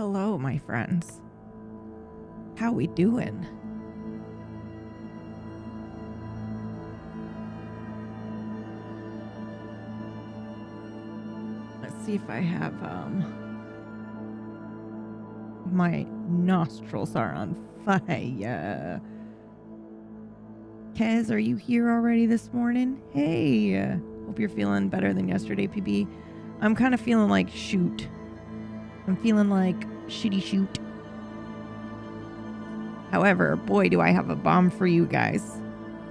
Hello, my friends. How we doing? Let's see if I have, my nostrils are on fire. Kez, are you here already this morning? Hey, hope you're feeling better than yesterday, PB. I'm kind of feeling like shoot. I'm feeling like shitty shoot. However, boy, do I have a bomb for you guys.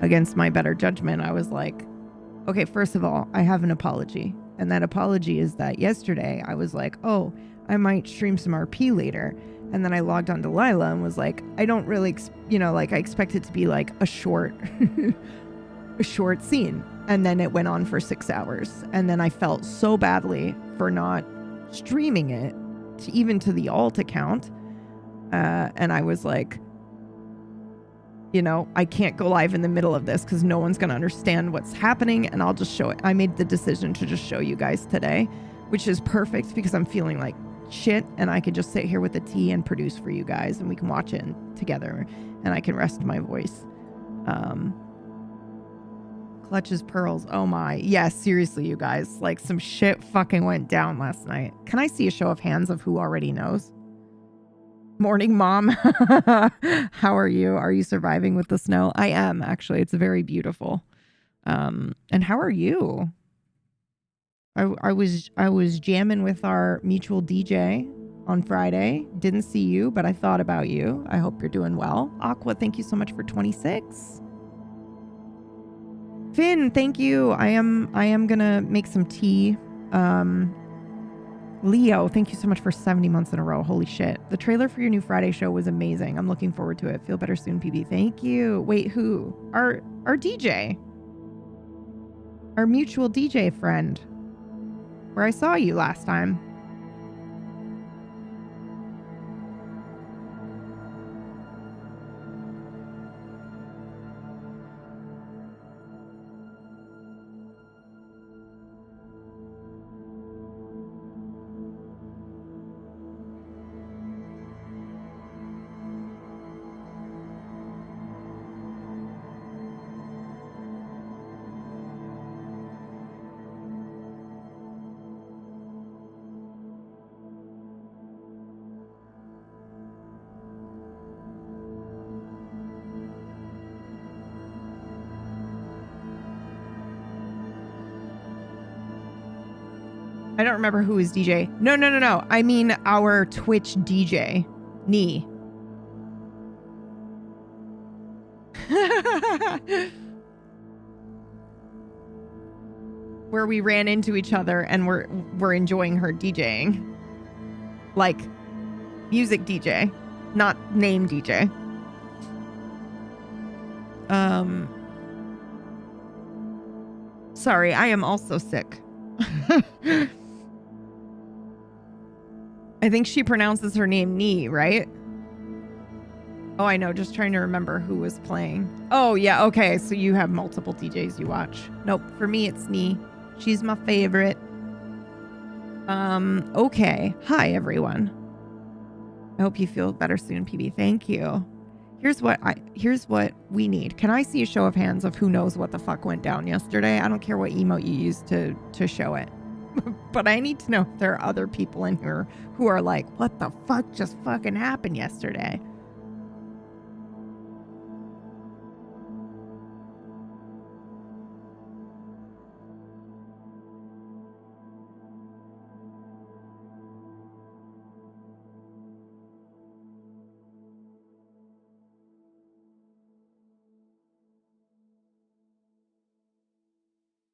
Against my better judgment, I was like, okay, first of all, I have an apology. And that apology is that yesterday I was like, oh, I might stream some RP later. And then I logged on to Lila and was like, I don't really, I expect it to be like a short, a short scene. And then it went on for 6 hours. And then I felt so badly for not streaming it even to the alt account. And I was like, I can't go live in the middle of this because no one's going to understand what's happening. And I'll just show it. I made the decision to just show you guys today, which is perfect because I'm feeling like shit and I could just sit here with the tea and produce for you guys and we can watch it together and I can rest my voice. Clutches pearls. Oh my. Yes, seriously, you guys. Like some shit fucking went down last night. Can I see a show of hands of who already knows? Morning, Mom. How are you? Are you surviving with the snow? I am, actually. It's very beautiful. And how are you? I was jamming with our mutual DJ on Friday. Didn't see you, but I thought about you. I hope you're doing well. Aqua, thank you so much for 26. Finn, thank you. I am gonna make some tea. Leo, thank you so much for 70 months in a row. Holy shit. The trailer for your new Friday show was amazing. I'm looking forward to it. Feel better soon, PB. Thank you. Wait, who? Our DJ. Our mutual DJ friend. Where I saw you last time. I don't remember who is DJ. No. I mean our Twitch DJ. Nee. Where we ran into each other and we're enjoying her DJing. Like music DJ, not name DJ. Sorry, I am also sick. I think she pronounces her name Nee, right? Oh, I know. Just trying to remember who was playing. Oh, yeah. Okay. So you have multiple DJs you watch. Nope. For me, it's Nee. She's my favorite. Okay. Hi, everyone. I hope you feel better soon, PB. Thank you. Here's what we need. Can I see a show of hands of who knows what the fuck went down yesterday? I don't care what emote you used to show it. But I need to know if there are other people in here who are like, what the fuck just fucking happened yesterday?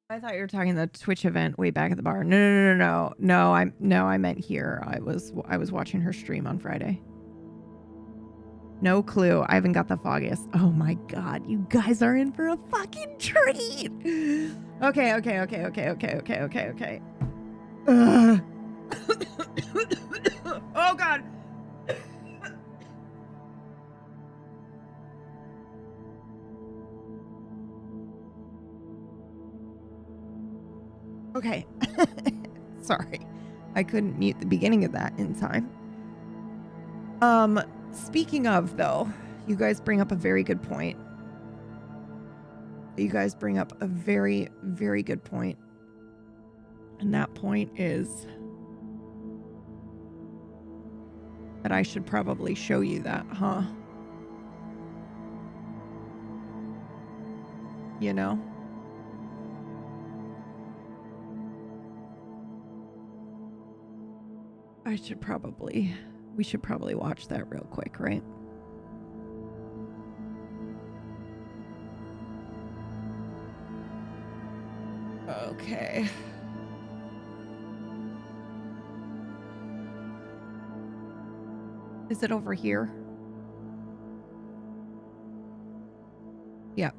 I thought you were talking the Twitch event way back at the bar. No. I meant here. I was watching her stream on Friday. No clue. I haven't got the foggiest. Oh my god, you guys are in for a fucking treat. Okay. Oh god. Okay. Sorry. I couldn't mute the beginning of that in time. Speaking of, though, you guys bring up a very good point. You guys bring up a very, very good point. And that point is that I should probably show you that, huh? You know? We should probably watch that real quick, right? Okay. Is it over here? Yeah.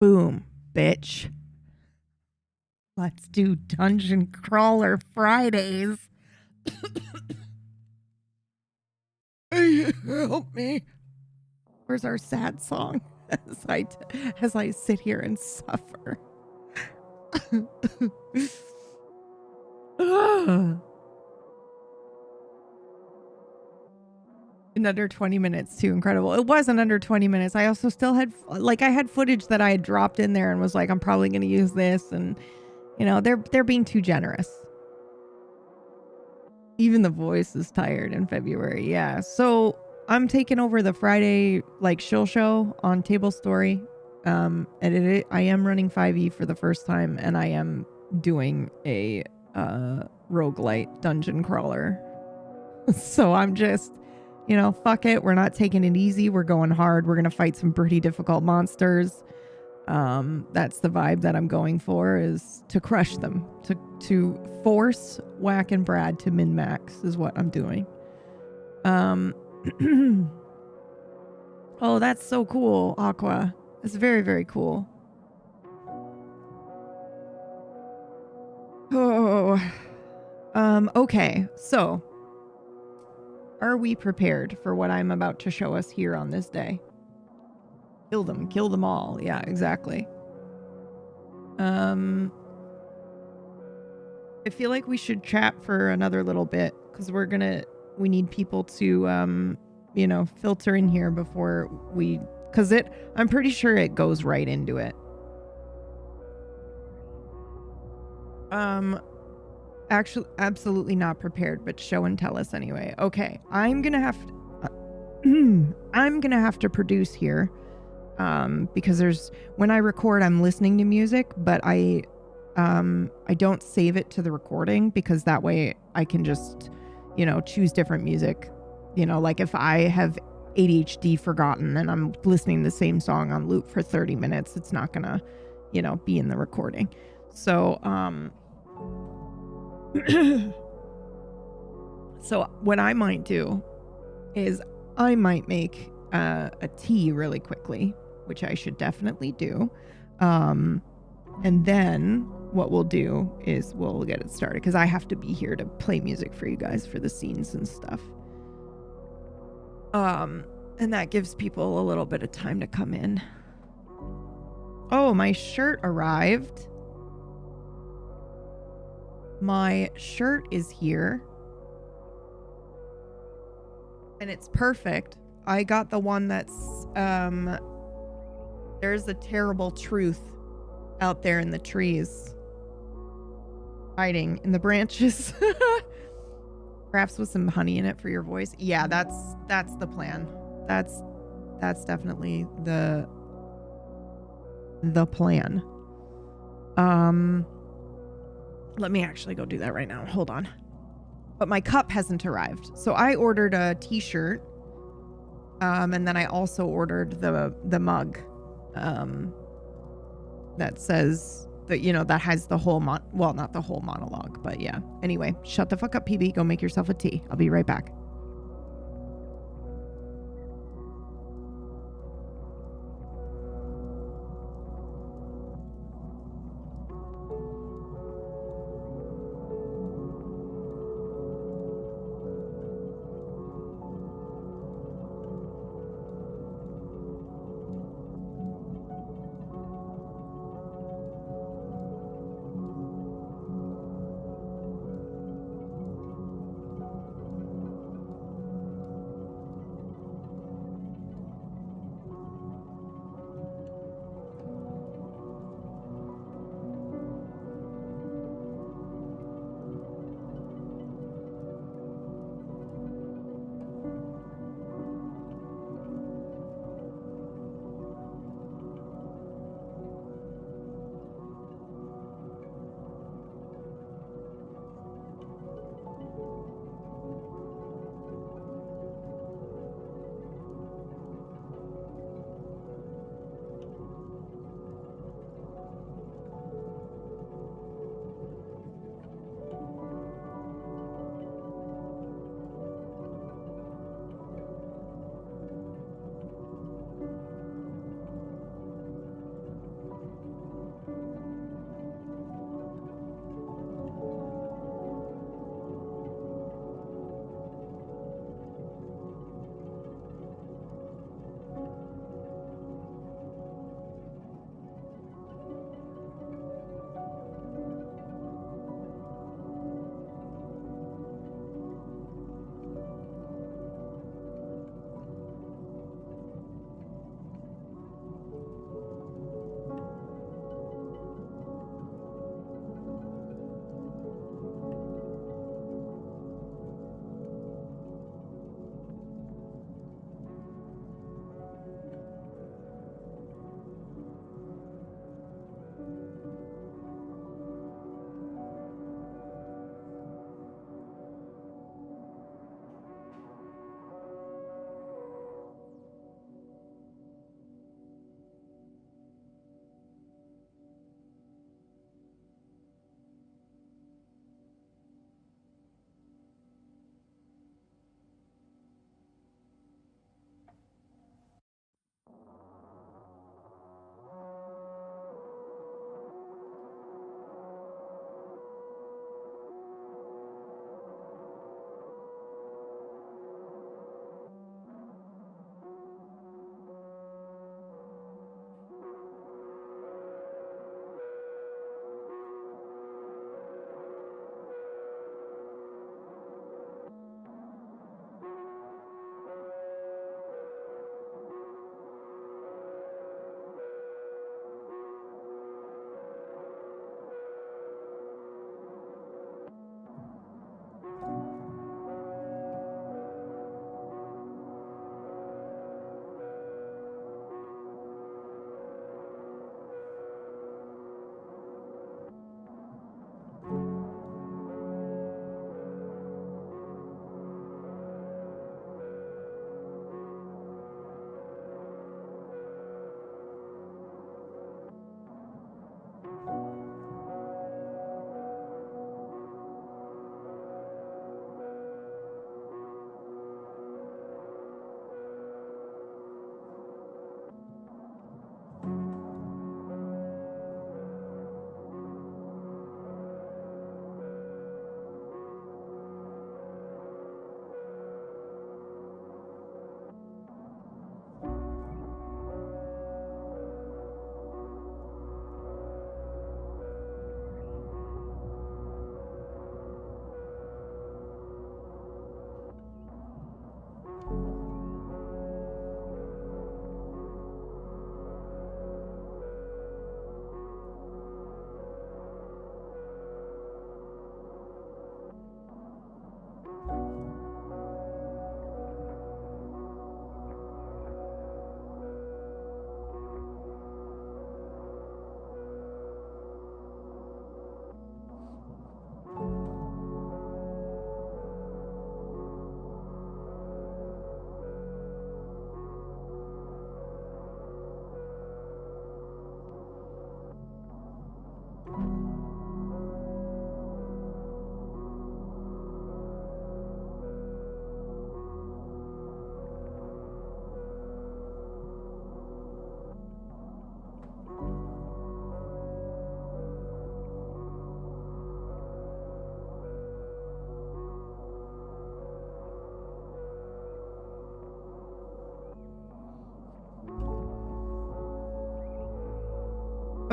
Boom, bitch. Let's do Dungeon Crawler Fridays. Help me. Where's our sad song as I sit here and suffer? In under 20 minutes too. Incredible. It wasn't under 20 minutes. I also still had I had footage that I had dropped in there and was like, I'm probably going to use this, and you know, they're being too generous. Even the voice is tired in February. Yeah. So I'm taking over the Friday shill show on Table Story. And I am running 5e for the first time, and I am doing a roguelite dungeon crawler. So I'm just, you know, fuck it. We're not taking it easy. We're going hard. We're going to fight some pretty difficult monsters. That's the vibe that I'm going for, is to crush them, to force Whack and Brad to min-max is what I'm doing. Oh, that's so cool, Aqua. It's very, very cool. Oh, okay. So, are we prepared for what I'm about to show us here on this day? Kill them all. Yeah, exactly. I feel like we should chat for another little bit, because we need people to, you know, filter in here before because I'm pretty sure it goes right into it. Actually, absolutely not prepared, but show and tell us anyway. Okay, I'm gonna have to produce here, because when I record, I'm listening to music, but I don't save it to the recording, because that way I can just, you know, choose different music. You know, like if I have ADHD forgotten and I'm listening to the same song on loop for 30 minutes, it's not gonna, you know, be in the recording. So, so what I might do is I might make a tea really quickly, which I should definitely do. And then what we'll do is we'll get it started, because I have to be here to play music for you guys for the scenes and stuff. And that gives people a little bit of time to come in. Oh, my shirt arrived. My shirt is here. And it's perfect. I got the one that's, there's a terrible truth out there in the trees, hiding in the branches. Perhaps with some honey in it for your voice. Yeah, that's the plan. That's definitely the plan. Let me actually go do that right now. Hold on. But my cup hasn't arrived. So I ordered a t-shirt. And then I also ordered the mug that says that, you know, that has the whole well, not the whole monologue, but yeah. Anyway, shut the fuck up, PB. Go make yourself a tea. I'll be right back.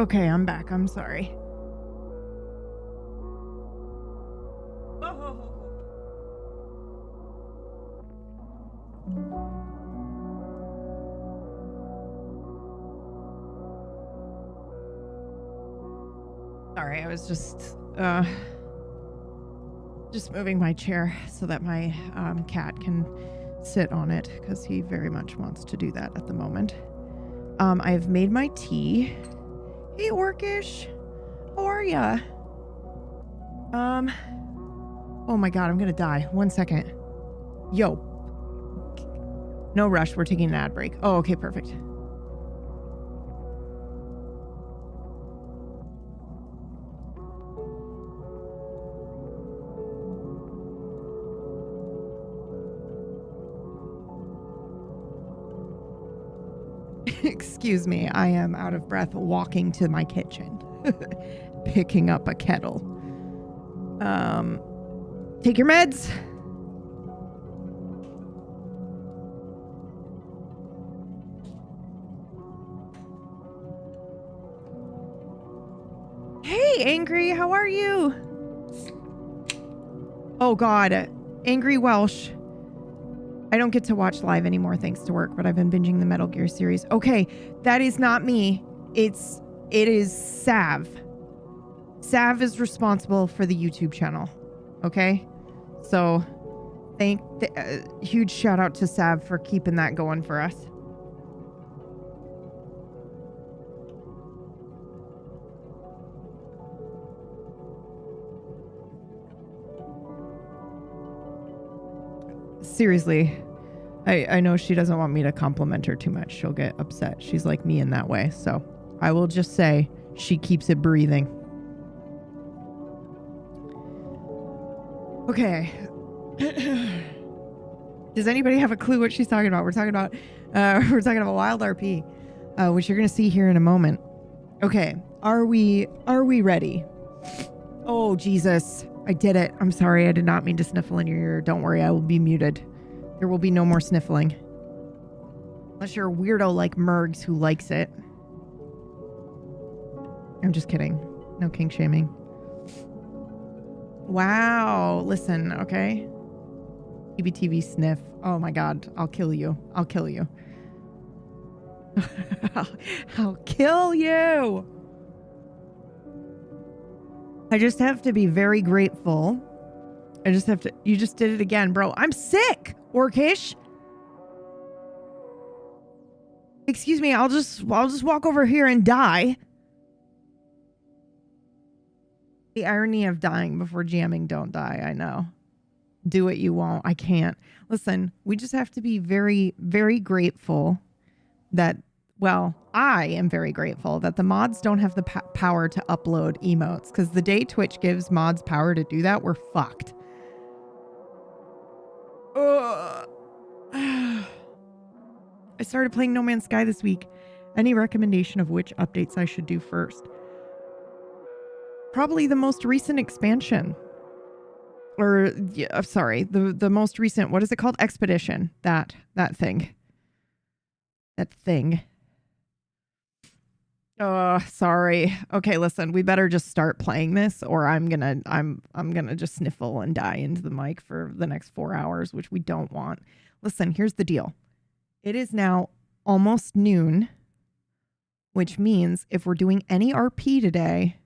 Okay, I'm back. I'm sorry. Sorry, I was just moving my chair so that my cat can sit on it because he very much wants to do that at the moment. I've made my tea. Hey, Orcish, how are ya? Oh my god, I'm gonna die. 1 second. Yo. No rush, we're taking an ad break. Oh, okay, perfect. Excuse me, I am out of breath walking to my kitchen, picking up a kettle. Take your meds. Hey, Angry, how are you? Oh God, Angry Welsh. I don't get to watch live anymore thanks to work, but I've been binging the Metal Gear series. Okay, that is not me. It is Sav. Sav is responsible for the YouTube channel. Okay? So, huge shout out to Sav for keeping that going for us. Seriously, I know she doesn't want me to compliment her too much. She'll get upset. She's like me in that way. So I will just say she keeps it breathing. Okay. Does anybody have a clue what she's talking about? We're talking about wild RP, which you're going to see here in a moment. Okay. Are we ready? Oh, Jesus. I did it. I'm sorry. I did not mean to sniffle in your ear. Don't worry. I will be muted. There will be no more sniffling. Unless you're a weirdo like Mergs who likes it. I'm just kidding. No kink shaming. Wow. Listen, okay? TBTV sniff. Oh my God. I'll kill you. I'll kill you. I'll kill you. I just have to be very grateful. You just did it again, bro. I'm sick, Orcish. Excuse me, I'll just walk over here and die. The irony of dying before jamming, don't die, I know. Do what you won't, I can't. Listen, we just have to be very, very grateful that, well, I am very grateful that the mods don't have the power to upload emotes, because the day Twitch gives mods power to do that, we're fucked. I started playing No Man's Sky this week. Any recommendation of which updates I should do first? Probably the most recent expansion. Or, yeah, sorry, the most recent, what is it called? Expedition. That thing. That thing. Oh, sorry. Okay, listen, we better just start playing this or I'm gonna just sniffle and die into the mic for the next 4 hours, which we don't want. Listen, here's the deal. It is now almost noon, which means if we're doing any RP today,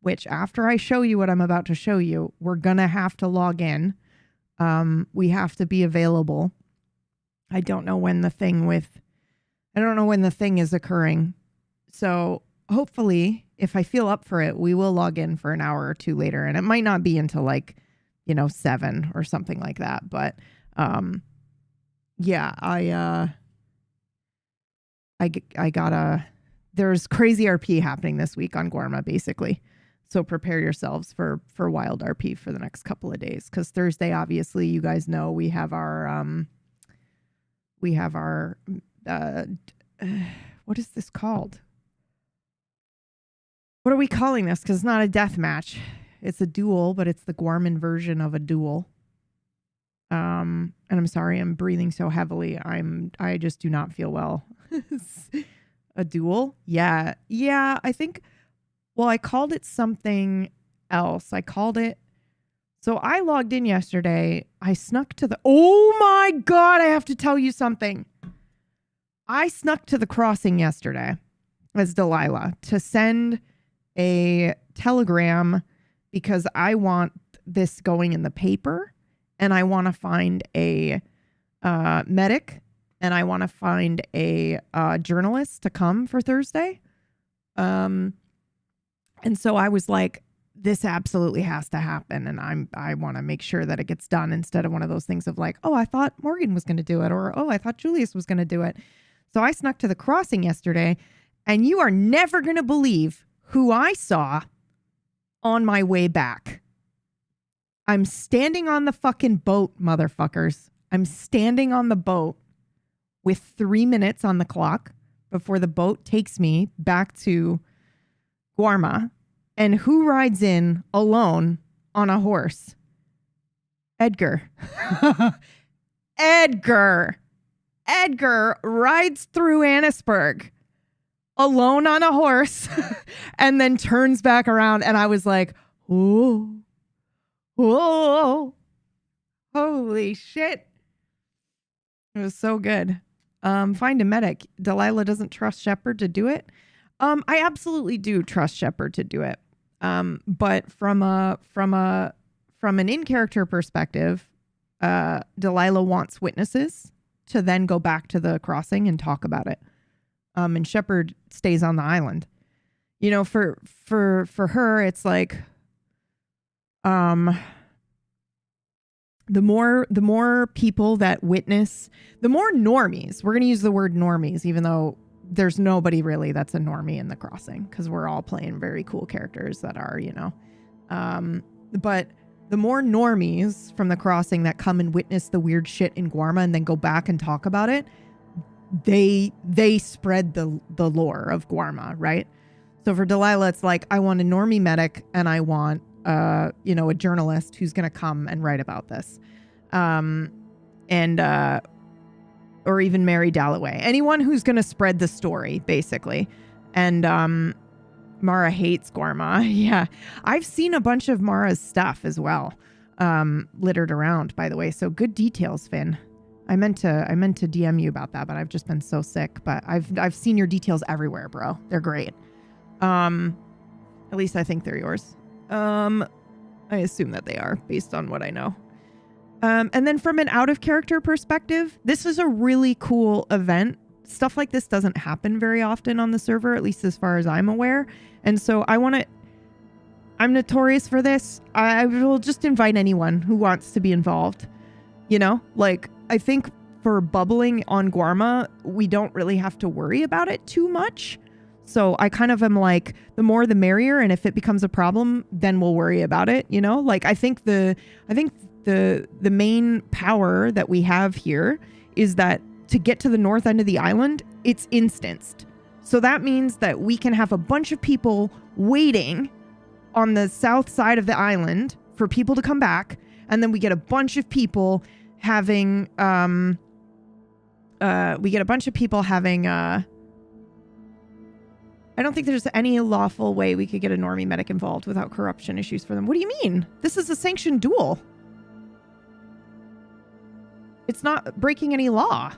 which after I show you what I'm about to show you, we're gonna have to log in. We have to be available. I don't know when the thing is occurring. So hopefully, if I feel up for it, we will log in for an hour or two later. And it might not be until 7 or something like that. But yeah, there's crazy RP happening this week on Guarma, basically. So prepare yourselves for wild RP for the next couple of days. Because Thursday, obviously, you guys know we have our what is this called? What are we calling this? Because it's not a death match. It's a duel, but it's the Guarman version of a duel. And I'm sorry, I'm breathing so heavily. I just do not feel well. A duel? Yeah. I think Well, I called it something else. So I logged in yesterday. I snuck to oh my God, I have to tell you something. I snuck to the crossing yesterday as Delilah to send a telegram because I want this going in the paper and I want to find a medic and I want to find a journalist to come for Thursday. And so I was like, this absolutely has to happen. And I want to make sure that it gets done instead of one of those things of like, oh, I thought Morgan was going to do it. Or, oh, I thought Julius was going to do it. So I snuck to the crossing yesterday and you are never going to believe who I saw on my way back. I'm standing on the fucking boat, motherfuckers. I'm standing on the boat with 3 minutes on the clock before the boat takes me back to Guarma. And who rides in alone on a horse? Edgar. Edgar rides through Annisburg alone on a horse and then turns back around. And I was like, oh, holy shit. It was so good. Find a medic. Delilah doesn't trust Shepard to do it. I absolutely do trust Shepard to do it. But from an in-character perspective, Delilah wants witnesses to then go back to the crossing and talk about it. And Shepard stays on the island. You know, for her, it's like, the more people that witness, the more normies. We're going to use the word normies, even though there's nobody really that's a normie in the crossing because we're all playing very cool characters that are, you know. But the more normies from the crossing that come and witness the weird shit in Guarma and then go back and talk about it, they spread the lore of Guarma, right? So for Delilah, it's like, I want a normie medic and I want, you know, a journalist who's going to come and write about this. Or even Mary Dalloway. Anyone who's going to spread the story, basically. And Mara hates Guarma. Yeah. I've seen a bunch of Mara's stuff as well, littered around, by the way. So good details, Finn. I meant to DM you about that, but I've just been so sick. But I've seen your details everywhere, bro. They're great. At least I think they're yours. I assume that they are based on what I know. And then from an out of character perspective, this is a really cool event. Stuff like this doesn't happen very often on the server, at least as far as I'm aware. And so I'm notorious for this. I will just invite anyone who wants to be involved. You know, like, I think for bubbling on Guarma, we don't really have to worry about it too much. So I kind of am like, the more the merrier. And if it becomes a problem, then we'll worry about it. You know, like, I think the main power that we have here is that to get to the north end of the island, it's instanced. So that means that we can have a bunch of people waiting on the south side of the island for people to come back. And then we get a bunch of people having, I don't think there's any lawful way we could get a normie medic involved without corruption issues for them. What do you mean? This is a sanctioned duel. It's not breaking any law.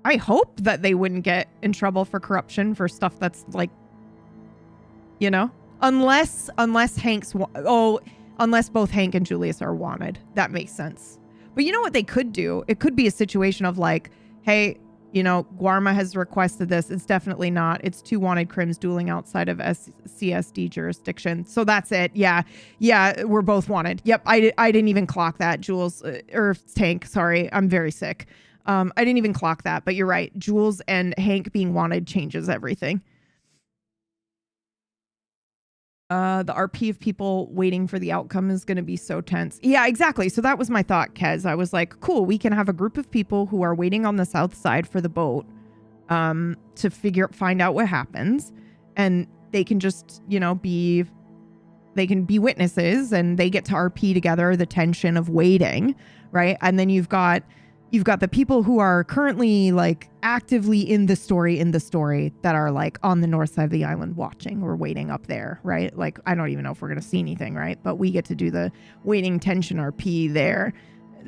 I hope that they wouldn't get in trouble for corruption for stuff that's like, you know, unless unless both Hank and Julius are wanted. That makes sense. But you know what they could do? It could be a situation of like, hey, you know, Guarma has requested this. It's definitely not. It's 2 wanted crims dueling outside of CSD jurisdiction. So that's it. Yeah. Yeah, we're both wanted. Yep, I didn't even clock that, Jules. Or Tank, sorry. I'm very sick. I didn't even clock that. But you're right. Jules and Hank being wanted changes everything. The RP of people waiting for the outcome is going to be so tense. Yeah, exactly. So that was my thought, Kez. I was like, cool, we can have a group of people who are waiting on the south side for the boat to find out what happens. And they can just, you know, they can be witnesses and they get to RP together, the tension of waiting, right? And then you've got you've got the people who are currently like actively in the story that are like on the north side of the island watching or waiting up there, right? Like, I don't even know if we're going to see anything, right? But we get to do the waiting tension RP there.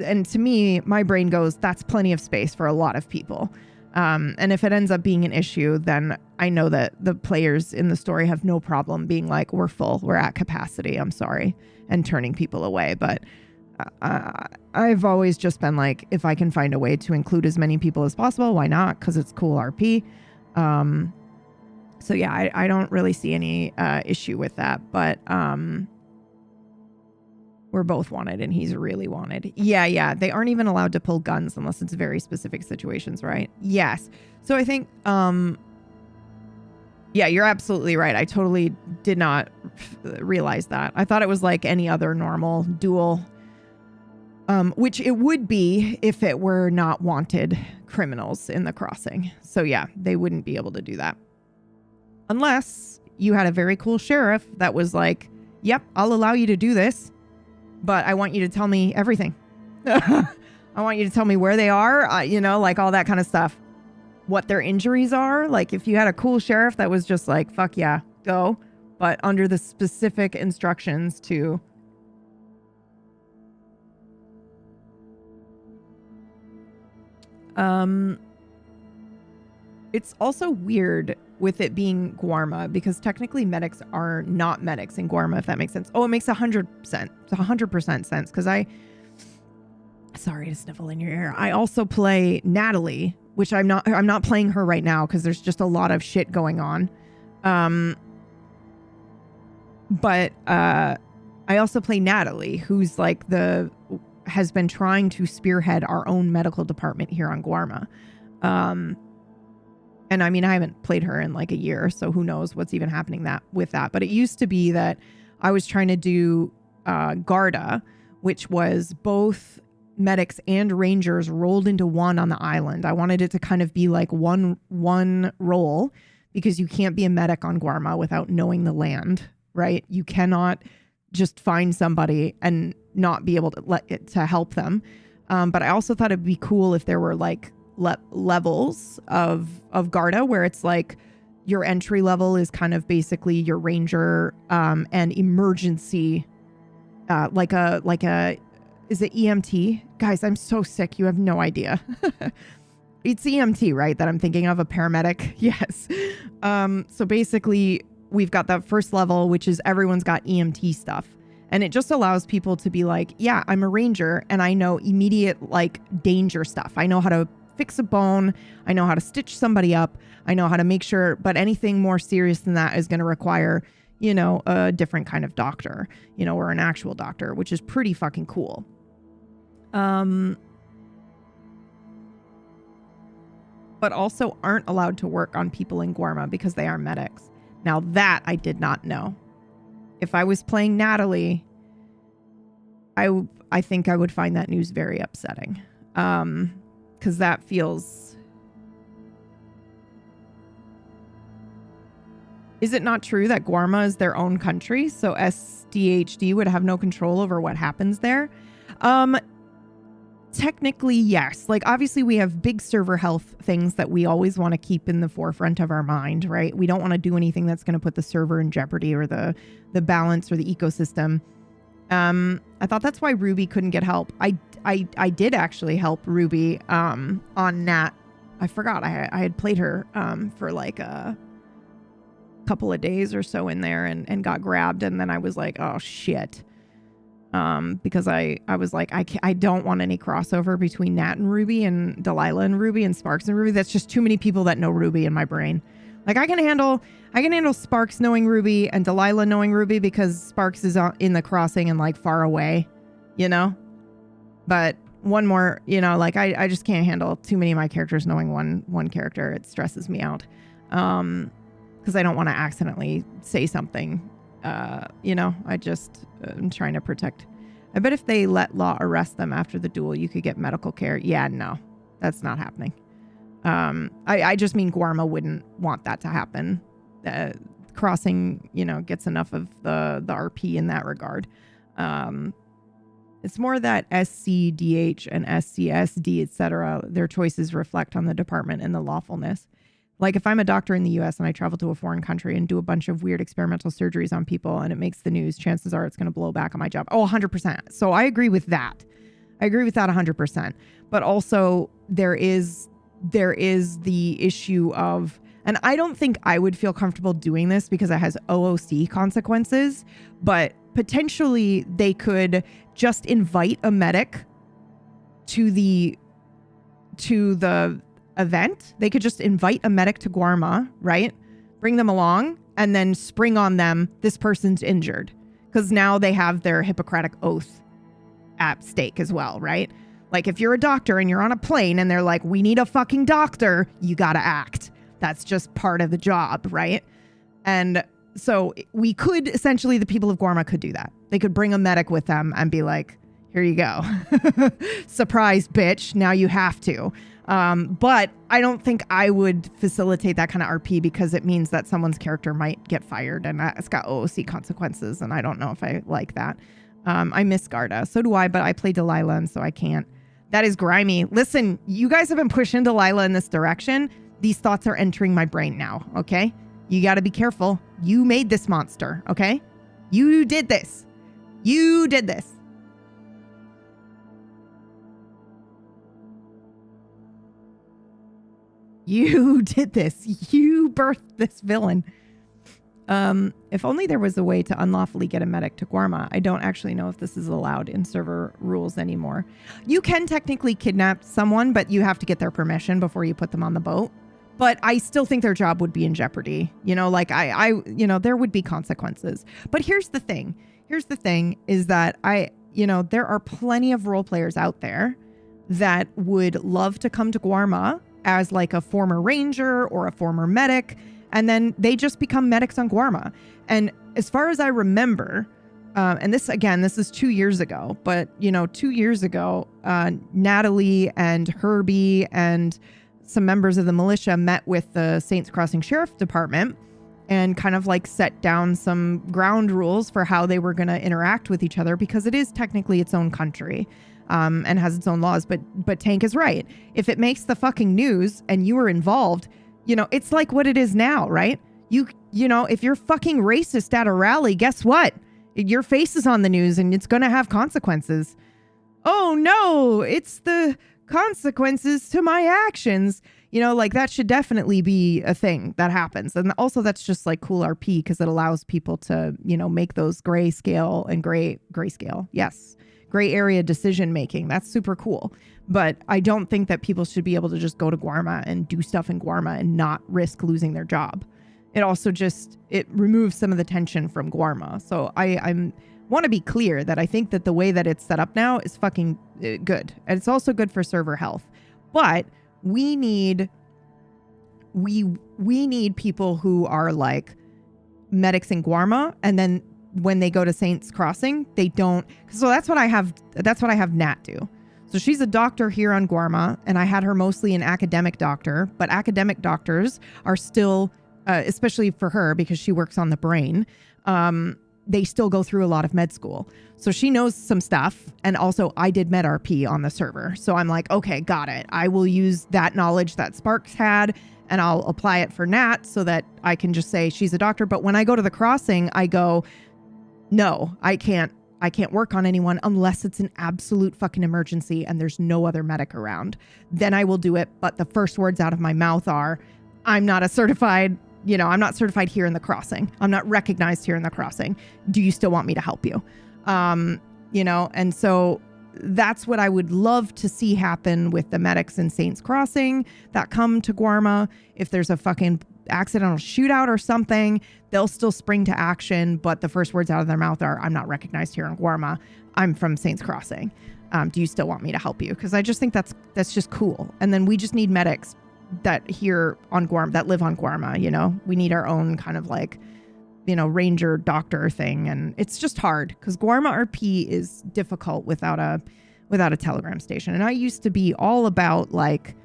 And to me, my brain goes, that's plenty of space for a lot of people. And if it ends up being an issue, then I know that the players in the story have no problem being like, we're full, we're at capacity, I'm sorry, and turning people away. But I've always just been like, if I can find a way to include as many people as possible, why not? Because it's cool RP. So yeah, I don't really see any issue with that. But we're both wanted and he's really wanted. Yeah. They aren't even allowed to pull guns unless it's very specific situations, right? Yes. So I think, yeah, you're absolutely right. I totally did not realize that. I thought it was like any other normal duel, which it would be if it were not wanted criminals in the crossing. So yeah, they wouldn't be able to do that. Unless you had a very cool sheriff that was like, yep, I'll allow you to do this, but I want you to tell me everything. I want you to tell me where they are, you know, like all that kind of stuff. What their injuries are. Like if you had a cool sheriff that was just like, fuck yeah, go. But under the specific instructions to... It's also weird with it being Guarma because technically medics are not medics in Guarma, if that makes sense. Oh, it makes 100%. It's 100% sense because sorry to sniffle in your ear. I also play Natalie, which I'm not playing her right now because there's just a lot of shit going on. But I also play Natalie, who's like has been trying to spearhead our own medical department here on Guarma. And I mean, I haven't played her in like a year, so who knows what's even happening with that. But it used to be that I was trying to do Garda, which was both medics and rangers rolled into one on the island. I wanted it to kind of be like one role because you can't be a medic on Guarma without knowing the land, right? You cannot just find somebody and not be able to help them. But I also thought it'd be cool if there were like levels of Garda where it's like your entry level is kind of basically your ranger and emergency like a is it EMT? Guys, I'm so sick. You have no idea. It's EMT, right? That I'm thinking of, a paramedic. Yes. So basically we've got that first level, which is everyone's got EMT stuff. And it just allows people to be like, yeah, I'm a ranger and I know immediate like danger stuff. I know how to fix a bone. I know how to stitch somebody up. I know how to make sure, but anything more serious than that is going to require, you know, a different kind of doctor, you know, or an actual doctor, which is pretty fucking cool. But also aren't allowed to work on people in Guarma because they are medics. Now that I did not know. If I was playing Natalie, I think I would find that news very upsetting. Because that feels... Is it not true that Guarma is their own country? So SDHD would have no control over what happens there? Technically, yes. Like, obviously, we have big server health things that we always want to keep in the forefront of our mind, right? We don't want to do anything that's going to put the server in jeopardy or the balance or the ecosystem. I thought that's why Ruby couldn't get help. I did actually help Ruby on Nat. I forgot. I had played her for like a couple of days or so in there and got grabbed. And then I was like, oh, shit. Because I was like, I don't want any crossover between Nat and Ruby and Delilah and Ruby and Sparks and Ruby. That's just too many people that know Ruby in my brain. Like I can handle Sparks knowing Ruby and Delilah knowing Ruby because Sparks is in the crossing and like far away, you know? But one more, you know, like I just can't handle too many of my characters knowing one character. It stresses me out. Because I don't want to accidentally say something. You know, I'm trying to protect. I bet if they let Law arrest them after the duel, you could get medical care. Yeah, no, that's not happening. I just mean Guarma wouldn't want that to happen. Crossing, you know, gets enough of the RP in that regard. It's more that SCDH and SCSD, etc., their choices reflect on the department and the lawfulness. Like if I'm a doctor in the US and I travel to a foreign country and do a bunch of weird experimental surgeries on people and it makes the news, chances are it's going to blow back on my job. Oh, 100%. So I agree with that. I agree with that 100%. But also there is the issue of, and I don't think I would feel comfortable doing this because it has OOC consequences, but potentially they could just invite a medic to the event. They could just invite a medic to Guarma, right? Bring them along and then spring on them, this person's injured. Because now they have their Hippocratic oath at stake as well, right? Like if you're a doctor and you're on a plane and they're like, we need a fucking doctor, you gotta act. That's just part of the job, right? And so we could, essentially, the people of Guarma could do that. They could bring a medic with them and be like, here you go. Surprise, bitch. Now you have to. But I don't think I would facilitate that kind of RP because it means that someone's character might get fired and it's got OOC consequences. And I don't know if I like that. I miss Garda. So do I, but I play Delilah and so I can't. That is grimy. Listen, you guys have been pushing Delilah in this direction. These thoughts are entering my brain now, okay? You got to be careful. You made this monster, okay? You did this. You did this. You did this. You birthed this villain. If only there was a way to unlawfully get a medic to Guarma. I don't actually know if this is allowed in server rules anymore. You can technically kidnap someone, but you have to get their permission before you put them on the boat. But I still think their job would be in jeopardy. You know, like there would be consequences. But here's the thing. Here's the thing is that there are plenty of role players out there that would love to come to Guarma as like a former ranger or a former medic. And then they just become medics on Guarma. And as far as I remember, and this is 2 years ago, but 2 years ago, Natalie and Herbie and some members of the militia met with the Saints Crossing Sheriff Department and kind of like set down some ground rules for how they were going to interact with each other because it is technically its own country and has its own laws. But Tank is right. If it makes the fucking news and you were involved, it's like what it is now, right? If you're fucking racist at a rally, guess what? Your face is on the news and it's going to have consequences. Oh no, it's the consequences to my actions. That should definitely be a thing that happens. And also that's just like cool RP because it allows people to, make those grayscale and grayscale. Yes. Gray area decision making. That's super cool. But I don't think that people should be able to just go to Guarma and do stuff in Guarma and not risk losing their job. It also it removes some of the tension from Guarma. So I want to be clear that I think that the way that it's set up now is fucking good. And it's also good for server health. But we need people who are like medics in Guarma, and then when they go to Saints Crossing, they don't. So that's what I have Nat do. So she's a doctor here on Guarma, and I had her mostly an academic doctor, but academic doctors are still, especially for her because she works on the brain, they still go through a lot of med school. So she knows some stuff. And also I did med RP on the server. So I'm like, okay, got it. I will use that knowledge that Sparks had and I'll apply it for Nat so that I can just say she's a doctor. But when I go to the crossing, I go, no, I can't work on anyone unless it's an absolute fucking emergency and there's no other medic around. Then I will do it. But the first words out of my mouth are, I'm not certified here in the crossing. I'm not recognized here in the crossing. Do you still want me to help you? And so that's what I would love to see happen with the medics in Saints Crossing that come to Guarma. If there's a fucking accidental shootout or something, they'll still spring to action, but the first words out of their mouth are, I'm not recognized here in Guarma. I'm from Saints Crossing. Do you still want me to help you? Because I just think that's just cool. And then we just need medics that here on Guarma, that live on Guarma, we need our own kind of like, ranger doctor thing. And it's just hard because Guarma RP is difficult without a telegram station. And I used to be all about like,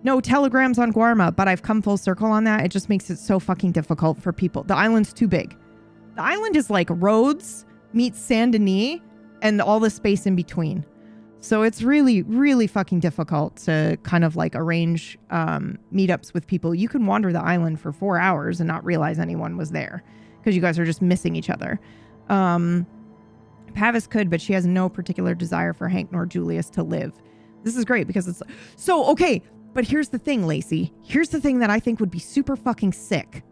no telegrams on Guarma, but I've come full circle on that. It just makes it so fucking difficult for people. The island's too big. The island is like Rhodes meets Saint Denis and all the space in between. So it's really, really fucking difficult to kind of like arrange meetups with people. You can wander the island for 4 hours and not realize anyone was there because you guys are just missing each other. Pavis could, but she has no particular desire for Hank nor Julius to live. This is great because it's so okay. But here's the thing, Lacey. Here's the thing that I think would be super fucking sick.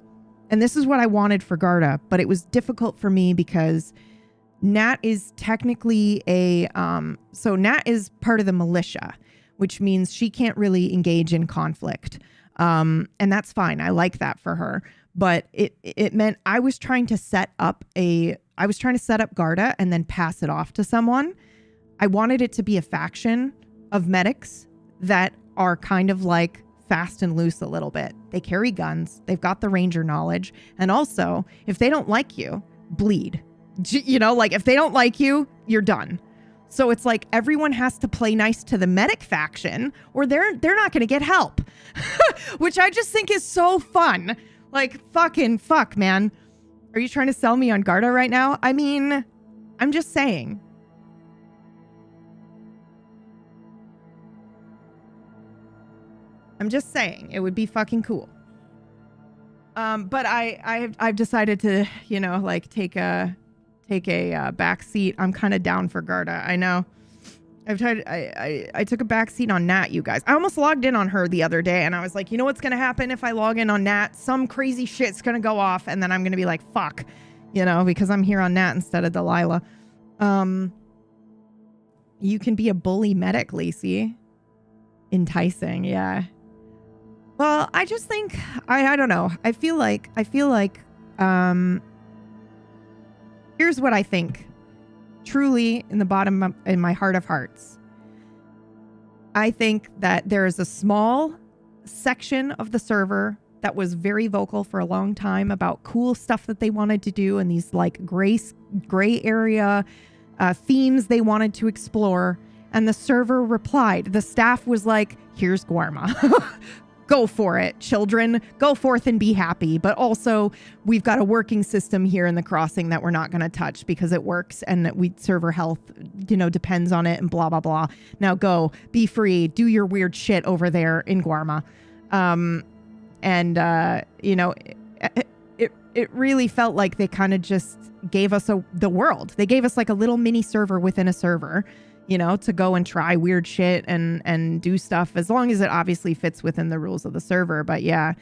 And this is what I wanted for Garda, but it was difficult for me because Nat is technically so Nat is part of the militia, which means she can't really engage in conflict. And that's fine. I like that for her. But it meant I was trying to set up Garda and then pass it off to someone. I wanted it to be a faction of medics that are kind of like fast and loose a little bit. They carry guns. They've got the ranger knowledge. And also, if they don't like you, bleed. You know, like if they don't like you, you're done. So it's like everyone has to play nice to the medic faction or they're not going to get help, which I just think is so fun. Like fucking fuck, man. Are you trying to sell me on Garda right now? I mean, I'm just saying. I'm just saying it would be fucking cool. But I've decided to, you know, like take a back seat. I'm kind of down for Garda. I know. I took a back seat on Nat, you guys. I almost logged in on her the other day and I was like, you know what's going to happen if I log in on Nat? Some crazy shit's going to go off and then I'm going to be like, fuck, you know, because I'm here on Nat instead of Delilah. You can be a bully medic, Lacey. Enticing. Yeah. Well, I just think, I don't know. I feel like, here's what I think. Truly, in the bottom in my heart of hearts, I think that there is a small section of the server that was very vocal for a long time about cool stuff that they wanted to do and these like gray area themes they wanted to explore. And the server replied. The staff was like, here's Guarma. Go for it, children. Go forth and be happy. But also, we've got a working system here in the crossing that we're not going to touch because it works and server health, you know, depends on it and blah, blah, blah. Now go, be free, do your weird shit over there in Guarma. You know, it really felt like they kind of just gave us the world. They gave us like a little mini server within a server, you know, to go and try weird shit and do stuff as long as it obviously fits within the rules of the server. But yeah,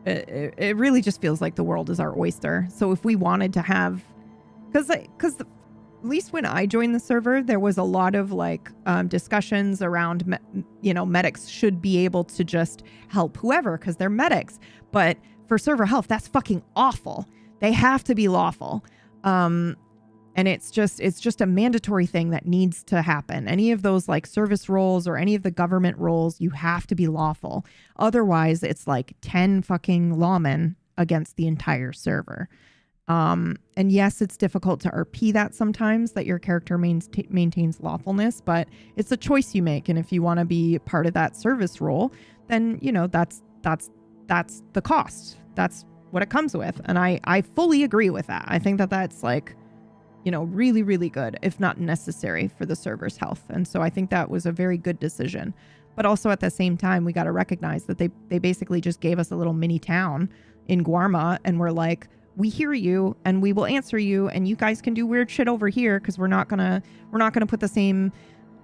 it really just feels like the world is our oyster. So if we wanted to have, because at least when I joined the server, there was a lot of like discussions around, you know, medics should be able to just help whoever because they're medics. But for server health, that's fucking awful. They have to be lawful. And it's just a mandatory thing that needs to happen. Any of those like service roles or any of the government roles, you have to be lawful. Otherwise, it's like 10 fucking lawmen against the entire server. And yes, it's difficult to RP that sometimes, that your character maintains lawfulness, but it's a choice you make. And if you want to be part of that service role, then, you know, that's the cost. That's what it comes with. And I fully agree with that. I think that that's like, you know, really, really good, if not necessary for the server's health. And so I think that was a very good decision. But also at the same time, we got to recognize that they basically just gave us a little mini town in Guarma and we're like, we hear you and we will answer you and you guys can do weird shit over here because we're not gonna put the same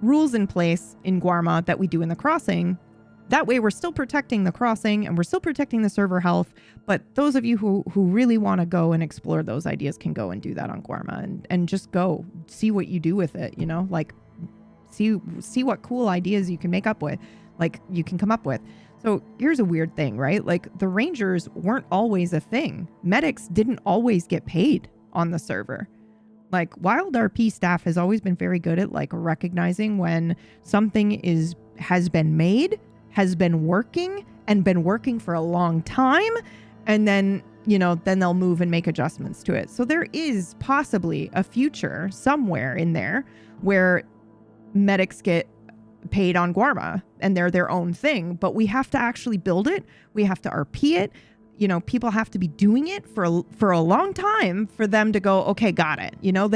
rules in place in Guarma that we do in the crossing. That way we're still protecting the crossing and we're still protecting the server health. But those of you who really want to go and explore those ideas can go and do that on Guarma and just go see what you do with it, you know, like see what cool ideas you can come up with. So here's a weird thing, right? Like the Rangers weren't always a thing. Medics didn't always get paid on the server. Like Wild RP staff has always been very good at like recognizing when something has been made, has been working for a long time. And then, you know, then they'll move and make adjustments to it. So there is possibly a future somewhere in there where medics get paid on Guarma and they're their own thing, but we have to actually build it. We have to RP it. you know, people have to be doing it for a long time for them to go, okay, got it. You know,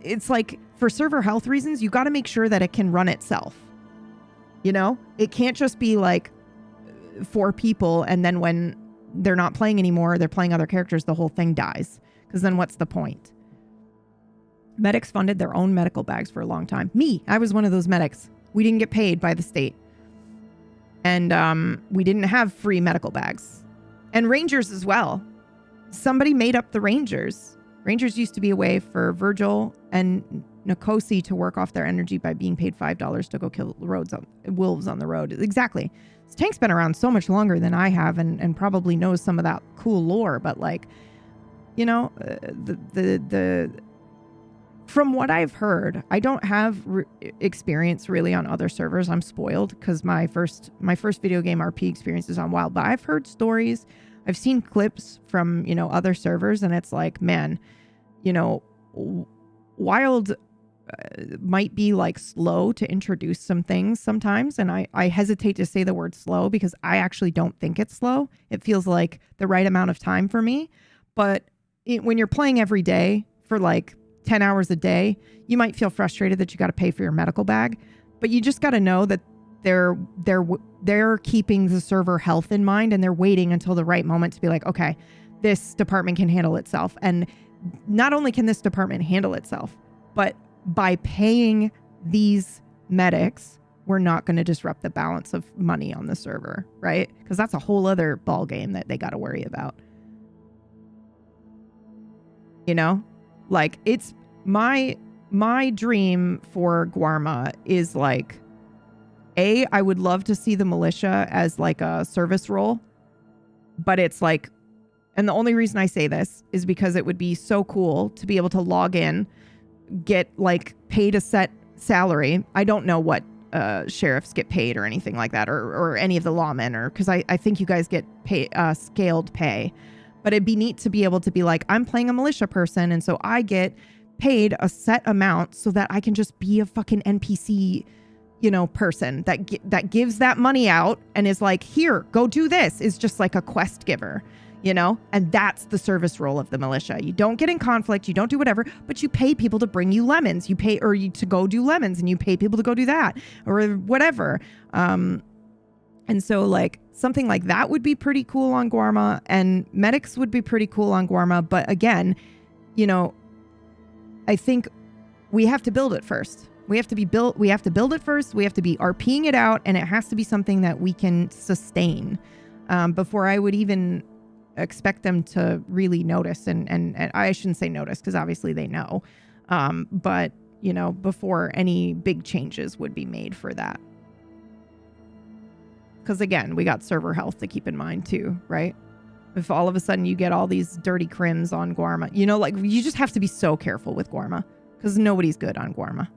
it's like for server health reasons, you got to make sure that it can run itself. You know, it can't just be like 4 people and then when they're not playing anymore, they're playing other characters, the whole thing dies. Because then what's the point? Medics funded their own medical bags for a long time. I was one of those medics. We didn't get paid by the state. And we didn't have free medical bags. And Rangers as well. Somebody made up the Rangers. Rangers used to be a way for Virgil and Nkosi to work off their energy by being paid $5 to go kill wolves on the road. Exactly. This tank's been around so much longer than I have and probably knows some of that cool lore. But like, you know, from what I've heard, I don't have experience really on other servers. I'm spoiled because my first video game RP experience is on Wild. But I've heard stories. I've seen clips from, you know, other servers, and it's like, man, you know, Wild might be like slow to introduce some things sometimes. And I hesitate to say the word slow because I actually don't think it's slow. It feels like the right amount of time for me. But when you're playing every day for like 10 hours a day, you might feel frustrated that you got to pay for your medical bag, but you just got to know that they're keeping the server health in mind, and they're waiting until the right moment to be like, okay, this department can handle itself. And not only can this department handle itself, but by paying these medics, we're not going to disrupt the balance of money on the server, right? Because that's a whole other ball game that they got to worry about. You know, like it's my dream for Guarma is like, I would love to see the militia as like a service role, but it's like, and the only reason I say this is because it would be so cool to be able to log in, get like paid a set salary. I don't know what sheriffs get paid or anything like that, or any of the lawmen, or because I think you guys get scaled pay. But it'd be neat to be able to be like, I'm playing a militia person, and so I get paid a set amount so that I can just be a fucking NPC, you know, person that gives that money out and is like, here, go do this, is just like a quest giver, you know? And that's the service role of the militia. You don't get in conflict, you don't do whatever, but you pay people to bring you lemons. You pay, or you to go do lemons, and you pay people to go do that or whatever. And so like something like that would be pretty cool on Guarma, and medics would be pretty cool on Guarma. But again, you know, I think we have to build it first. We have to build it first. We have to be RPing it out, and it has to be something that we can sustain before I would even expect them to really notice. And I shouldn't say notice because obviously they know. But, you know, before any big changes would be made for that. Because again, we got server health to keep in mind too, right? If all of a sudden you get all these dirty crims on Guarma, you know, like you just have to be so careful with Guarma because nobody's good on Guarma,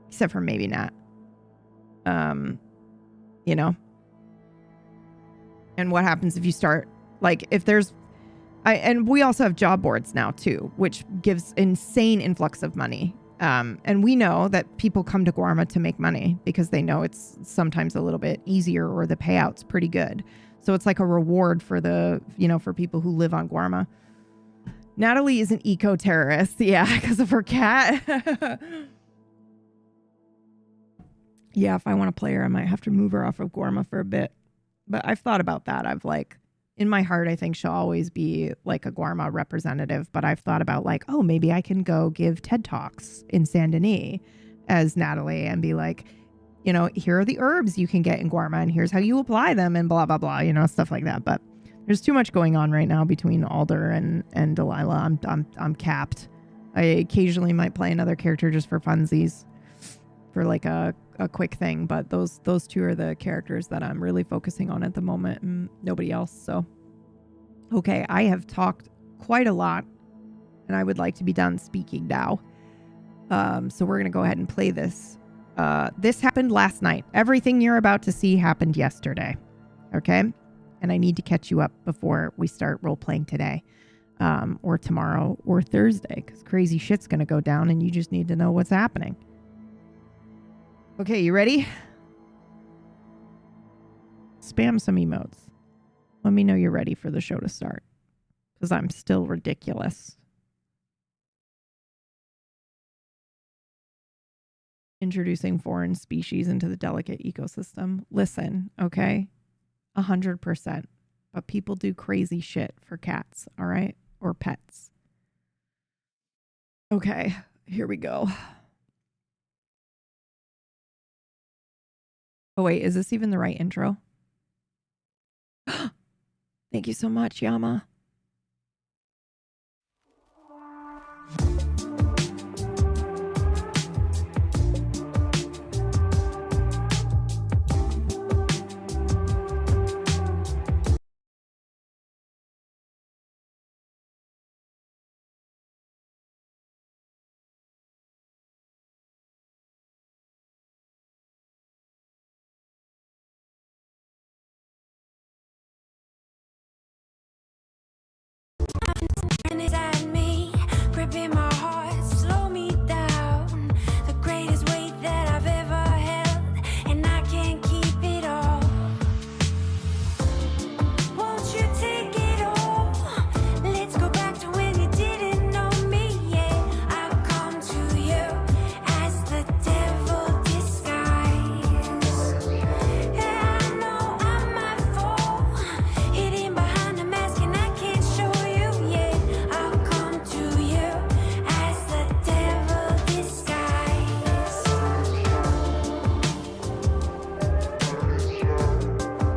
except for maybe Nat. You know? And what happens if you start, like if there's, and we also have job boards now too, which gives insane influx of money. And we know that people come to Guarma to make money because they know it's sometimes a little bit easier or the payout's pretty good. So it's like a reward for the, you know, for people who live on Guarma. Natalie is an eco-terrorist. Yeah, because of her cat. Yeah, if I want to play her, I might have to move her off of Guarma for a bit. But I've thought about that. I've like, in my heart, I think she'll always be like a Guarma representative. But I've thought about like, oh, maybe I can go give TED Talks in Saint Denis as Natalie and be like, you know, here are the herbs you can get in Guarma and here's how you apply them and blah, blah, blah, you know, stuff like that. But there's too much going on right now between Alder and Delilah. I'm capped. I occasionally might play another character just for funsies for like a quick thing. But those two are the characters that I'm really focusing on at the moment and nobody else. So, okay, I have talked quite a lot and I would like to be done speaking now. So we're going to go ahead and play this. This happened last night. Everything you're about to see happened yesterday. Okay? And I need to catch you up before we start role-playing today. Or tomorrow or Thursday. Because crazy shit's going to go down and you just need to know what's happening. Okay, you ready? Spam some emotes. Let me know you're ready for the show to start, because I'm still ridiculous. Introducing foreign species into the delicate ecosystem. Listen, okay? 100%. But people do crazy shit for cats, all right? Or pets. Okay, here we go. Oh, wait, is this even the right intro? Thank you so much, Yama.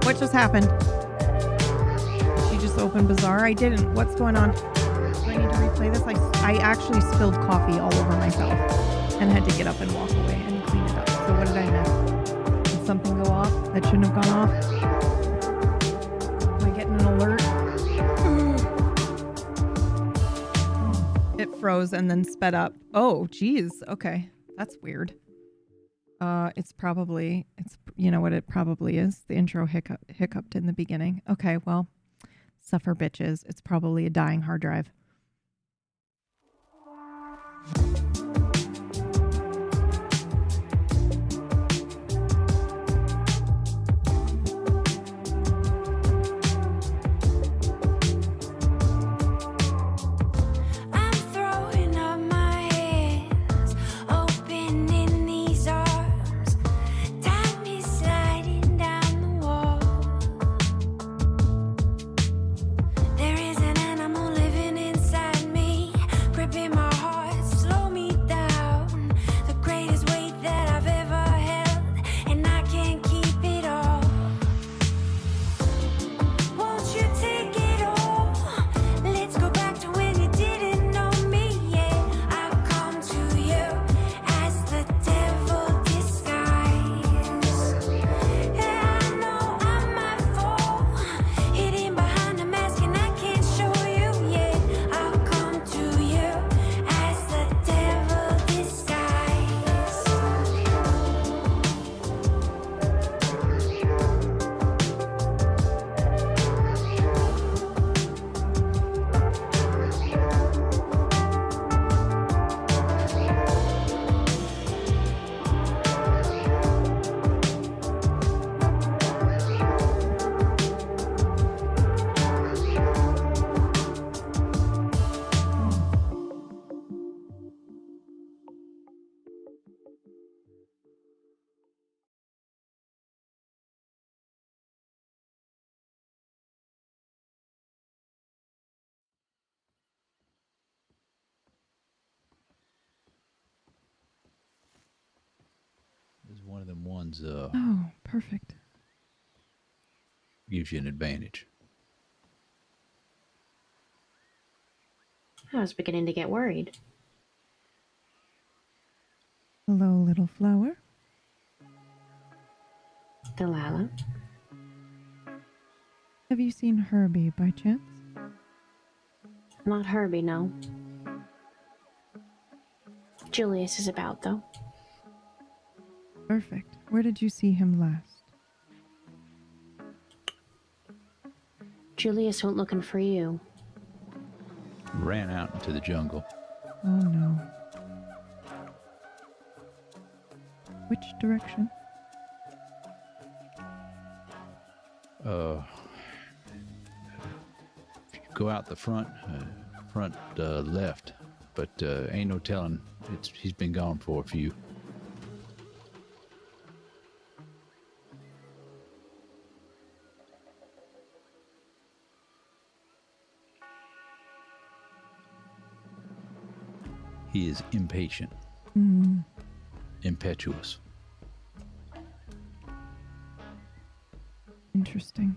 What just happened? She just opened Bazaar? I didn't. What's going on? Do I need to replay this? I actually spilled coffee all over myself and had to get up and walk away and clean it up. So what did I miss? Did something go off that shouldn't have gone off? Am I getting an alert? It froze and then sped up. Oh, geez. Okay. That's weird. It's you know what it probably is. The intro hiccuped in the beginning. Okay, well, suffer bitches. It's probably a dying hard drive. Is one of them ones Oh, perfect. gives you an advantage. I was beginning to get worried. Hello, little flower. Delilah? Have you seen Herbie by chance? Not Herbie, no. Julius is about, though. Perfect. Where did you see him last? Julius went looking for you. Ran out into the jungle. Oh no. Which direction? go out the front left, but ain't no telling. He's been gone for a few. He is impatient, impetuous. Interesting.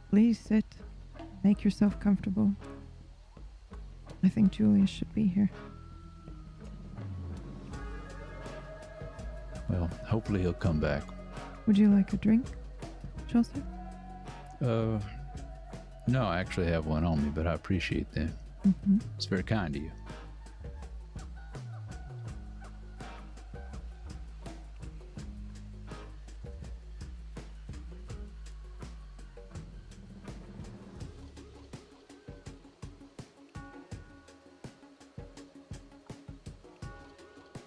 Please sit. Make yourself comfortable. I think Julius should be here. Well, hopefully he'll come back. Would you like a drink, Chelsea? No, I actually have one on me, but I appreciate that. Mm-hmm. It's very kind of you.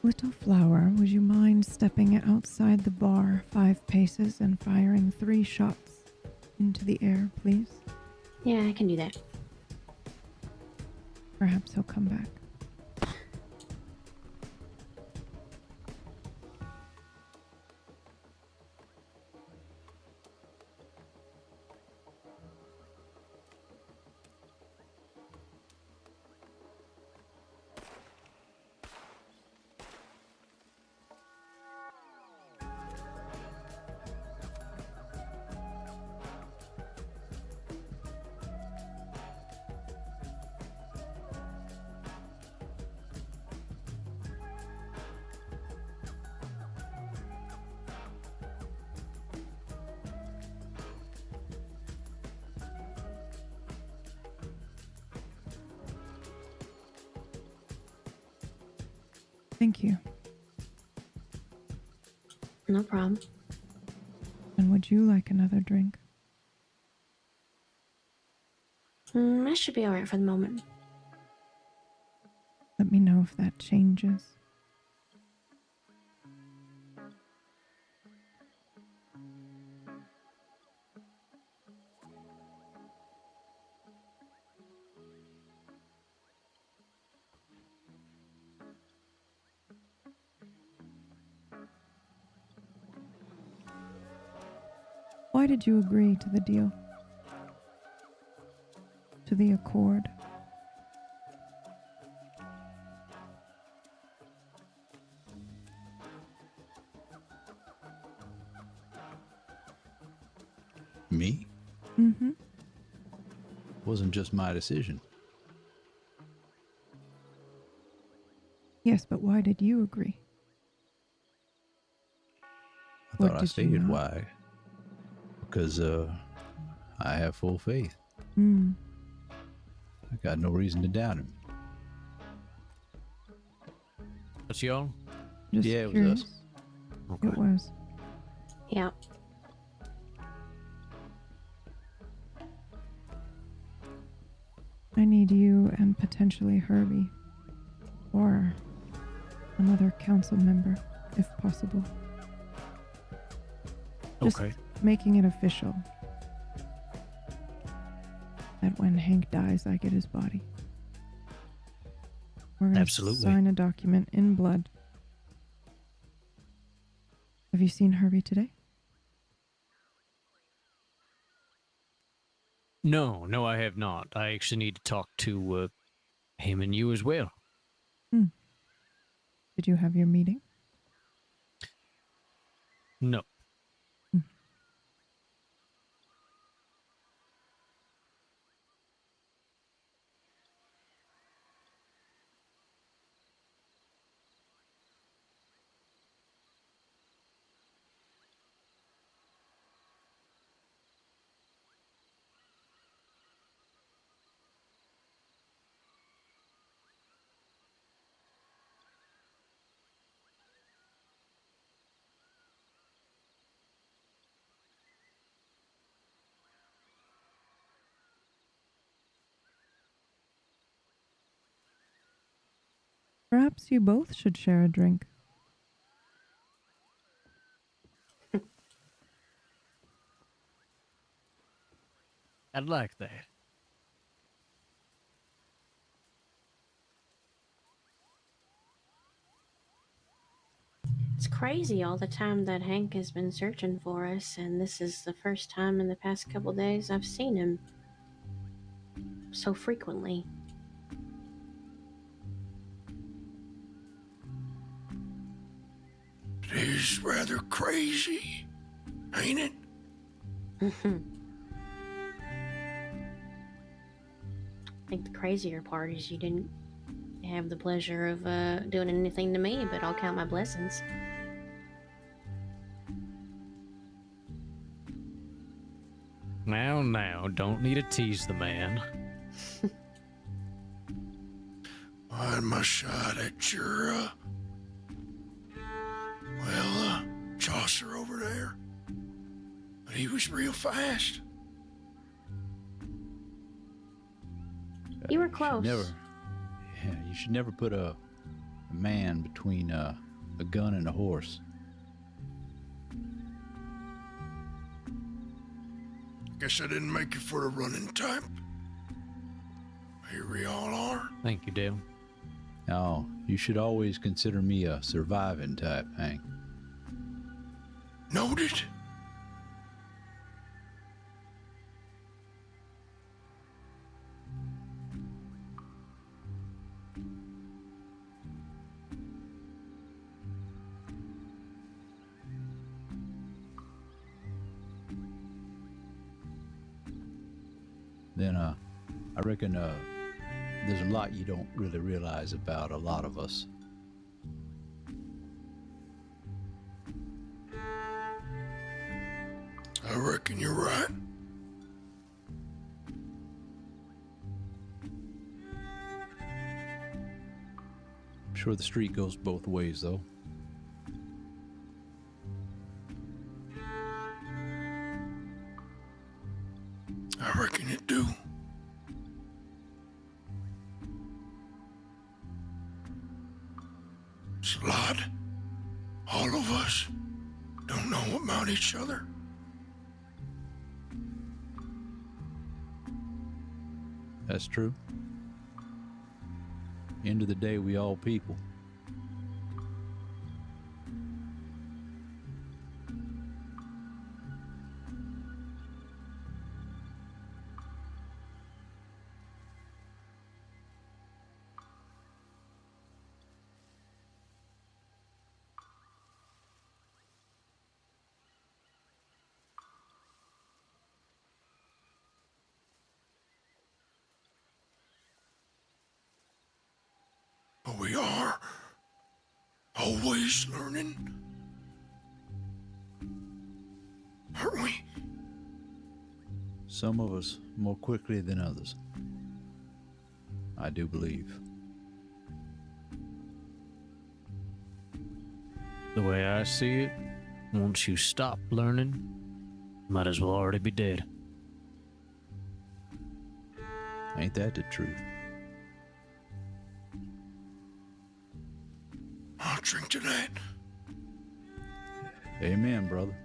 Little flower, would you mind stepping outside the bar 5 paces and firing 3 shots into the air, please? Yeah, I can do that. Perhaps he'll come back. Thank you. No problem. And would you like another drink? I should be alright for the moment. Let me know if that changes. Why did you agree to the deal? To the accord? Me? Mm-hmm. Wasn't just my decision. Yes, but why did you agree? I Or thought I did you stated not? why. Because I have full faith. Mm. I got no reason to doubt him. That's y'all? Just Yeah, it was curious. us. Okay. It was. Yeah. I need you and potentially Herbie. Or another council member, if possible. Just Okay. making it official. That when Hank dies, I get his body. We're going to Absolutely. sign a document in blood. Have you seen Herbie today? No, I have not. I actually need to talk to him and you as well. Did you have your meeting? No. Perhaps you both should share a drink. I'd like that. It's crazy all the time that Hank has been searching for us, and this is the first time in the past couple days I've seen him so frequently. It is rather crazy, ain't it? I think the crazier part is you didn't have the pleasure of doing anything to me, but I'll count my blessings. Now, don't need to tease the man. I had my shot at your, Chaucer over there. But he was real fast. You were close. You should never put a man between a gun and a horse. Guess I didn't make it for the running type. Here we all are. Thank you, Dale. No, you should always consider me a surviving type, Hank. Noted. Then, I reckon, there's a lot you don't really realize about a lot of us. I reckon you're right. I'm sure the street goes both ways, though. I reckon it do. It's a lot. All of us don't know about each other. That's true. End of the day, we all people. But we are always learning. Aren't we? Some of us more quickly than others. I do believe. The way I see it, once you stop learning, might as well already be dead. Ain't that the truth? I'll drink to that. Amen, brother.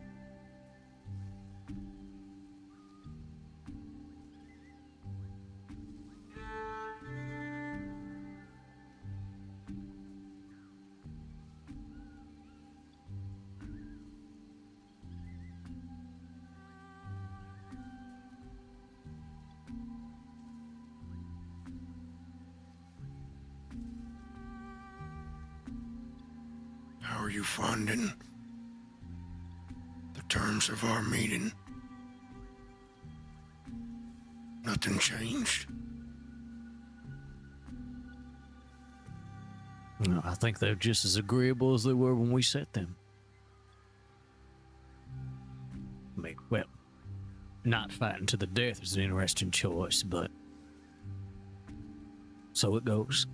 How are you finding the terms of our meeting? Nothing changed? No, I think they're just as agreeable as they were when we set them. I mean, well, not fighting to the death is an interesting choice, but so it goes.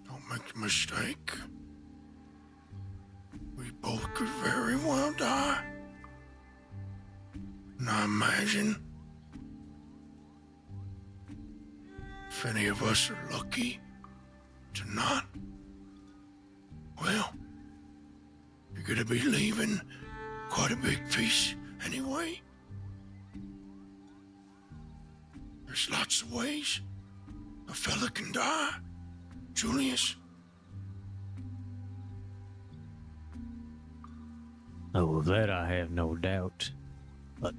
Don't make a mistake. We both could very well die. And I imagine if any of us are lucky, To not? Well, you're gonna be leaving quite a big piece anyway. There's lots of ways a fella can die, Julius. Oh, of that I have no doubt. But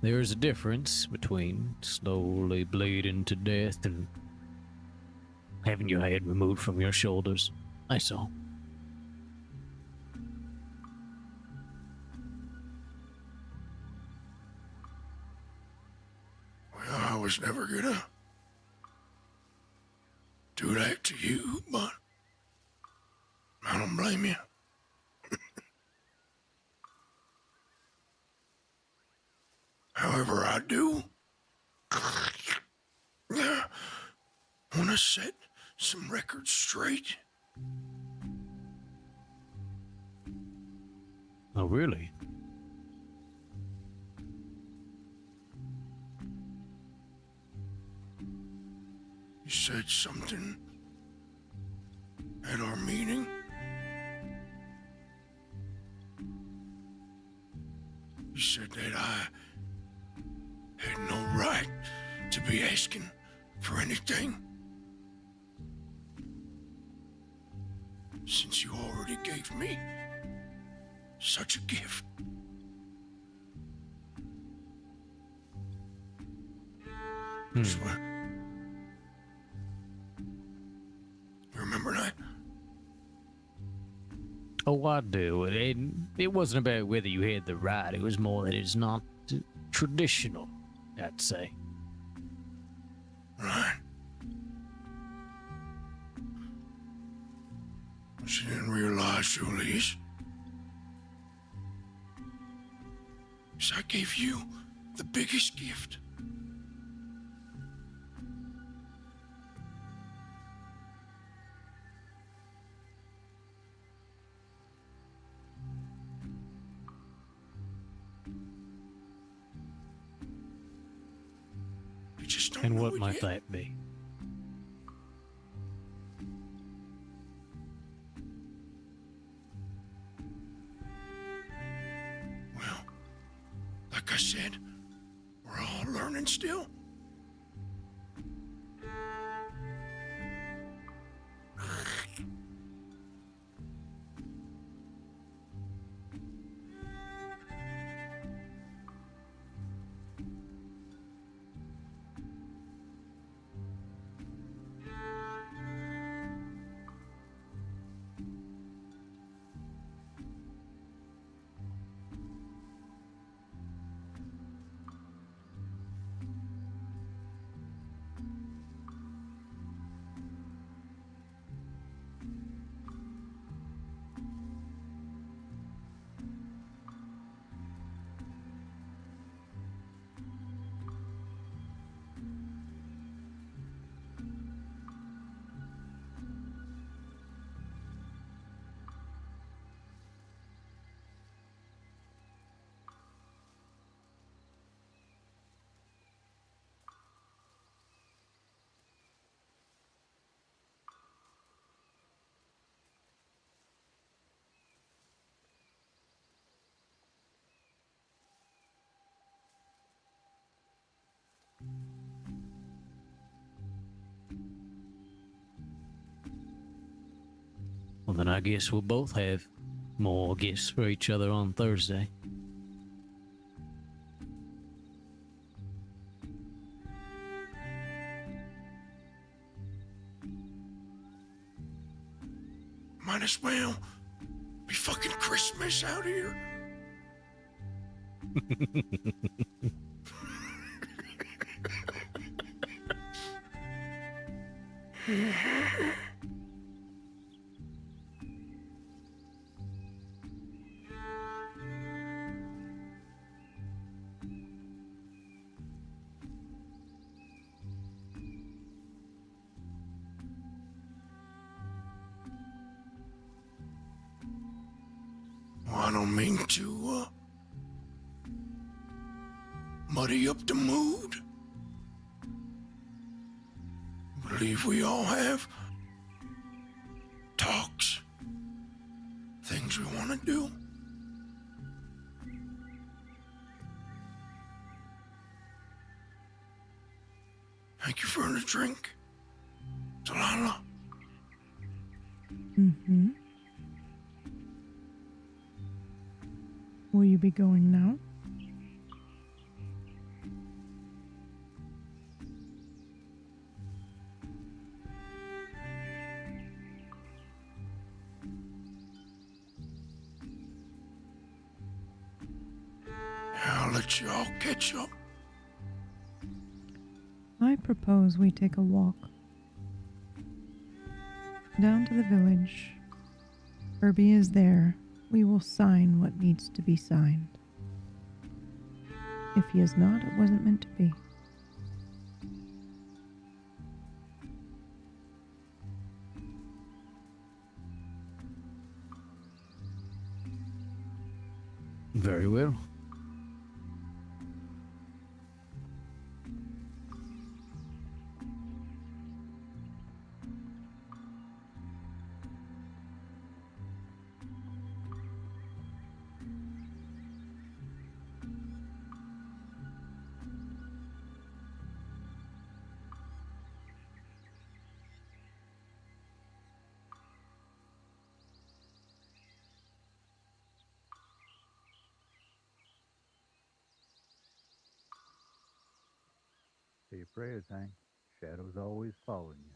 there is a difference between slowly bleeding to death and having your head removed from your shoulders. That's all. Well, I was never gonna do that to you, but I don't blame you. However, I do want to set some records straight. Oh, really? You said something at our meeting? You said that I had no right to be asking for anything, since you already gave me such a gift. Swear. You remember that? Oh, I do. It wasn't about whether you had the right. It was more that it's not traditional, I'd say. Right. What you didn't realize, Julius, is I gave you the biggest gift. You just don't And know what it might yet. that be? Well, like I said, we're all learning still. Well, then I guess we'll both have more gifts for each other on Thursday. Might as well be fucking Christmas out here. Well, I don't mean to muddy up the mood. But at believe we all have talks, things we want to do. Thank you for the drink, Delilah. Mm-hmm. Will you be going now? I'll let you all catch up. I propose we take a walk down to the village. Herbie is there. We will sign what needs to be signed. If he is not, it wasn't meant to be. Very well. Say your prayers, Hank. Shadows always following you.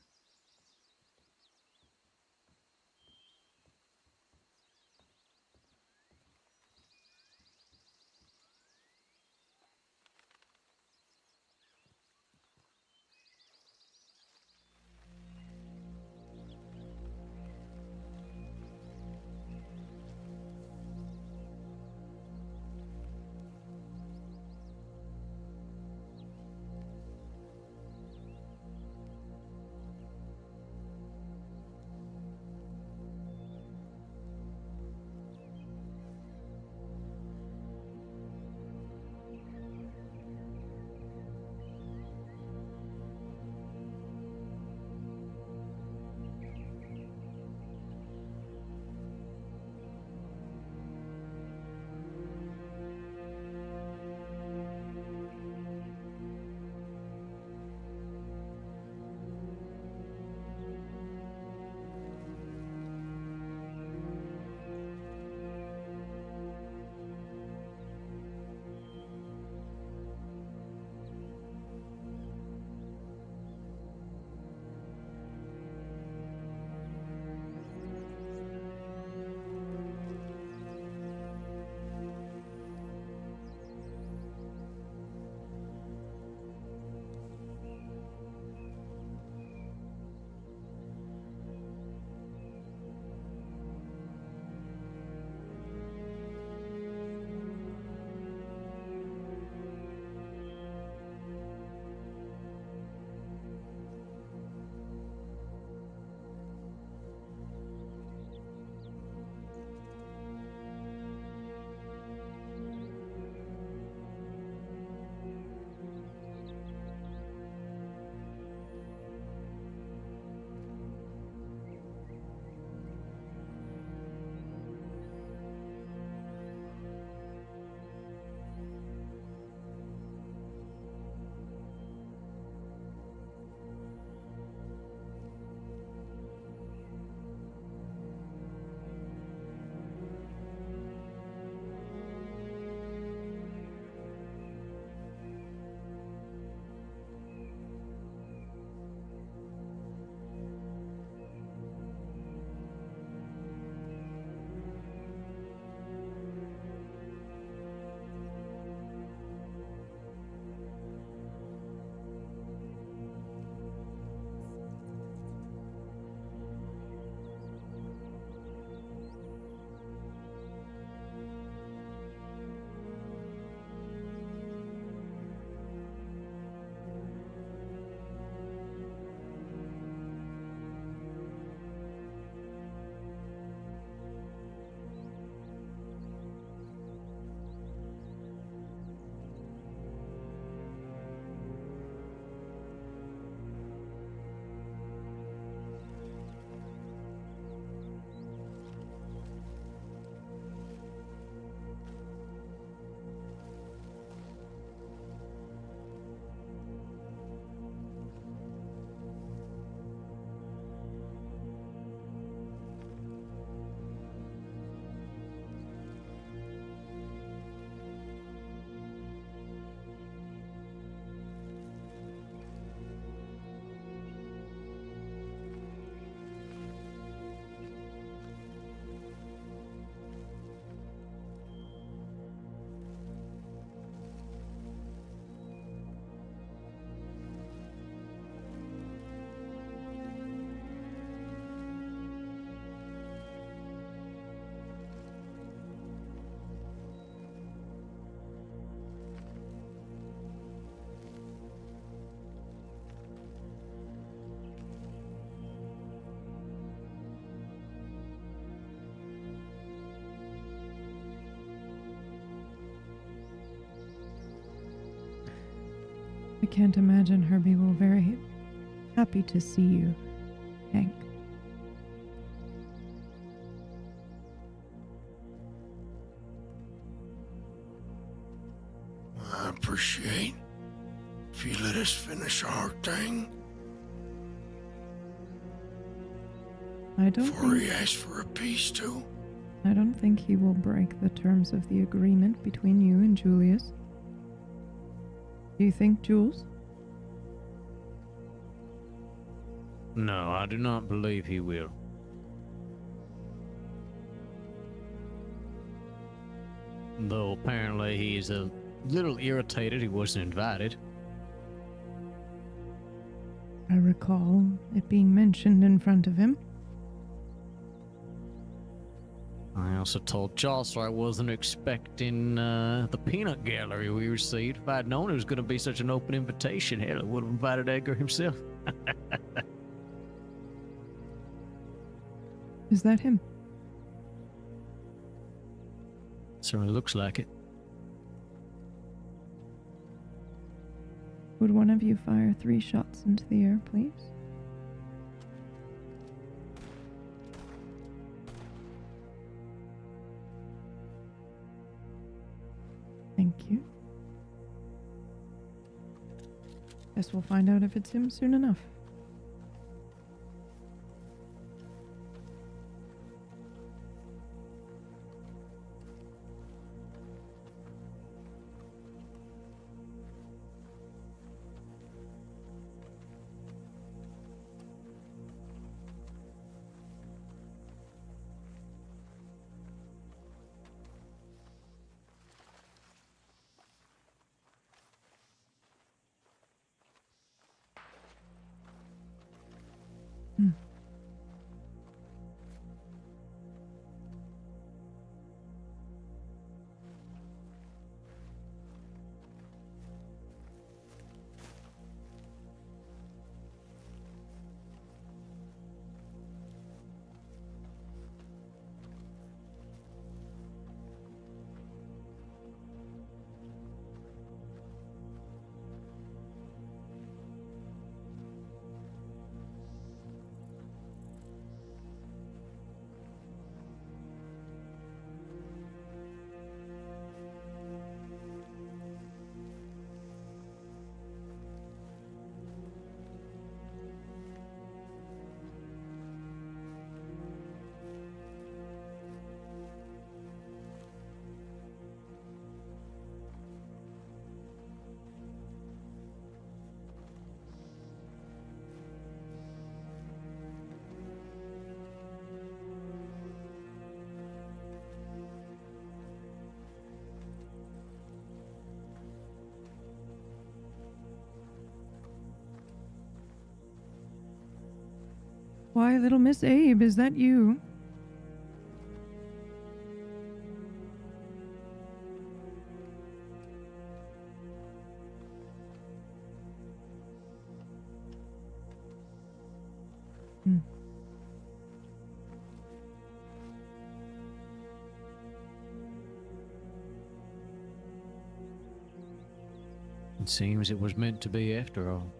can't imagine her be very happy to see you, Hank. I appreciate if you let us finish our thing I don't before he think asks for a peace too. he will break the terms of the agreement between you and Julius. Do you think, Jules? No, I do not believe he will. Though apparently he's a little irritated he wasn't invited. I recall it being mentioned in front of him. I also told Chaucer I wasn't expecting the peanut gallery we received. If I'd known it was going to be such an open invitation, hell, I would have invited Edgar himself. Is that him? Certainly looks like it. Would one of you fire 3 shots into the air, please? Thank you. Guess we'll find out if it's him soon enough. Why, little Miss Abe, is that you? It seems it was meant to be after all.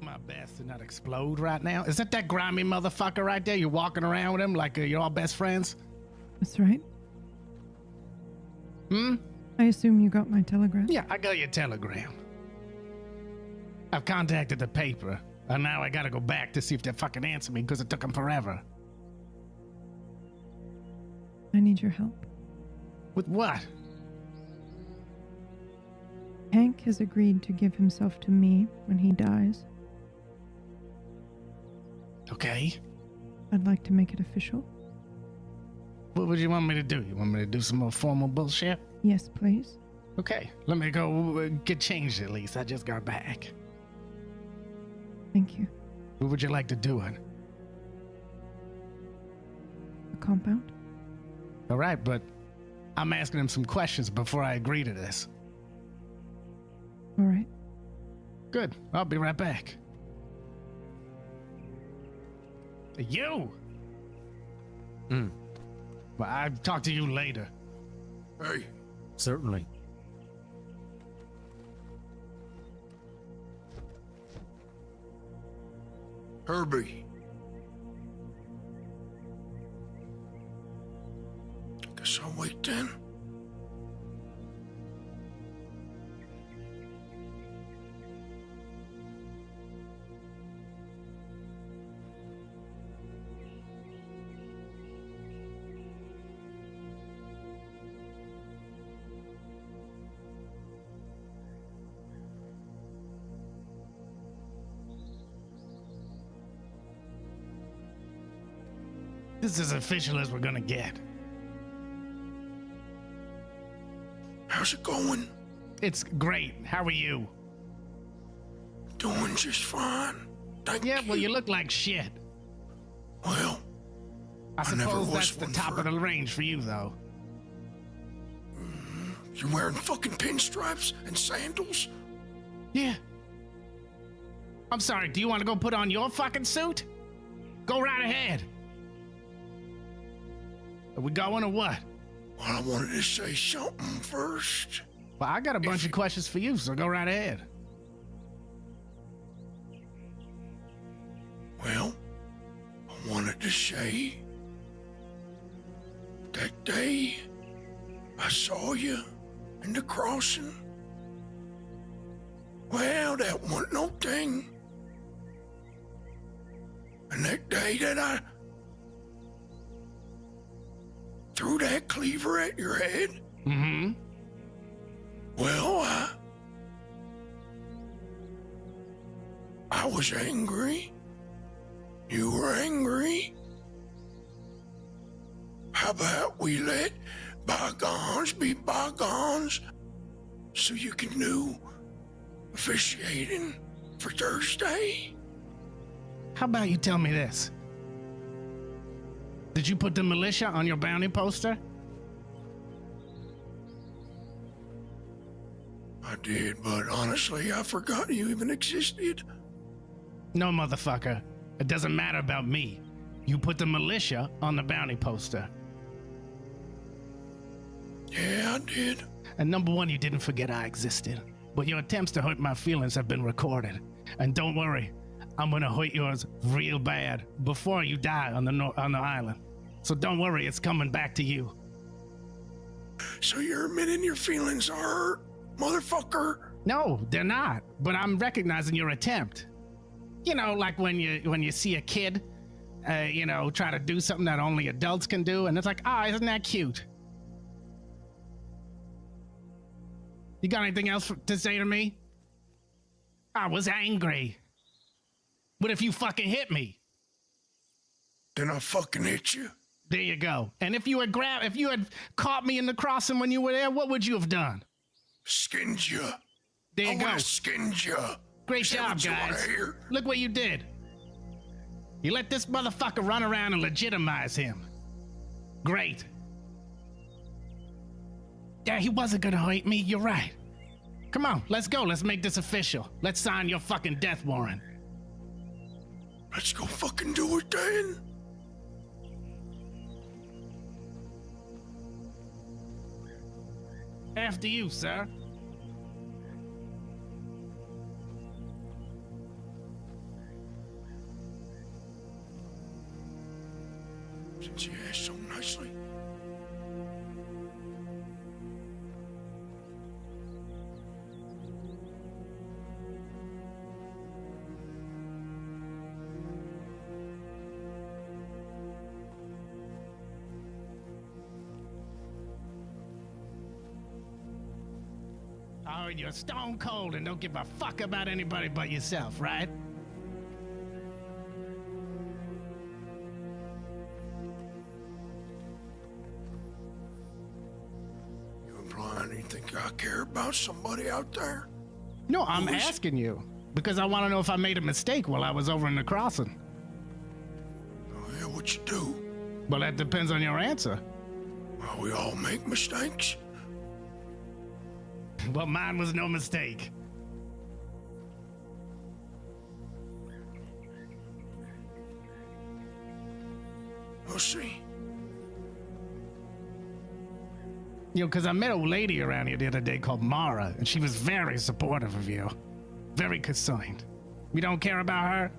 My best to not explode right now. Is that grimy motherfucker right there? You're walking around with him like you're all best friends? That's right. I assume you got my telegram. Yeah, I got your telegram. I've contacted the paper, and now I gotta go back to see if they fucking answer me because it took them forever. I need your help. With what? Hank has agreed to give himself to me when he dies. Okay. I'd like to make it official. What would you want me to do? You want me to do some more formal bullshit? Yes, please. Okay, let me go get changed at least. I just got back. Thank you. Where would you like to do it? A compound? All right, but I'm asking him some questions before I agree to this. All right. Good. I'll be right back. You? Hmm. Well, I'll talk to you later. Hey, Certainly. Herbie. Guess I'll wait then. This is as official as we're gonna get. How's it going? It's great. How are you? Doing just fine. Thank you. Yeah, well, you look like shit. Well, I never suppose was that's the one top for of the range for you, though. you're wearing fucking pinstripes and sandals? Yeah. I'm sorry, do you want to go put on your fucking suit? Go right ahead. Are we going or what? Well, I wanted to say something first. Well, I got a bunch of questions for you, so go right ahead. Well, I wanted to say that day I saw you in the crossing. Well, that wasn't no thing. And that day that I threw that cleaver at your head, Mm-hmm. well, I was angry. You were angry. How about we let bygones be bygones so you can do officiating for Thursday? How about you tell me this? Did you put the militia on your bounty poster? I did, but honestly, I forgot you even existed. No, motherfucker. It doesn't matter about me. You put the militia on the bounty poster. Yeah, I did. And number one, you didn't forget I existed. But your attempts to hurt my feelings have been recorded. And don't worry, I'm gonna hurt yours real bad before you die on the island. So don't worry, it's coming back to you. So you're admitting your feelings are hurt, motherfucker? No, they're not. But I'm recognizing your attempt. You know, like when you see a kid, try to do something that only adults can do, and it's like, isn't that cute? You got anything else to say to me? I was angry. What if you fucking hit me? Then I fucking hit you. There you go. And if you had caught me in the crossing when you were there, what would you have done? Skinned you. There you I go. would've skinned you. Great Is that job, what you wanna guys. hear? Look what you did. You let this motherfucker run around and legitimize him. Great. Yeah, he wasn't gonna hurt me. You're right. Come on, let's go. Let's make this official. Let's sign your fucking death warrant. Let's go fucking do it then. After you, sir. Since you asked so nicely. Oh, you're stone cold and don't give a fuck about anybody but yourself, right? You implying you think I care about somebody out there? No, I'm Who is- asking you because I want to know if I made a mistake while I was over in the crossing. Oh yeah, what you do? Well, that depends on your answer. Well, we all make mistakes. Well, mine was no mistake. We'll see. You know, because I met a lady around here the other day called Mara, and she was very supportive of you. Very concerned. We don't care about her?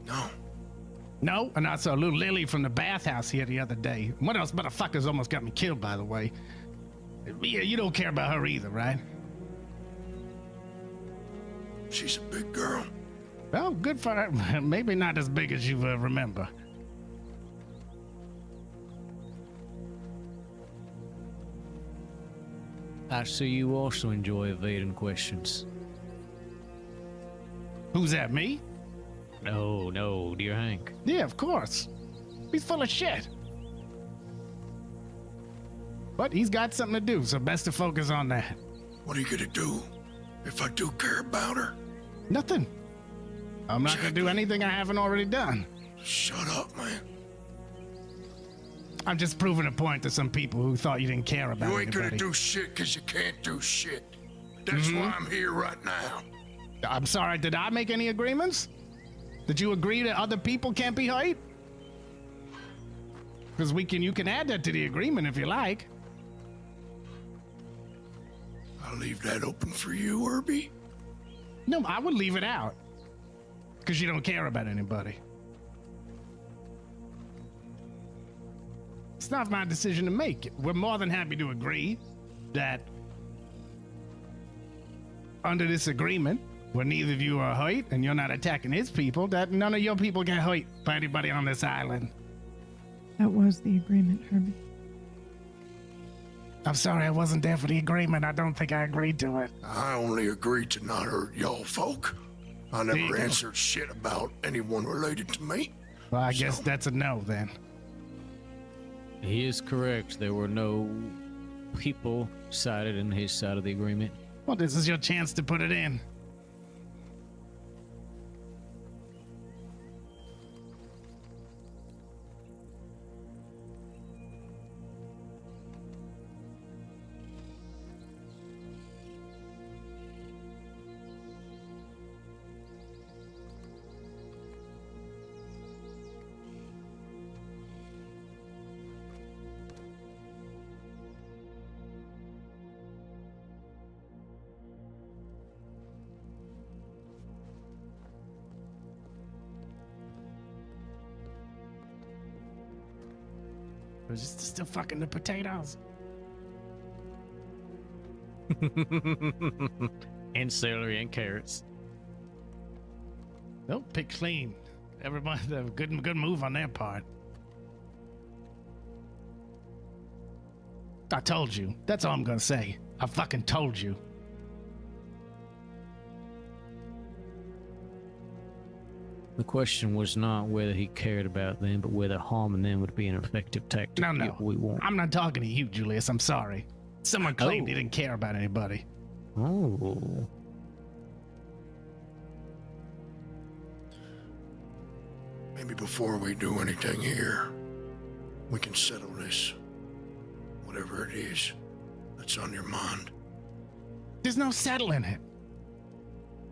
No. No? And I saw little Lily from the bathhouse here the other day. One of those motherfuckers almost got me killed, by the way. Yeah, you don't care about her either, right? She's a big girl. Well, good for her. Maybe not as big as you remember. I see you also enjoy evading questions. Who's that, me? No, dear Hank. Yeah, of course. He's full of shit. But he's got something to do, so best to focus on that. What are you gonna do if I do care about her? Nothing. I'm not gonna do anything I haven't already done. Shut up, man. I'm just proving a point to some people who thought you didn't care about You ain't anybody. gonna do shit because you can't do shit. That's why I'm here right now. I'm sorry, did I make any agreements? Did you agree that other people can't be hurt? Because you can add that to the agreement if you like. I'll leave that open for you, Herbie. No, I would leave it out. Because you don't care about anybody. It's not my decision to make. We're more than happy to agree that under this agreement, where neither of you are hurt and you're not attacking his people, that none of your people get hurt by anybody on this island. That was the agreement, Herbie. I'm sorry I wasn't there for the agreement. I don't think I agreed to it. I only agreed to not hurt y'all folk. I There you never go. answered shit about anyone related to me. Well, I guess that's a no then. He is correct. There were no people cited in his side of the agreement. Well, this is your chance to put it in. Or just still fucking the potatoes. And celery and carrots. Nope, pick clean. Everybody, good move on their part. I told you. That's all I'm gonna say. I fucking told you. The question was not whether he cared about them, but whether harming them would be an effective tactic. No, if we want. I'm not talking to you, Julius. I'm sorry. Someone claimed he didn't care about anybody. Oh. Maybe before we do anything here, we can settle this. Whatever it is that's on your mind. There's no settling it.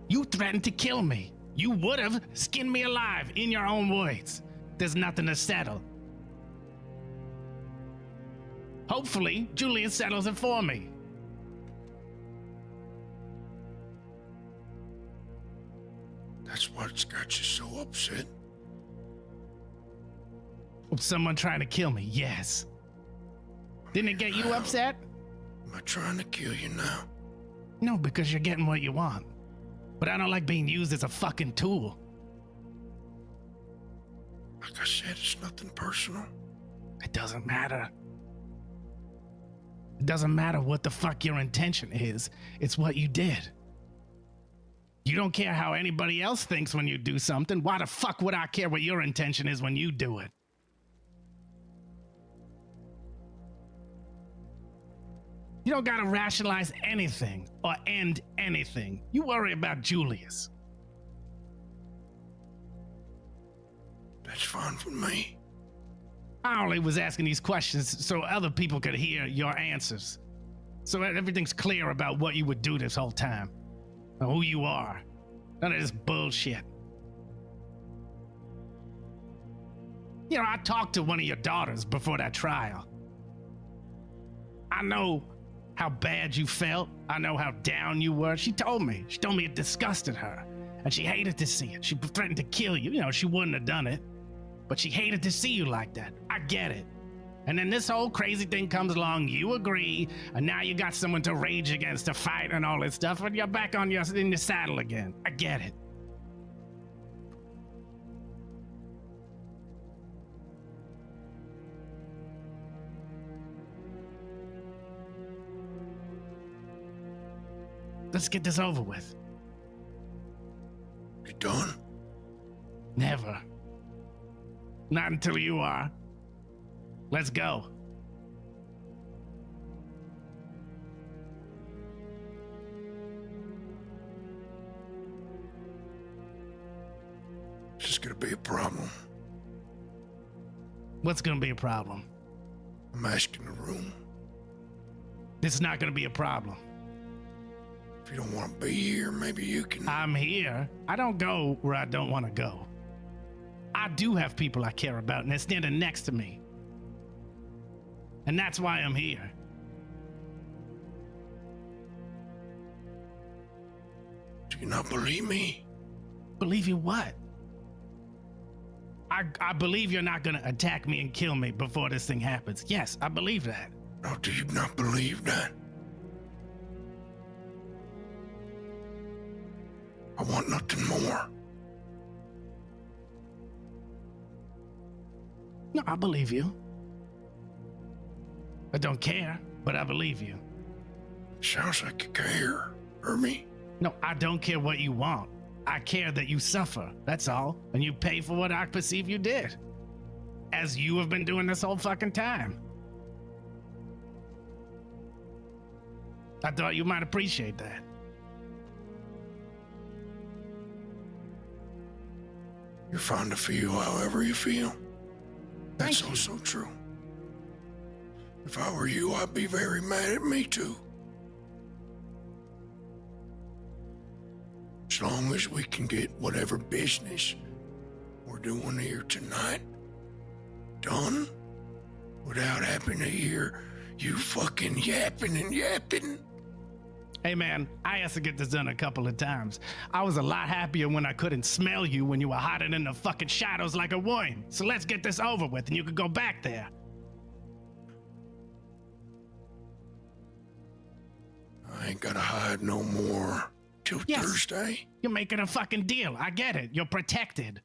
You threatened to kill me. You would have skinned me alive in your own words. There's nothing to settle. Hopefully, Julius settles it for me. That's what's got you so upset. Someone trying to kill me, yes. Didn't it get you Now, upset? Am I trying to kill you now? No, because you're getting what you want. But I don't like being used as a fucking tool. Like I said, it's nothing personal. It doesn't matter. It doesn't matter what the fuck your intention is. It's what you did. You don't care how anybody else thinks when you do something. Why the fuck would I care what your intention is when you do it? You don't gotta rationalize anything or end anything. You worry about Julius. That's fine with me. I only was asking these questions so other people could hear your answers. So everything's clear about what you would do this whole time. or who you are. None of this bullshit. You know, I talked to one of your daughters before that trial. I know how bad you felt. I know how down you were. She told me it disgusted her. And she hated to see it. She threatened to kill you. You know, she wouldn't have done it. But she hated to see you like that. I get it. And then this whole crazy thing comes along. You agree. And now you got someone to rage against, to fight and all this stuff. And you're back in your saddle again. I get it. Let's get this over with. You done? Never. Not until you are. Let's go. This is gonna be a problem. What's gonna be a problem? I'm asking the room. This is not gonna be a problem. If you don't want to be here, maybe you can. I'm here. I don't go where I don't want to go. I do have people I care about, and they're standing next to me. And that's why I'm here. Do you not believe me? Believe you what? I believe you're not going to attack me and kill me before this thing happens. Yes, I believe that. No, do you not believe that? I want nothing more. No, I believe you. I don't care, but I believe you. Sounds like you care. Hear me? No, I don't care what you want. I care that you suffer. That's all. And you pay for what I perceive you did. As you have been doing this whole fucking time. I thought you might appreciate that. You're fine to feel however you feel. That's Thank you. also true. If I were you, I'd be very mad at me too. As long as we can get whatever business we're doing here tonight done without having to hear you fucking yapping and yapping. Hey man, I asked to get this done a couple of times. I was a lot happier when I couldn't smell you when you were hiding in the fucking shadows like a worm. So let's get this over with and you can go back there. I ain't gotta hide no more till Yes. Thursday. You're making a fucking deal. I get it. You're protected.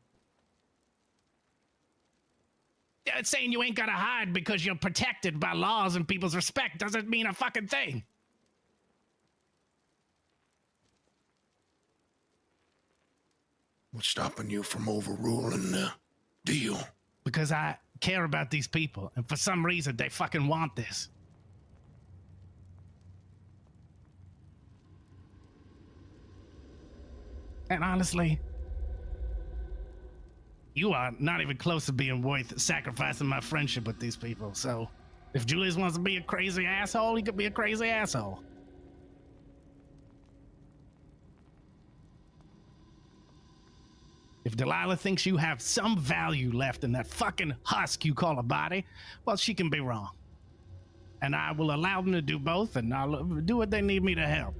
Yeah, saying you ain't gotta hide because you're protected by laws and people's respect doesn't mean a fucking thing. What's stopping you from overruling the deal? Because I care about these people, and for some reason they fucking want this. And honestly, you are not even close to being worth sacrificing my friendship with these people. So, if Julius wants to be a crazy asshole, he could be a crazy asshole. If Delilah thinks you have some value left in that fucking husk you call a body, well, she can be wrong. And I will allow them to do both, and I'll do what they need me to help.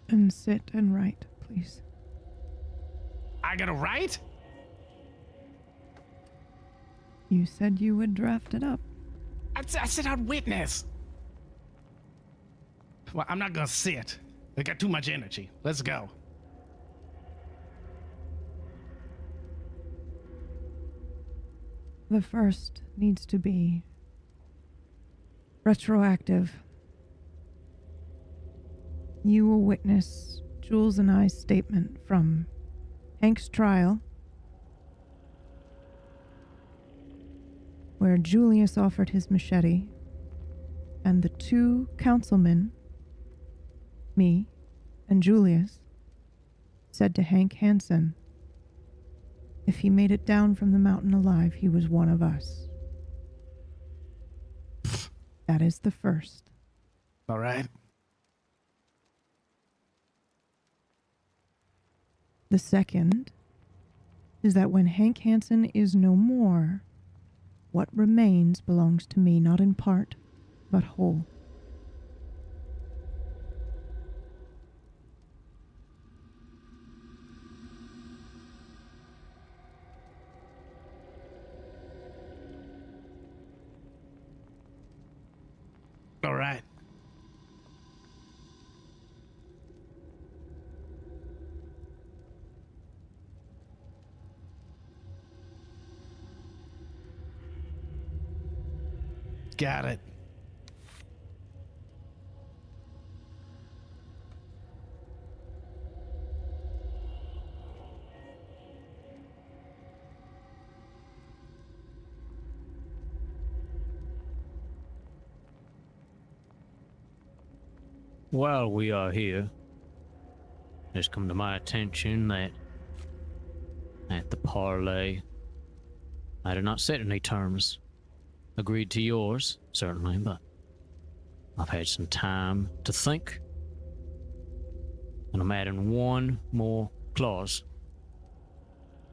And sit and write, please. I got to write? You said you would draft it up. I said I'd witness. Well, I'm not gonna sit. I got too much energy. Let's go. The first needs to be retroactive. You will witness Jules and I's statement from Hank's trial, where Julius offered his machete, and the two councilmen, me and Julius, said to Hank Hansen, if he made it down from the mountain alive, he was one of us. That is the first. All right? The second is that when Hank Hansen is no more, what remains belongs to me, not in part, but whole. All right. Got it. While we are here, it's come to my attention that at the parlay, I did not set any terms. Agreed to yours, certainly, but I've had some time to think, and I'm adding one more clause.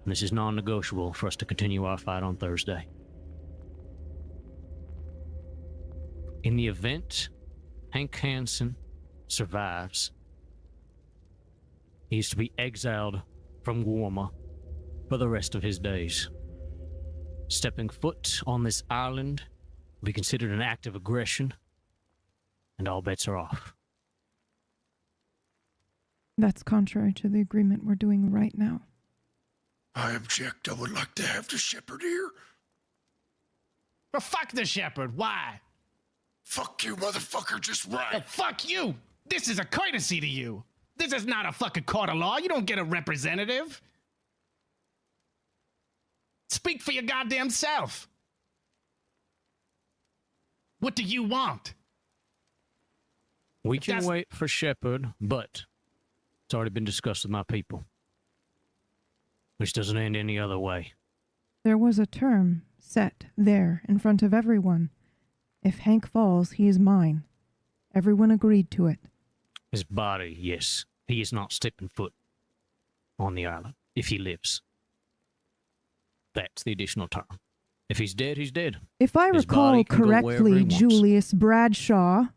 And this is non-negotiable for us to continue our fight on Thursday. In the event Hank Hansen survives, he is to be exiled from Guarma for the rest of his days. Stepping foot on this island will be considered an act of aggression, and all bets are off. That's contrary to the agreement we're doing right now. I object. I would like to have the shepherd here. Well, fuck the shepherd. Why? Fuck you, motherfucker, just right. Well, fuck you. This is a courtesy to you. This is not a fucking court of law. You don't get a representative. Speak for your goddamn self. What do you want? We If can that's- wait for Shepard, but it's already been discussed with my people. Which doesn't end any other way. There was a term set there in front of everyone. If Hank falls, he is mine. Everyone agreed to it. His body, yes. He is not stepping foot on the island if he lives. That's the additional term. If he's dead, he's dead. If I His recall body can go wherever he correctly, wants. Julius Bradshaw,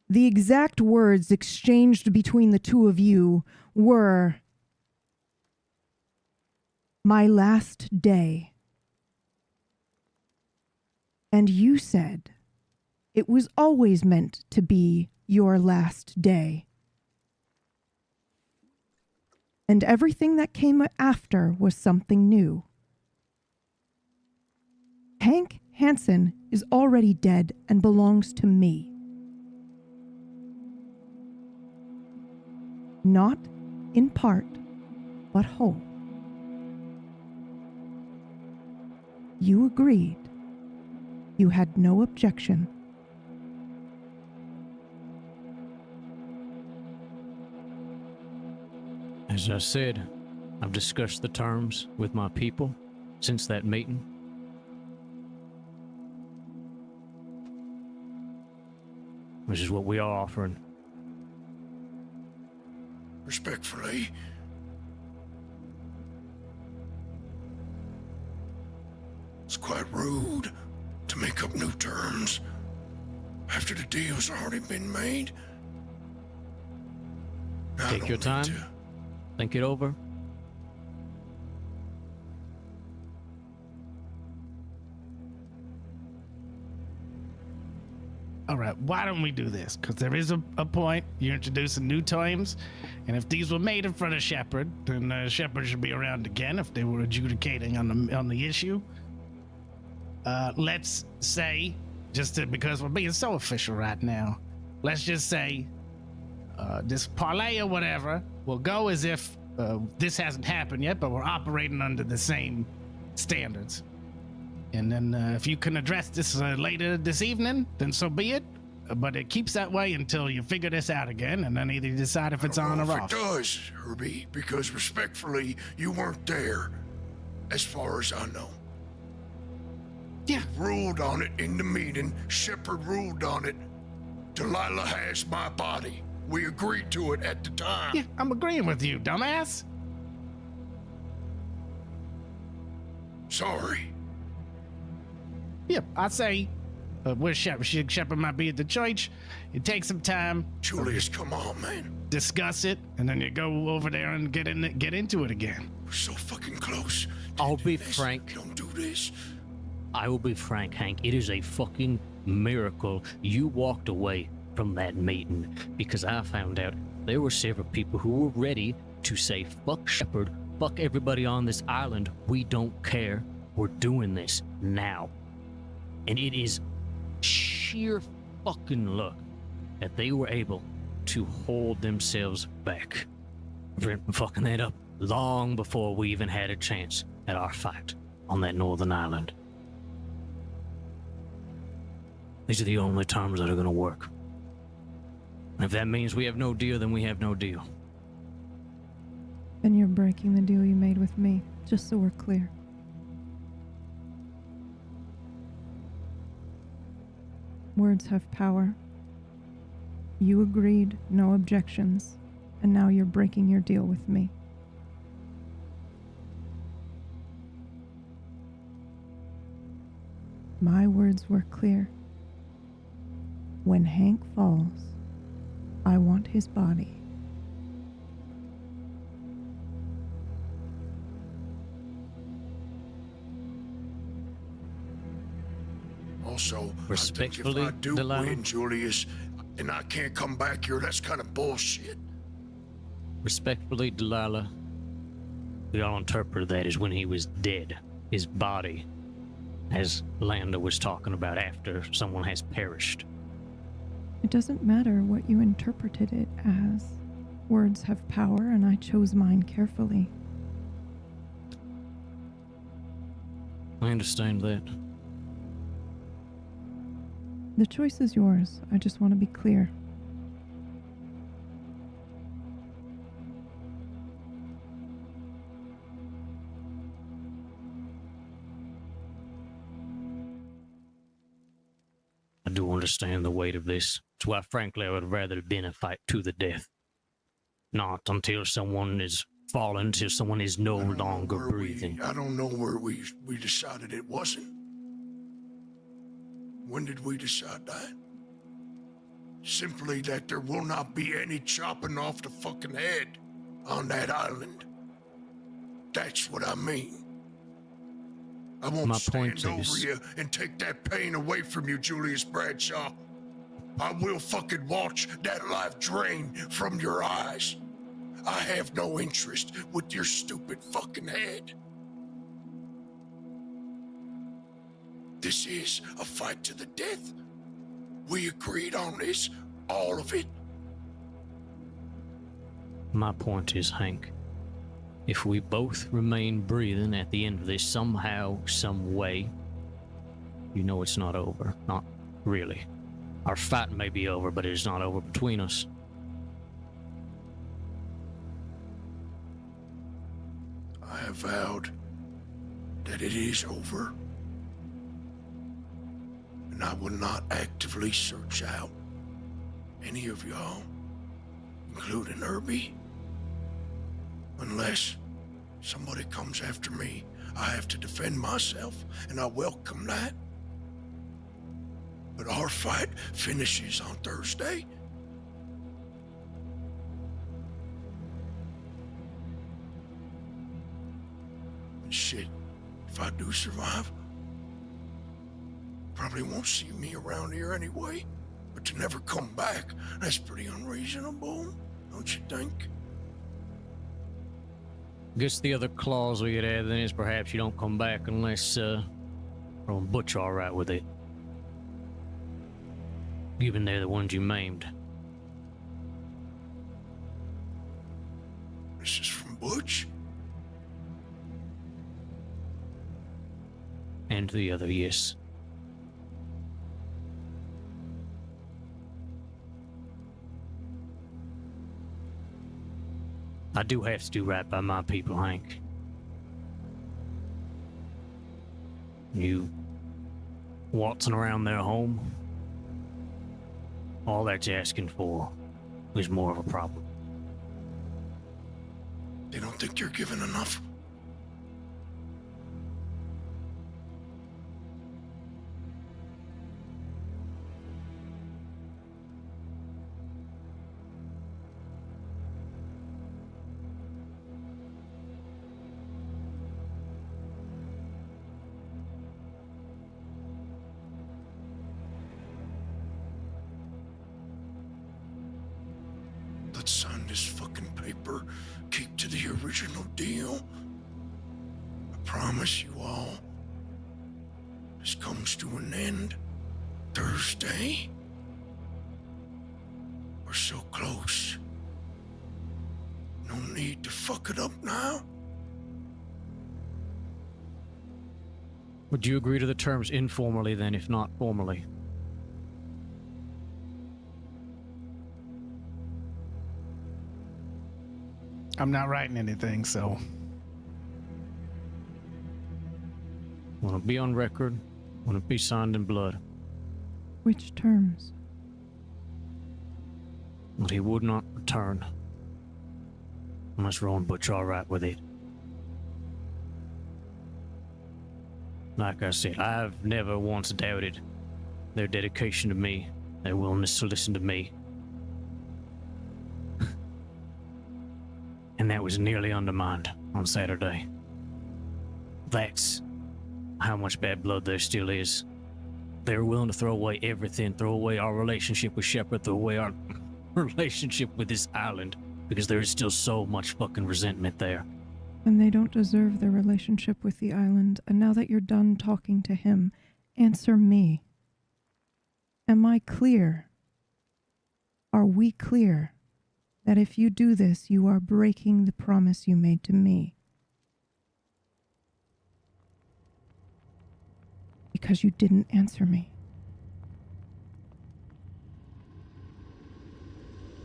the exact words exchanged between the two of you were, "My last day." And you said it was always meant to be your last day. And everything that came after was something new. Hank Hansen is already dead and belongs to me. Not in part, but whole. You agreed. You had no objection. As I said, I've discussed the terms with my people since that meeting. Which is what we are offering. Respectfully, it's quite rude to make up new terms after the deal's already been made. I Take don't your need time. to- Think it over. All right, why don't we do this? Because there is a point. You're introducing new terms, and if these were made in front of Shepard, then Shepard should be around again if they were adjudicating on the issue. Let's say, because we're being so official right now, let's just say this parlay or whatever will go as if this hasn't happened yet, but we're operating under the same standards. And then if you can address this later this evening, then so be it. But it keeps that way until you figure this out again, and then either you decide if it's on or off. It does, Herbie, because respectfully, you weren't there, as far as I know. Yeah. Ruled on it in the meeting. Shepard ruled on it. Delilah has my body. We agreed to it at the time. Yeah, I'm agreeing with you, dumbass. Sorry. Yep, I'd say where Shepherd might be at the church. You take some time, Julius, come on, man. discuss it, and then you go over there and get into it again. We're so fucking close. I'll be This- frank. Don't do this. I will be frank, Hank. It is a fucking miracle you walked away from that meeting, because I found out there were several people who were ready to say, fuck Shepherd, fuck everybody on this island. We don't care. We're doing this now. And it is sheer fucking luck that they were able to hold themselves back from fucking that up long before we even had a chance at our fight on that northern island. These are the only terms that are going to work. And if that means we have no deal, then we have no deal. And you're breaking the deal you made with me, just so we're clear. Words have power. You agreed, no objections, and now you're breaking your deal with me. My words were clear. When Hank falls, I want his body. Also, I think if Respectfully, I do Delilah? win, Julius, and I can't come back here, that's kind of bullshit. Respectfully, Delilah, we all interpreted that as when he was dead. His body, as Landa was talking about, after someone has perished. It doesn't matter what you interpreted it as. Words have power, and I chose mine carefully. I understand that. The choice is yours. I just want to be clear. I do understand the weight of this. It's why, frankly, I would rather have been a fight to the death. Not until someone is fallen, until someone is no I don't know longer where breathing. I don't know where we decided it wasn't. When did we decide that? Simply that there will not be any chopping off the fucking head on that island. That's what I mean. I won't My stand point over is- you and take that pain away from you, Julius Bradshaw. I will fucking watch that life drain from your eyes. I have no interest with your stupid fucking head. This is a fight to the death. We agreed on this, all of it. My point is, Hank, if we both remain breathing at the end of this somehow, some way, you know it's not over. Not really. Our fight may be over, but it is not over between us. I have vowed that it is over. And I will not actively search out any of y'all, including Herbie, unless somebody comes after me. I have to defend myself, and I welcome that. But our fight finishes on Thursday. And shit, if I do survive, probably won't see me around here anyway. But to never come back, that's pretty unreasonable, don't you think? Guess the other clause we could add then is perhaps you don't come back unless, Butch all right with it. Given they're the ones you maimed. This is from Butch? And the other, yes. I do have to do right by my people, Hank. You waltzing around their home, All that's asking for is more of a problem. They don't think you're giving enough? Let's sign this fucking paper. Keep to the original deal. I promise you all, this comes to an end Thursday. We're so close. No need to fuck it up now. Would you agree to the terms informally then, if not formally? I'm not writing anything, so Want to be on record? Want to be signed in blood? Which terms? That he would not return unless Rowan Butch all right with it. Like I said, I've never once doubted their dedication to me, their willingness to listen to me. And that was nearly undermined on Saturday. That's how much bad blood there still is. They're willing to throw away everything, throw away our relationship with Shepard, throw away our relationship with this island, because there is still so much fucking resentment there. And they don't deserve their relationship with the island. And now that you're done talking to him, answer me. Am I clear? Are we clear that if you do this, you are breaking the promise you made to me? Because you didn't answer me.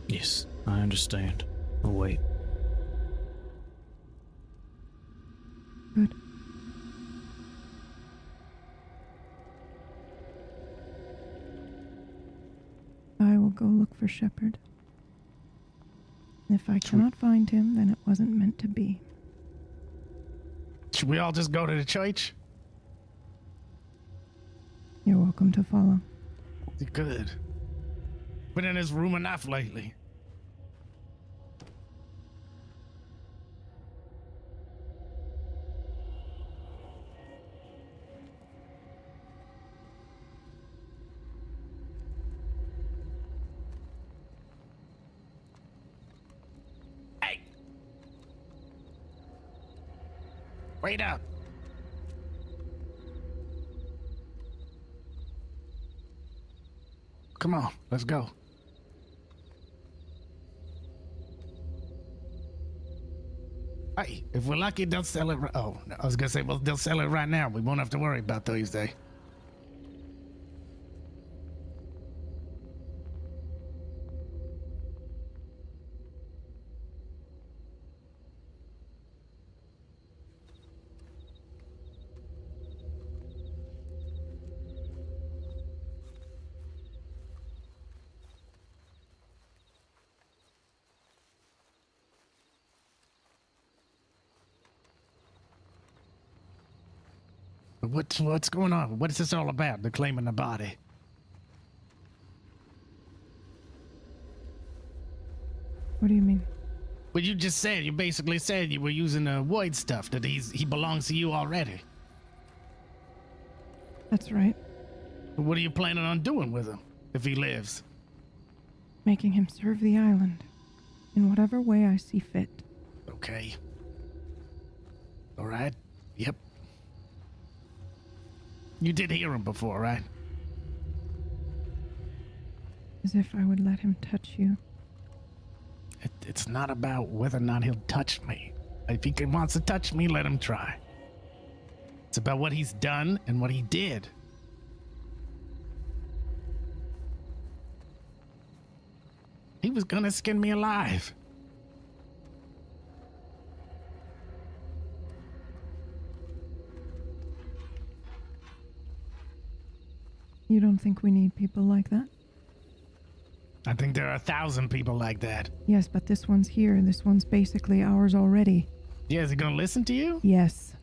Yes, I understand. I'll wait. Good. I will go look for Shepard. If I cannot find him, then it wasn't meant to be. should we all just go to the church? You're welcome to follow. Good. Been in this room enough lately. Hey! Wait up! Come on, let's go. Hey, if we're lucky, they'll sell it. Oh, I was gonna say, well, they'll sell it right now. We won't have to worry about Thursday. What's going on? What is this all about? They're claiming the body. What do you mean? Well, you just said, you basically said you were using the void stuff, that he belongs to you already. That's right. What are you planning on doing with him if he lives? Making him serve the island in whatever way I see fit. Okay. All right. Yep. You did hear him before, right? As if I would let him touch you. It's not about whether or not he'll touch me. If he wants to touch me, let him try. It's about what he's done and what he did. He was gonna skin me alive. You don't think we need people like that? I think there are 1,000 people like that. Yes, but this one's here, and this one's basically ours already. Yeah, is he gonna listen to you? Yes.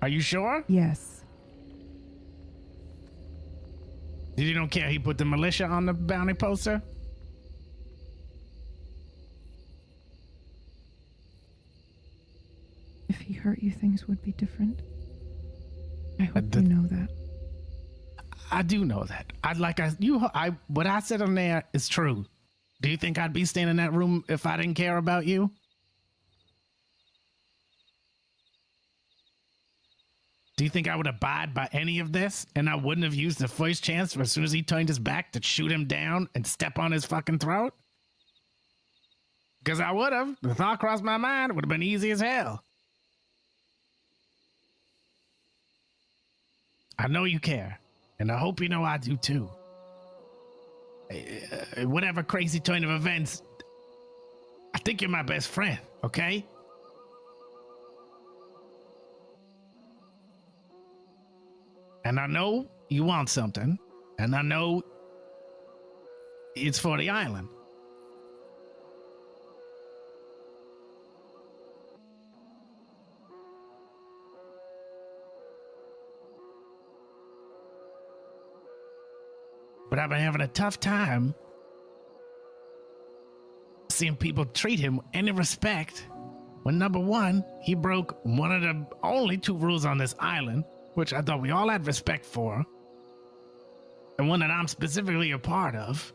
Are you sure? Yes. You don't care he put the militia on the bounty poster? If he hurt you, things would be different. I hope you know that. I do know that. What I said on there is true. Do you think I'd be staying in that room if I didn't care about you? Do you think I would abide by any of this and I wouldn't have used the first chance as soon as he turned his back to shoot him down and step on his fucking throat? Because I would have. The thought crossed my mind. It would have been easy as hell. I know you care. And I hope you know I do too. Whatever crazy turn of events, I think you're my best friend, okay? And I know you want something, and I know it's for the island. But I've been having a tough time seeing people treat him with any respect when, number one, he broke one of the only 2 rules on this island, which I thought we all had respect for, and one that I'm specifically a part of.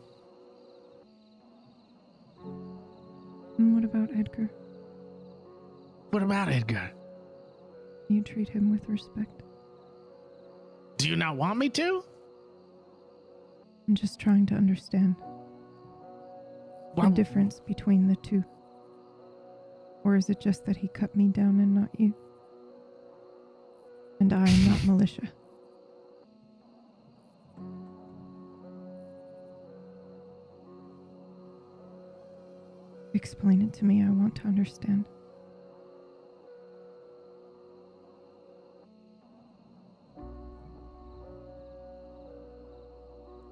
And what about Edgar? What about Edgar? You treat him with respect. Do you not want me to? I'm just trying to understand the difference between the two. Or is it just that he cut me down and not you? And I am not militia. Explain it to me. I want to understand.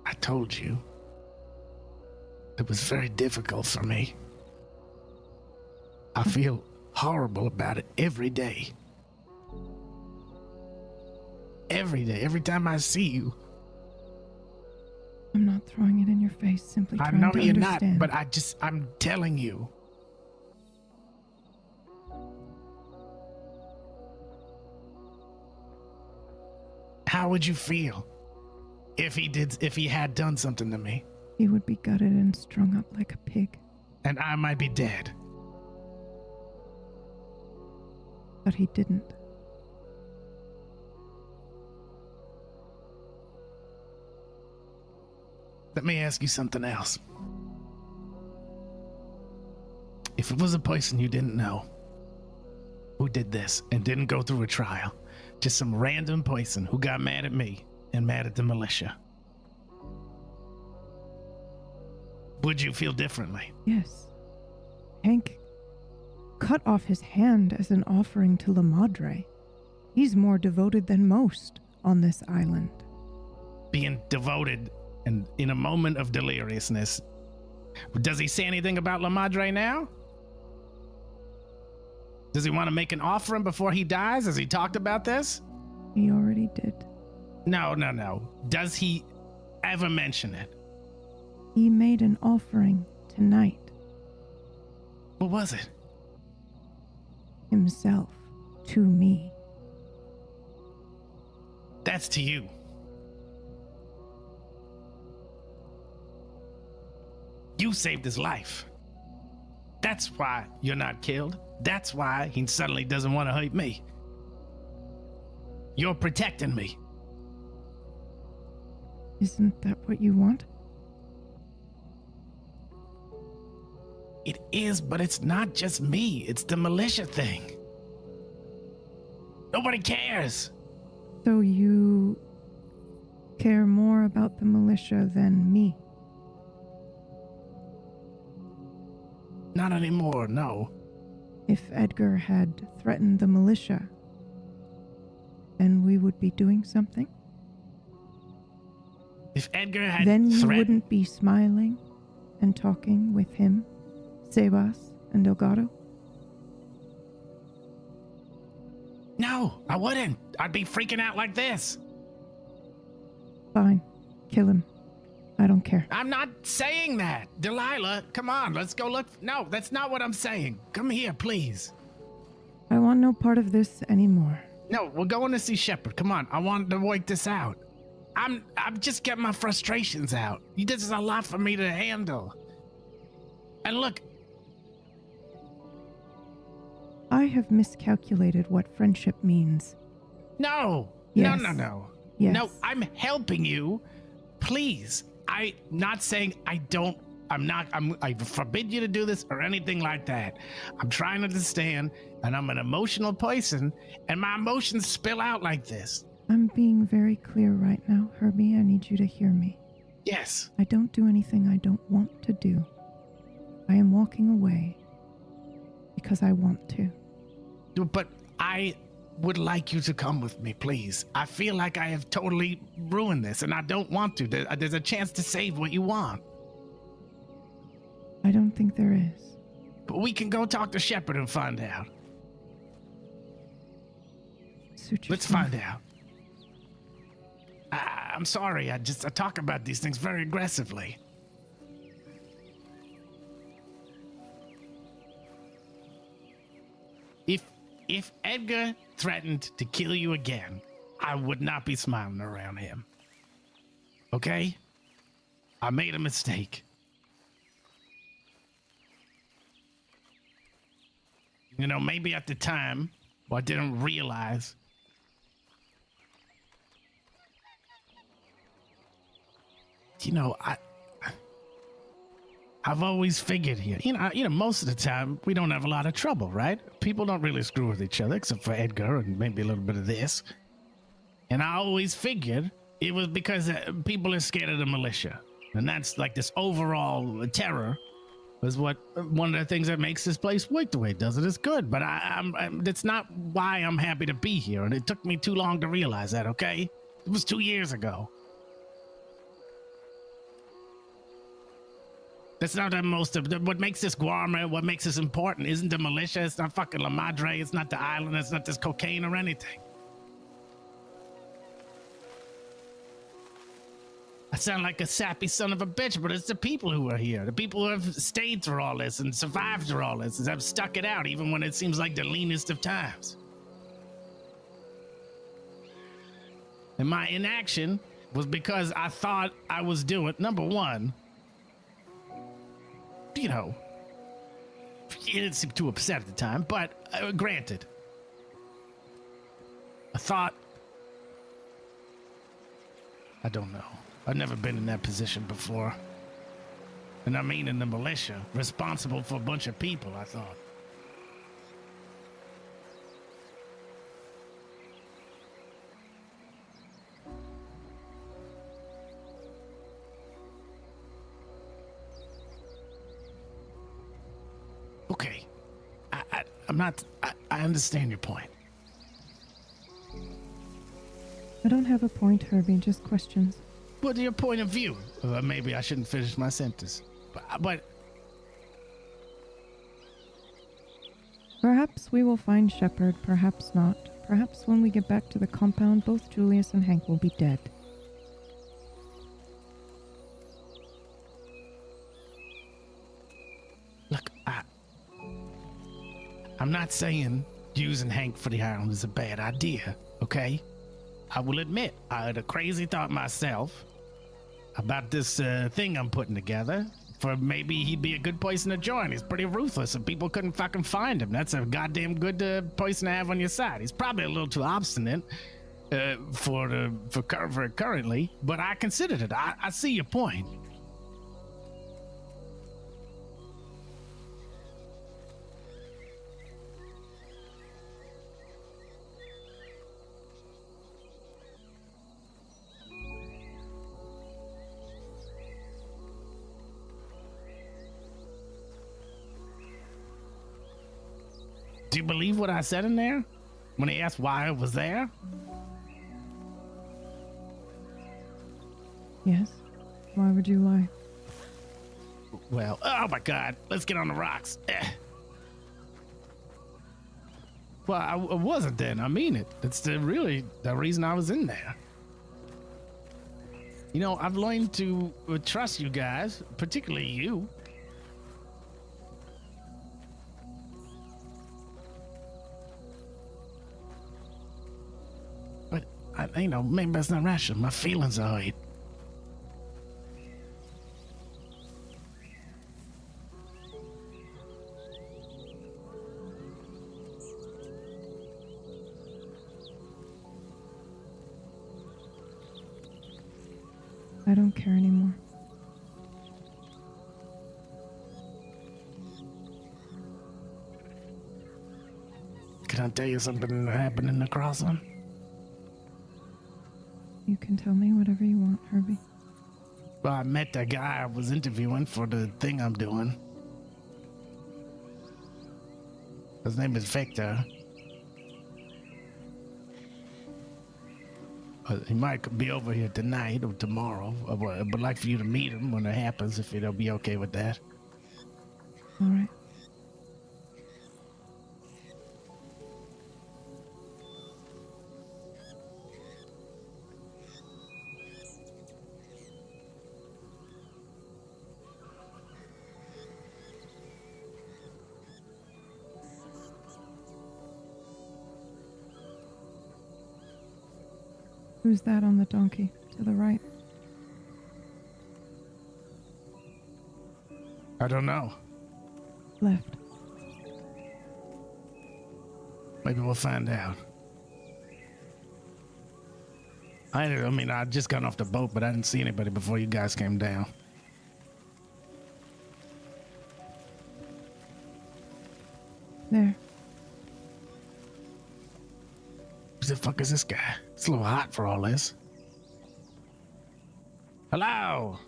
I told you. It was very difficult for me. I feel horrible about it every day. Every day, every time I see you. I'm not throwing it in your face, simply I trying know to you're understand. not, but I'm telling you. How would you feel if he had done something to me? He would be gutted and strung up like a pig. And I might be dead. But he didn't. Let me ask you something else. If it was a person you didn't know who did this and didn't go through a trial, just some random person who got mad at me and mad at the militia, would you feel differently? Yes. Hank cut off his hand as an offering to La Madre. He's more devoted than most on this island. Being devoted and in a moment of deliriousness. Does he say anything about La Madre now? Does he want to make an offering before he dies? Has he talked about this? He already did. No. Does he ever mention it? He made an offering tonight. What was it? Himself to me. That's to you. You saved his life. That's why you're not killed. That's why he suddenly doesn't want to hurt me. You're protecting me. Isn't that what you want? It is, but it's not just me. It's the militia thing. Nobody cares. So you care more about the militia than me? Not anymore, no. If Edgar had threatened the militia, then we would be doing something? If Edgar had Then you threatened... wouldn't be smiling and talking with him, Sebas, and Delgado? No, I wouldn't. I'd be freaking out like this. Fine. Kill him. I don't care. I'm not saying that. Delilah, come on, let's go look. No, that's not what I'm saying. Come here, please. I want no part of this anymore. No, we're going to see Shepard. Come on, I want to work this out. I'm just getting my frustrations out. This is a lot for me to handle. And look, I have miscalculated what friendship means. no. Yes. No. Yes. No, I'm helping you. Please. I'm not saying I forbid you to do this or anything like that. I'm trying to understand, and I'm an emotional person, and my emotions spill out like this. I'm being very clear right now, Herbie. I need you to hear me. Yes. I don't do anything I don't want to do. I am walking away because I want to. But I would like you to come with me, please. I feel like I have totally ruined this, and I don't want to. There's a chance to save what you want. I don't think there is. But we can go talk to Shepard and find out. Let's find out. I'm sorry, I talk about these things very aggressively. If Edgar threatened to kill you again, I would not be smiling around him. Okay? I made a mistake. You know, maybe at the time, I didn't realize. You know, I've always figured here, you know, most of the time we don't have a lot of trouble, right? People don't really screw with each other, except for Edgar and maybe a little bit of this. And I always figured it was because people are scared of the militia. And that's like this overall terror is what one of the things that makes this place work the way it does. It is good, but that's not why I'm happy to be here. And it took me too long to realize that, okay? It was 2 years ago. That's not the most of what makes this Guarma, what makes this important isn't the militia, it's not fucking La Madre, it's not the island, it's not this cocaine or anything. I sound like a sappy son of a bitch, but it's the people who are here, the people who have stayed through all this and survived through all this and have stuck it out even when it seems like the leanest of times. And my inaction was because I thought I was doing, number one, you know, he didn't seem too upset at the time, but granted, I thought, I don't know. I've never been in that position before. And I mean in the militia, responsible for a bunch of people, I thought. Okay, I understand your point. I don't have a point, Herbie, just questions. What's your point of view? Maybe I shouldn't finish my sentence. But perhaps we will find Shepard, perhaps not. Perhaps when we get back to the compound, both Julius and Hank will be dead. Look, I'm not saying using Hank for the island is a bad idea, okay? I will admit, I had a crazy thought myself about this thing I'm putting together. For maybe he'd be a good person to join. He's pretty ruthless and people couldn't fucking find him. That's a goddamn good person to have on your side. He's probably a little too obstinate for currently, but I considered it. I see your point. Do you believe what I said in there? When he asked why I was there? Yes. Why would you lie? Well, oh my God, let's get on the rocks. Well, I wasn't then. I mean it. That's really the reason I was in there. You know, I've learned to trust you guys, particularly you. But, maybe that's not rational. My feelings are hurt. I don't care anymore. Can I tell you something that happened in the crossing? You can tell me whatever you want, Herbie. Well, I met the guy I was interviewing for the thing I'm doing. His name is Victor. He might be over here tonight or tomorrow. I would like for you to meet him when it happens, if it'll be okay with that. All right. Who's that on the donkey to the right? I don't know. Left. Maybe we'll find out. I just got off the boat, but I didn't see anybody before you guys came down. There. Who the fuck is this guy? It's a little hot for all this. Hello?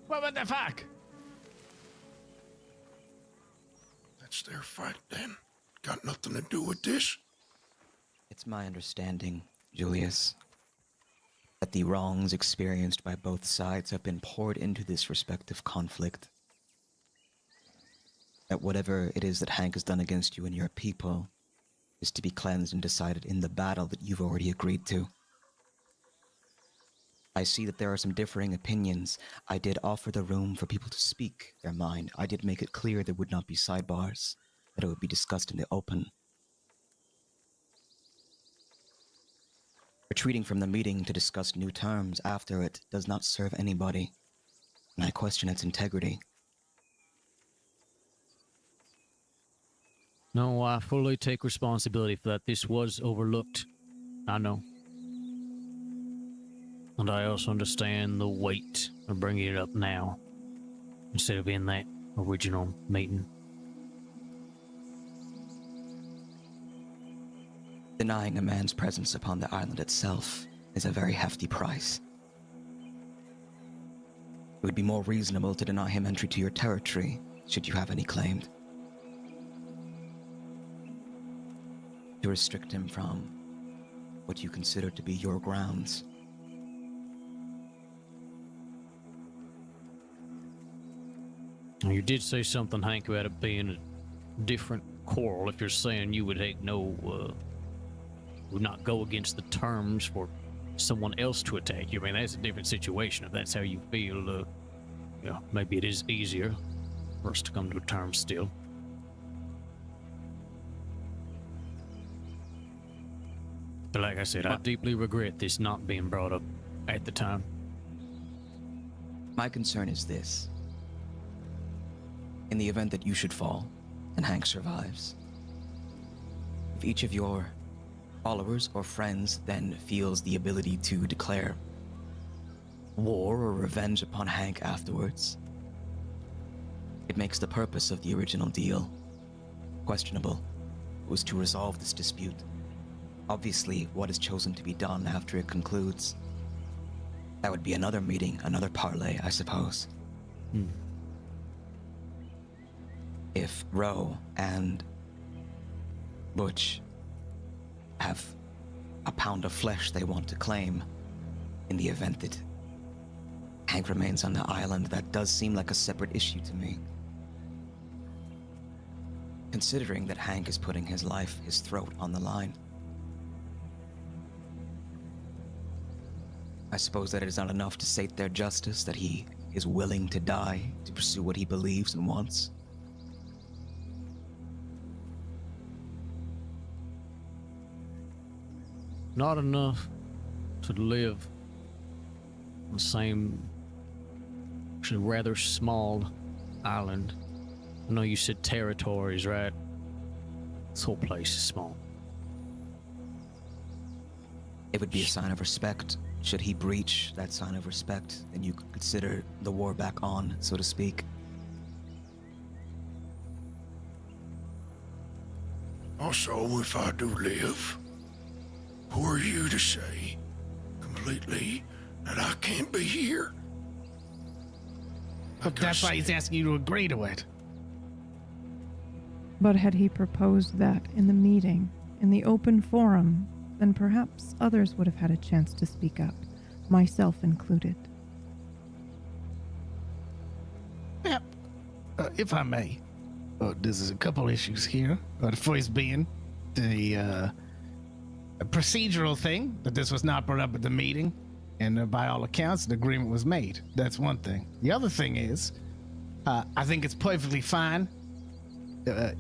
What the fuck? That's their fight then. Got nothing to do with this. It's my understanding, Julius, that the wrongs experienced by both sides have been poured into this respective conflict. That whatever it is that Hank has done against you and your people is to be cleansed and decided in the battle that you've already agreed to. I see that there are some differing opinions. I did offer the room for people to speak their mind. I did make it clear there would not be sidebars, that it would be discussed in the open. Retreating from the meeting to discuss new terms after it does not serve anybody, and I question its integrity. No, I fully take responsibility for that. This was overlooked. I know. And I also understand the weight of bringing it up now, instead of in that original meeting. Denying a man's presence upon the island itself is a very hefty price. It would be more reasonable to deny him entry to your territory, should you have any claimed. To restrict him from what you consider to be your grounds. You did say something, Hank, about it being a different quarrel. If you're saying you would would not go against the terms for someone else to attack you, I mean, that's a different situation. If that's how you feel, maybe it is easier for us to come to terms still. But like I said, I deeply regret this not being brought up at the time. My concern is this. In the event that you should fall, and Hank survives, if each of your followers or friends then feels the ability to declare war or revenge upon Hank afterwards, it makes the purpose of the original deal questionable. It was to resolve this dispute. Obviously, what is chosen to be done after it concludes, that would be another meeting, another parley, I suppose. If Roe and Butch have a pound of flesh they want to claim in the event that Hank remains on the island, that does seem like a separate issue to me. Considering that Hank is putting his life, his throat on the line. I suppose that it is not enough to sate their justice, that he is willing to die to pursue what he believes and wants. Not enough to live on the same, actually rather small island. I know you said territories, right? This whole place is small. It would be a sign of respect. Should he breach that sign of respect, then you could consider the war back on, so to speak. Also, if I do live, who are you to say completely that I can't be here? But that's why he's asking you to agree to it. But had he proposed that in the meeting, in the open forum, then perhaps others would have had a chance to speak up, myself included. Yep. If I may, there's a couple issues here. The first being the procedural thing, that this was not brought up at the meeting, and by all accounts, the agreement was made. That's one thing. The other thing is, I think it's perfectly fine,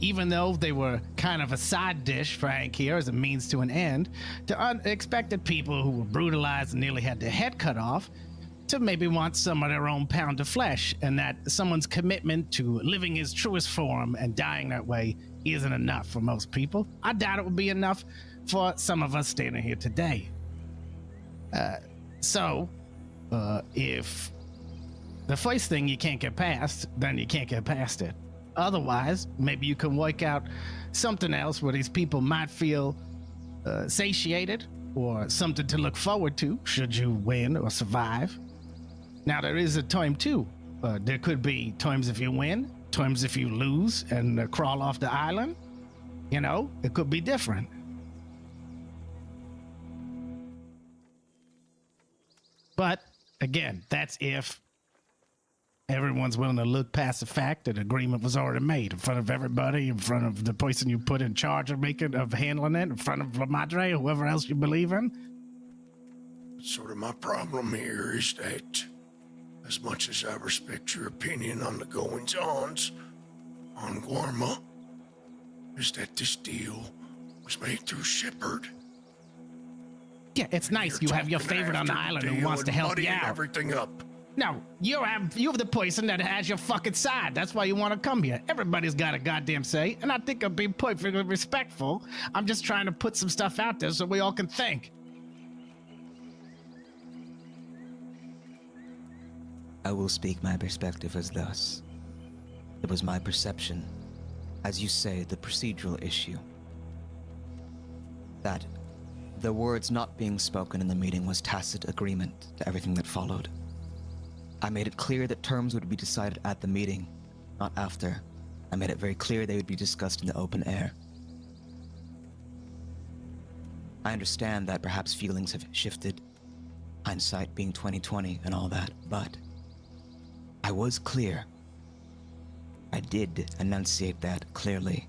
even though they were kind of a side dish for Hank here as a means to an end, to unexpected people who were brutalized and nearly had their head cut off to maybe want some of their own pound of flesh, and that someone's commitment to living his truest form and dying that way isn't enough for most people. I doubt it would be enough for some of us standing here today. So, if the first thing you can't get past, then you can't get past it. Otherwise, maybe you can work out something else where these people might feel satiated or something to look forward to should you win or survive. Now, there is a time too. There could be times if you win, times if you lose and crawl off the island. You know, it could be different. But again, that's if everyone's willing to look past the fact that agreement was already made in front of everybody, in front of the person you put in charge of handling it, in front of La Madre, whoever else you believe in. Sort of my problem here is that, as much as I respect your opinion on the goings-ons on Guarma, is that this deal was made through Shepard. Yeah, it's nice you have your favorite on the island who wants to help you out. Everything up. No, you have the person that has your fucking side. That's why you want to come here. Everybody's got a goddamn say, and I think I'm being perfectly respectful. I'm just trying to put some stuff out there so we all can think. I will speak my perspective as thus. It was my perception, as you say, the procedural issue, that the words not being spoken in the meeting was tacit agreement to everything that followed. I made it clear that terms would be decided at the meeting, not after. I made it very clear they would be discussed in the open air. I understand that perhaps feelings have shifted, hindsight being 20/20 and all that, but I was clear. I did enunciate that clearly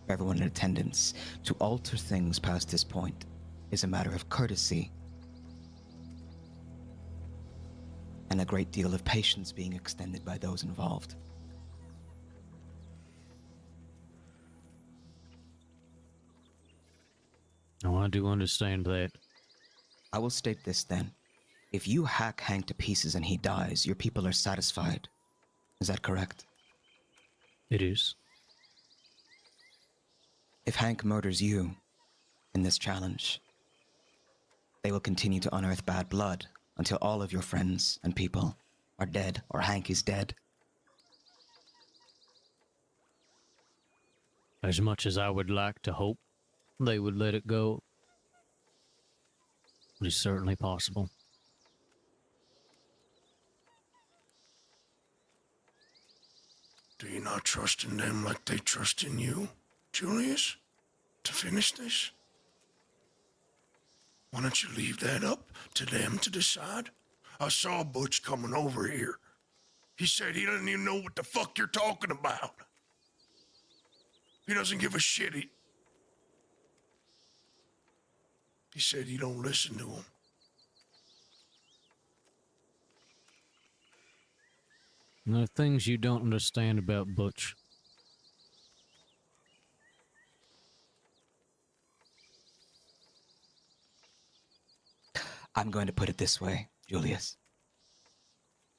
for everyone in attendance. To alter things past this point is a matter of courtesy and a great deal of patience being extended by those involved. Oh, I do understand that. I will state this then. If you hack Hank to pieces and he dies, your people are satisfied. Is that correct? It is. If Hank murders you in this challenge, they will continue to unearth bad blood until all of your friends and people are dead or Hank is dead. As much as I would like to hope they would let it go, it is certainly possible. Do you not trust in them like they trust in you, Julius, to finish this? Why don't you leave that up to them to decide? I saw Butch coming over here. He said he doesn't even know what the fuck you're talking about. He doesn't give a shit. He said you don't listen to him. And there are things you don't understand about Butch. I'm going to put it this way, Julius.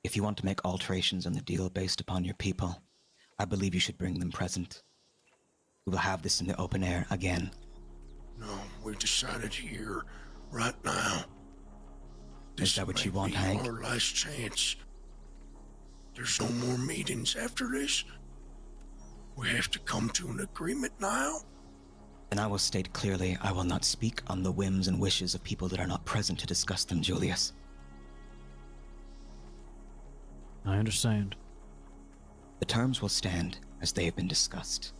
If you want to make alterations on the deal based upon your people, I believe you should bring them present. We will have this in the open air again. No, we decided here, right now. Is that what you want, Hank? Our last chance. There's no more meetings after this. We have to come to an agreement now. And I will state clearly, I will not speak on the whims and wishes of people that are not present to discuss them, Julius. I understand. The terms will stand as they have been discussed.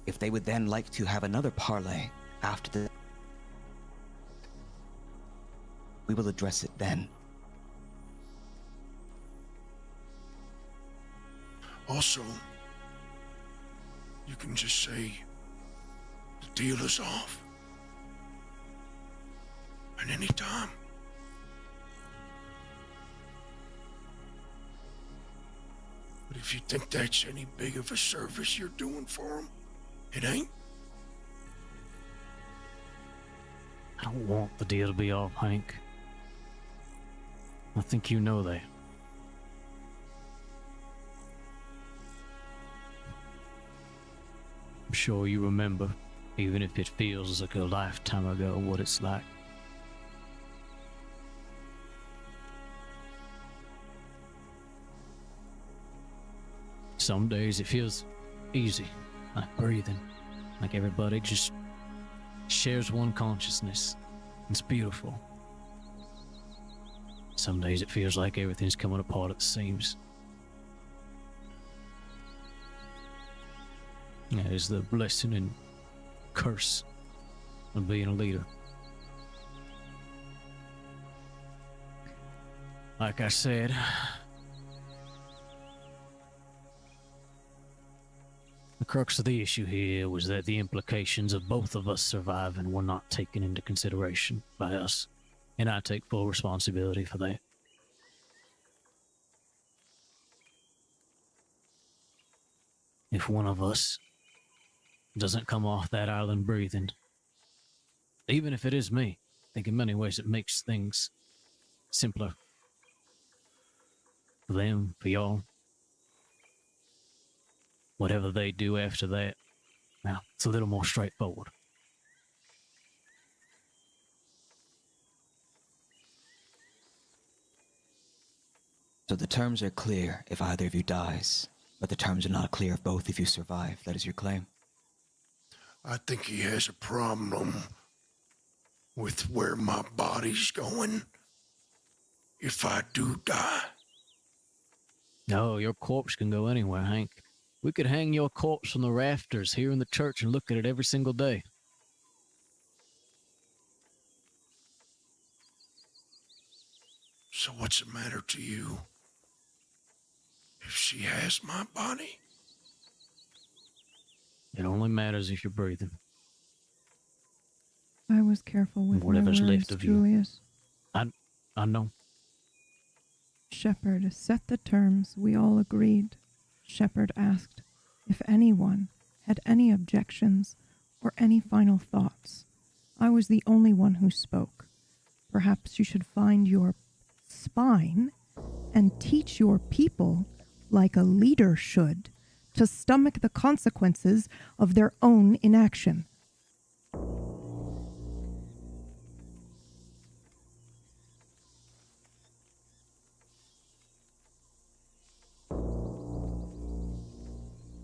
If they would then like to have another parley after the... we will address it then. Also, you can just say the deal is off. At any time. But if you think that's any big of a service you're doing for him, it ain't. I don't want the deal to be off, Hank. I think you know that. I'm sure you remember, even if it feels like a lifetime ago, what it's like. Some days it feels easy, like breathing, like everybody just shares one consciousness. It's beautiful. Some days it feels like everything's coming apart at the seams. That is the blessing and curse of being a leader. Like I said, the crux of the issue here was that the implications of both of us surviving were not taken into consideration by us, and I take full responsibility for that. If one of us doesn't come off that island breathing, even if it is me, I think in many ways it makes things simpler. For them, for y'all. Whatever they do after that, now it's a little more straightforward. So the terms are clear if either of you dies, but the terms are not clear if both of you survive. That is your claim? I think he has a problem with where my body's going if I do die. No, your corpse can go anywhere, Hank. We could hang your corpse from the rafters here in the church and look at it every single day. So what's the matter to you? If she has my body? It only matters if you're breathing. I was careful with Whatever's my words, left of you. Julius. I know. Shepard set the terms. We all agreed. Shepard asked if anyone had any objections or any final thoughts. I was the only one who spoke. Perhaps you should find your spine and teach your people, like a leader should, to stomach the consequences of their own inaction.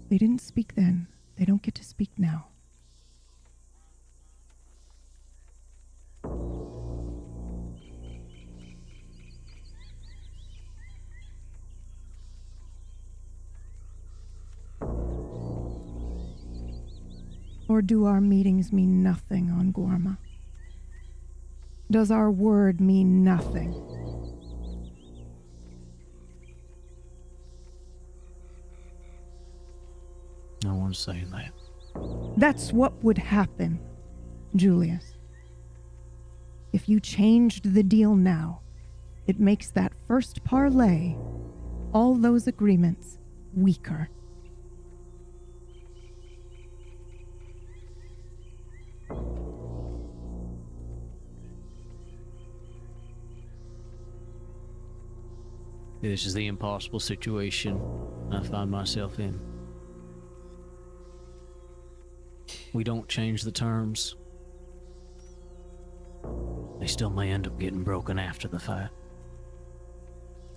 They didn't speak then. They don't get to speak now. Or do our meetings mean nothing on Guarma? Does our word mean nothing? No one's saying that. That's what would happen, Julius. If you changed the deal now, it makes that first parlay, all those agreements, weaker. This is the impossible situation I find myself in. We don't change the terms. They still may end up getting broken after the fight.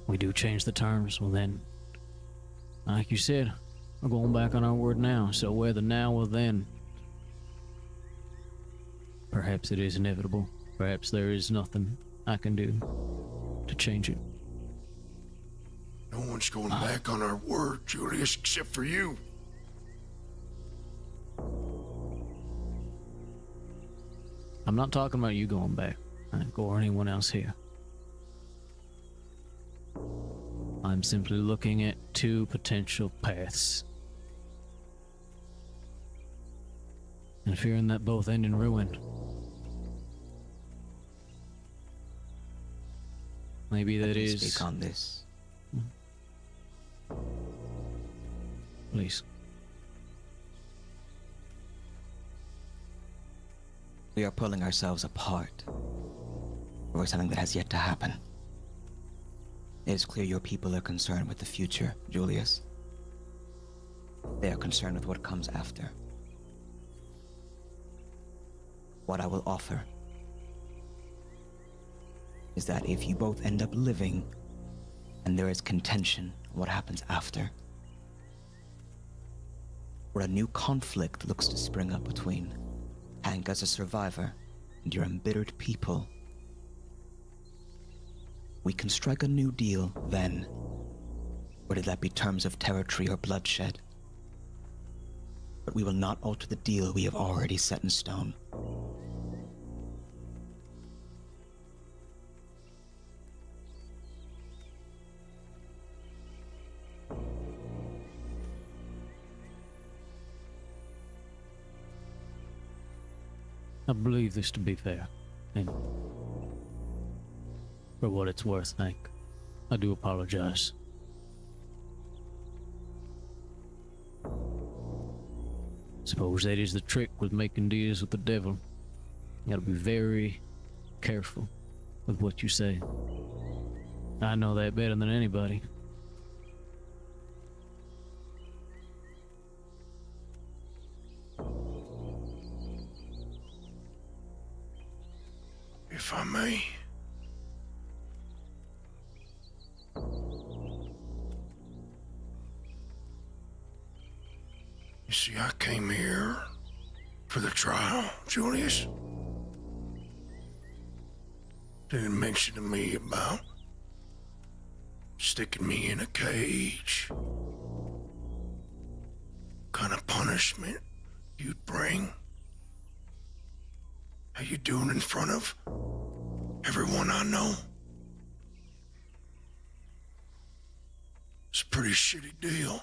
We do change the terms, well then, like you said, we're going back on our word now, so whether now or then, perhaps it is inevitable. Perhaps there is nothing I can do to change it. No one's going back on our word, Julius, except for you. I'm not talking about you going back, or anyone else here. I'm simply looking at two potential paths, and fearing that both end in ruin. Maybe that is. Speak on this. Please. We are pulling ourselves apart over something that has yet to happen. It is clear your people are concerned with the future, Julius. They are concerned with what comes after. What I will offer is that if you both end up living and there is contention on what happens after, or a new conflict looks to spring up between Hank as a survivor and your embittered people, we can strike a new deal then, whether that be terms of territory or bloodshed. But we will not alter the deal we have already set in stone. I believe this to be fair, and for what it's worth, Hank, I do apologize. Suppose that is the trick with making deals with the devil. You gotta be very careful with what you say. I know that better than anybody. If I may. You see, I came here for the trial, Julius. Didn't mention to me about sticking me in a cage. What kind of punishment you'd bring. How you doing in front of everyone I know? It's a pretty shitty deal.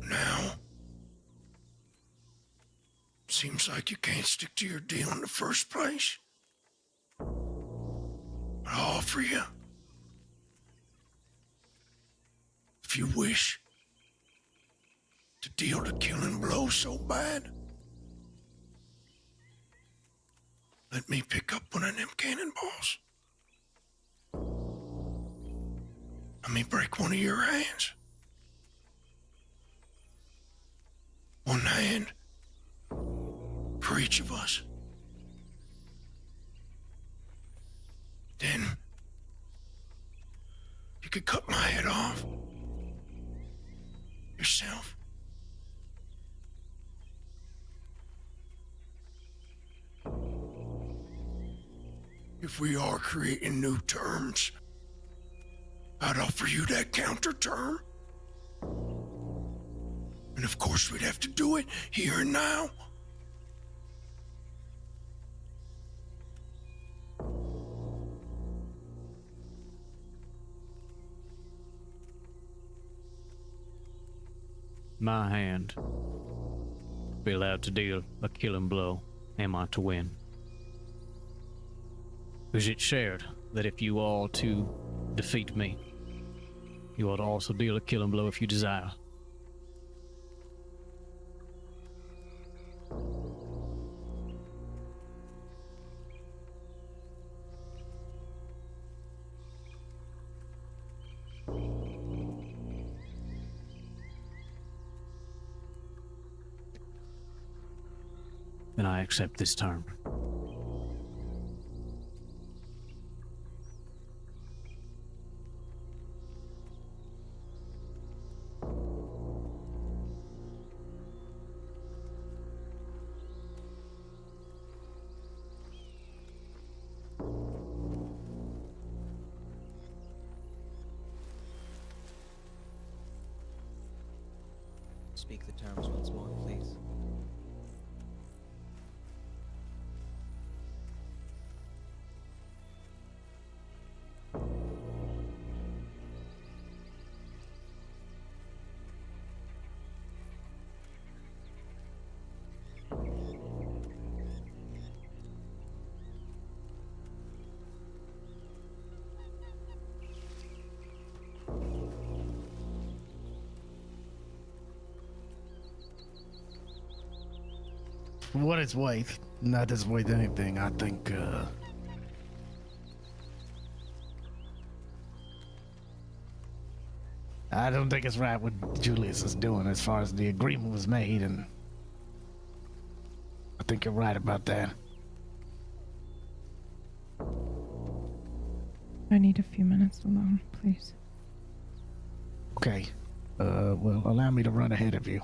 Now, seems like you can't stick to your deal in the first place. But I'll offer you, if you wish, to deal the killing blow so bad, let me pick up one of them cannonballs. Let me break one of your hands. One hand for each of us. Then you could cut my head off yourself. If we are creating new terms, I'd offer you that counter term. And of course, we'd have to do it here and now. my hand, be allowed to deal a killing blow, am I to win? Is it shared that if you are to defeat me, you ought to also deal a killing blow if you desire? Then I accept this term. Speak the terms once more, please. For what it's worth, not as worth anything, I think, I don't think it's right what Julius is doing as far as the agreement was made, and I think you're right about that. I need a few minutes alone, please. Okay. Well, allow me to run ahead of you.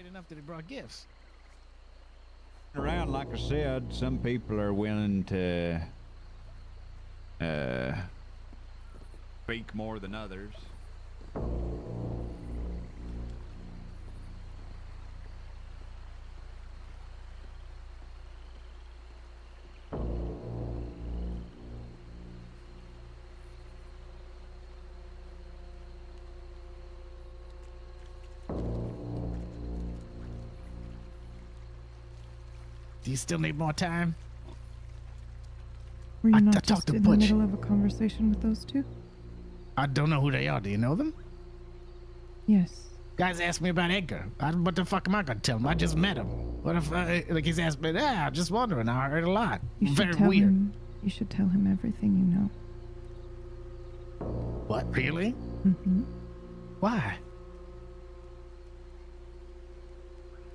polite enough that he brought gifts. Around, like I said, some people are willing to speak more than others. Do you still need more time? Were you I not talked just to in Butch. the middle of a conversation with those two? I don't know who they are. Do you know them? Yes. Guys asked me about Edgar. What the fuck am I gonna tell him? I just met him. What if, like, he's asked me, I'm just wondering. I heard a lot. You should Very tell weird. him. You should tell him everything you know. What, really? Mm-hmm. Why?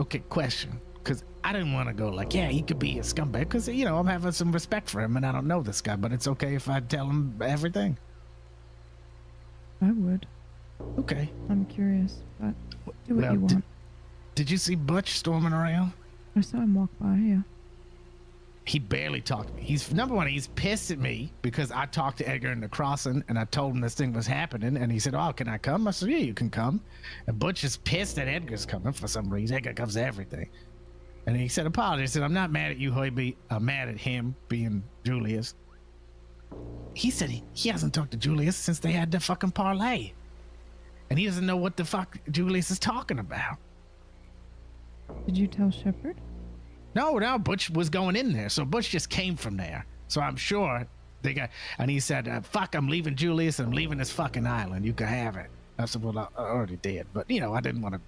Okay, question. Because I didn't want to go like, yeah, he could be a scumbag. Because, you know, I'm having some respect for him and I don't know this guy. But it's okay if I tell him everything. I would. Okay. I'm curious, but do what Well, you want. Did you see Butch storming around? I saw him walk by, yeah. He barely talked to me. He's, number one, he's pissed at me because I talked to Edgar in the crossing and I told him this thing was happening. And he said, oh, can I come? I said, yeah, you can come. And Butch is pissed that Edgar's coming for some reason. Edgar comes to everything. And he said, apologies. He said, I'm not mad at you, Hoybe. I'm mad at him being Julius. He said he hasn't talked to Julius since they had the fucking parlay. And he doesn't know what the fuck Julius is talking about. Did you tell Shepard? No, Butch was going in there. So Butch just came from there. So I'm sure they got, and he said, fuck, I'm leaving Julius. I'm leaving this fucking island. You can have it. I said, well, I already did. But, you know, I didn't want to.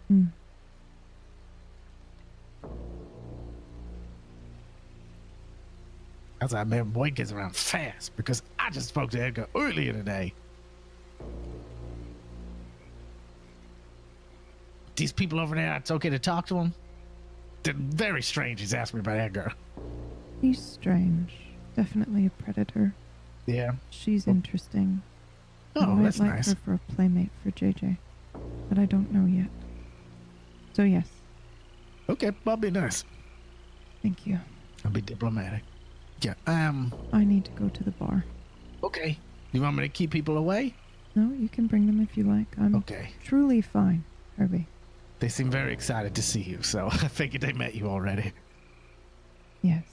Hmm. That's why man, boy gets around fast because I just spoke to Edgar earlier today. These people over there, it's okay to talk to them. They're very strange. He's asked me about Edgar. He's strange. Definitely a predator. Yeah. She's interesting. I Oh, might that's like nice. her for a playmate for JJ, but I don't know yet. So yes, Okay, I'll be nice. thank you. I'll be diplomatic. Yeah. I need to go to the bar. Okay. You want me to keep people away? No, you can bring them if you like. I'm Okay. truly fine, Herbie. They seem very excited to see you, so I figured they met you already. Yes.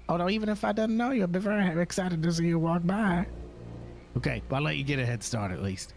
Although even if I didn't know you, I'd be very excited to see you walk by. Okay, well, I'll let you get a head start at least.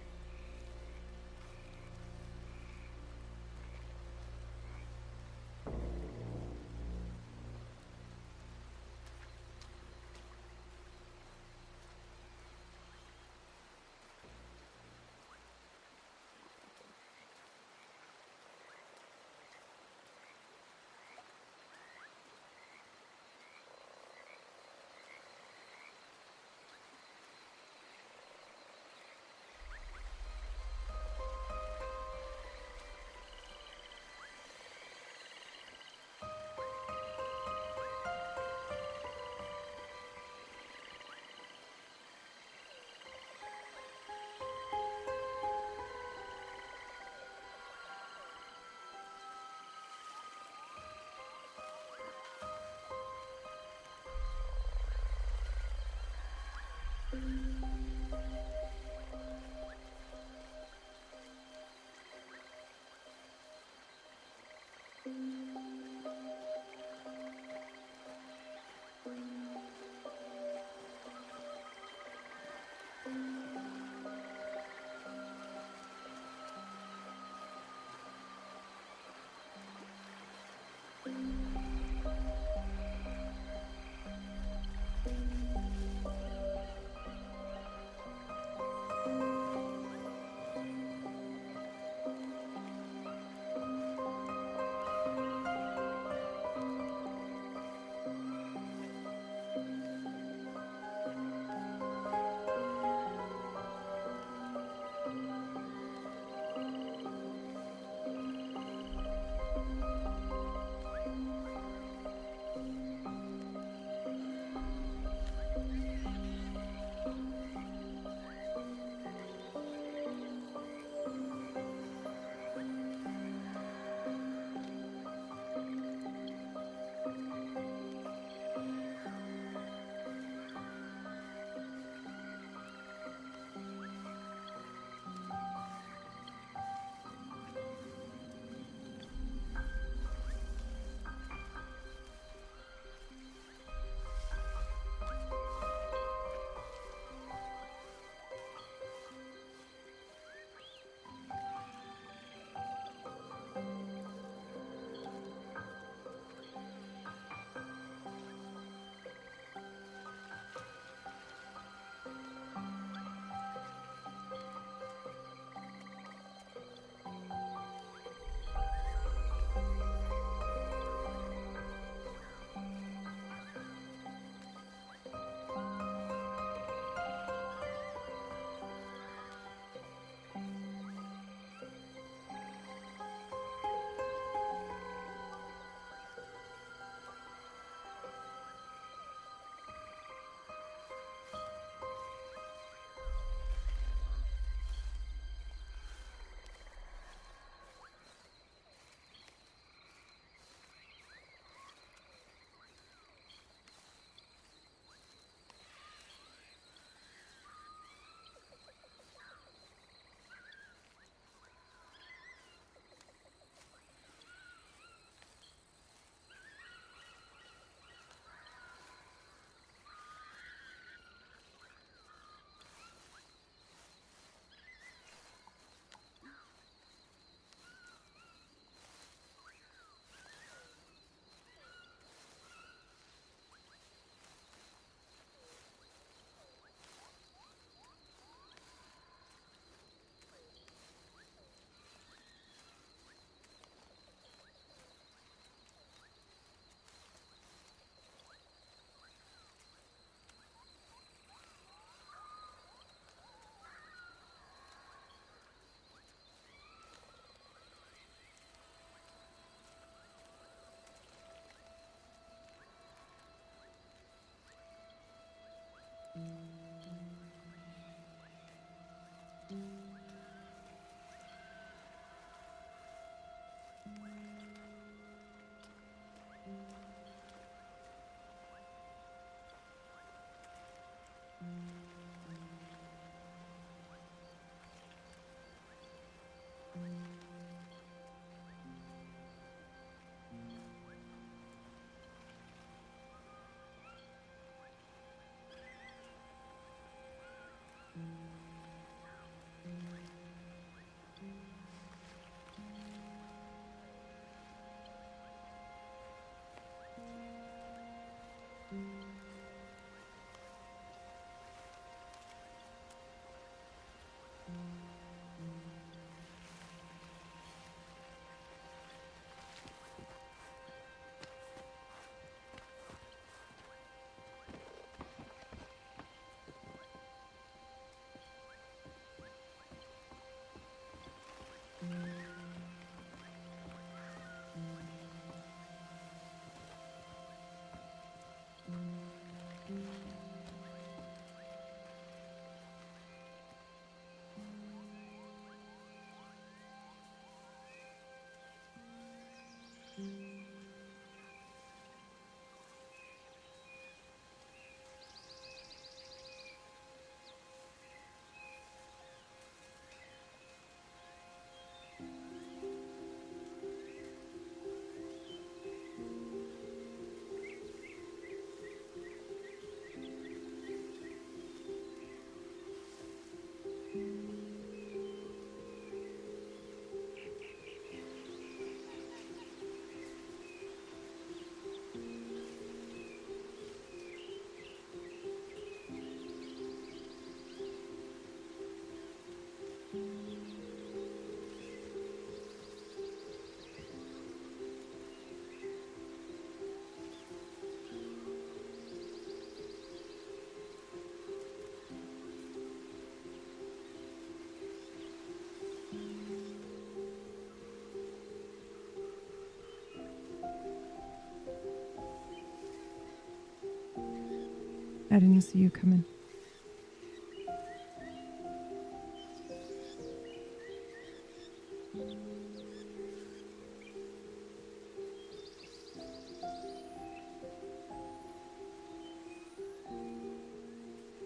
I didn't see you coming.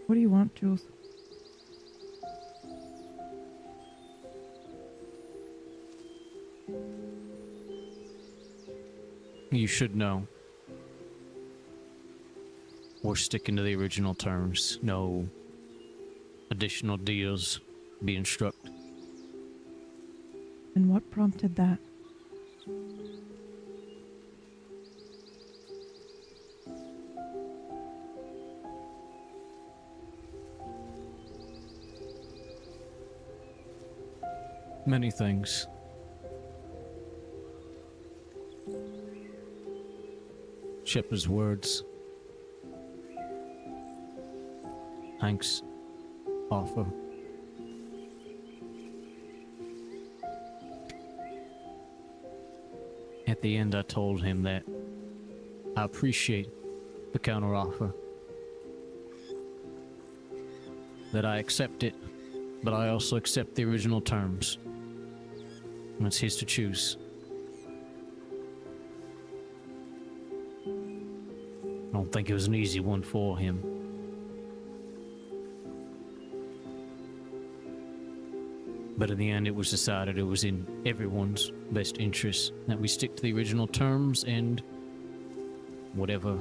What do you want, Jules? You should know. We're sticking to the original terms. No additional deals being struck. And what prompted that? Many things. Shepard's words. Hank's offer. At the end, I told him that I appreciate the counteroffer. That I accept it, but I also accept the original terms. And it's his to choose. I don't think it was an easy one for him. But in the end, it was decided it was in everyone's best interest that we stick to the original terms, and whatever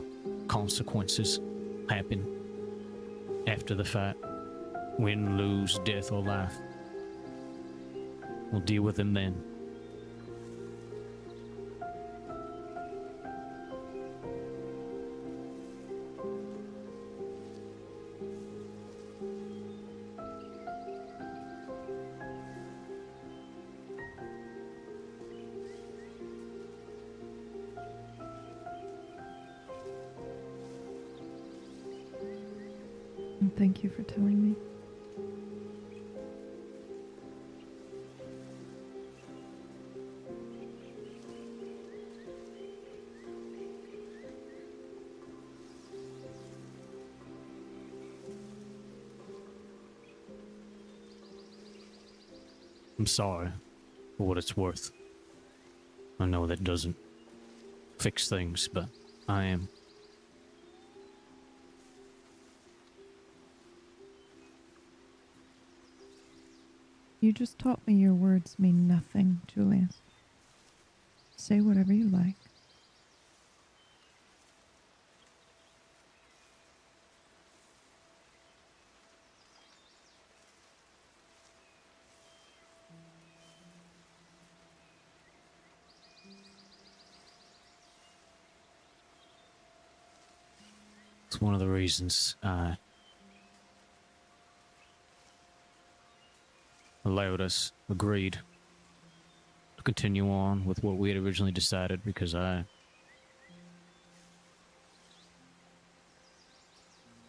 consequences happen after the fight, win, lose, death, or life, we'll deal with them then. And thank you for telling me. I'm sorry for what it's worth. I know that doesn't fix things, but I am. You just taught me your words mean nothing, Julius. Say whatever you like. It's one of the reasons I allowed us, agreed to continue on with what we had originally decided, because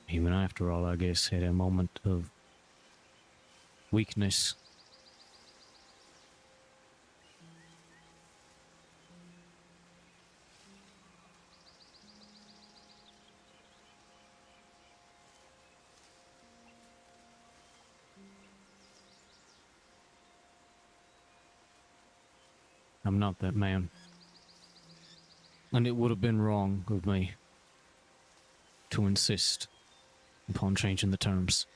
even after all, I guess, had a moment of weakness. I'm not that man. And it would have been wrong of me to insist upon changing the terms.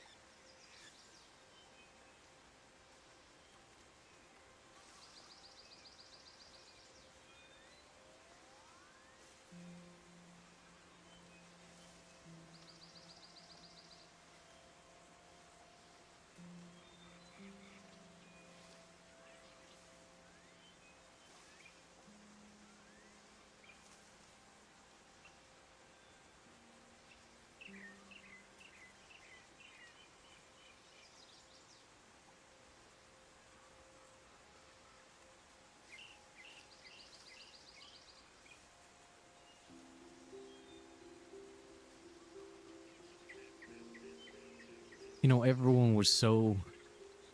You know, everyone was so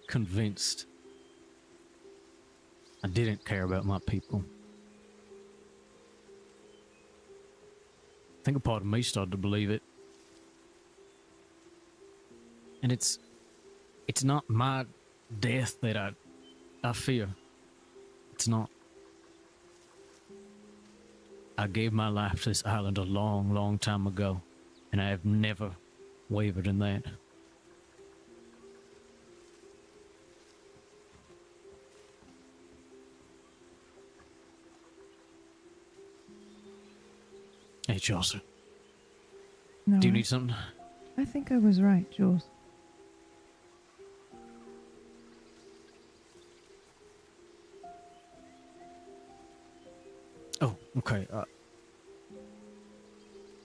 convinced I didn't care about my people. I think a part of me started to believe it. And it's not my death that I fear. It's not. I gave my life to this island a long, long time ago, and I have never wavered in that. Hey, Chaucer, No, do you need something? I think I was right, Jules. Oh, okay.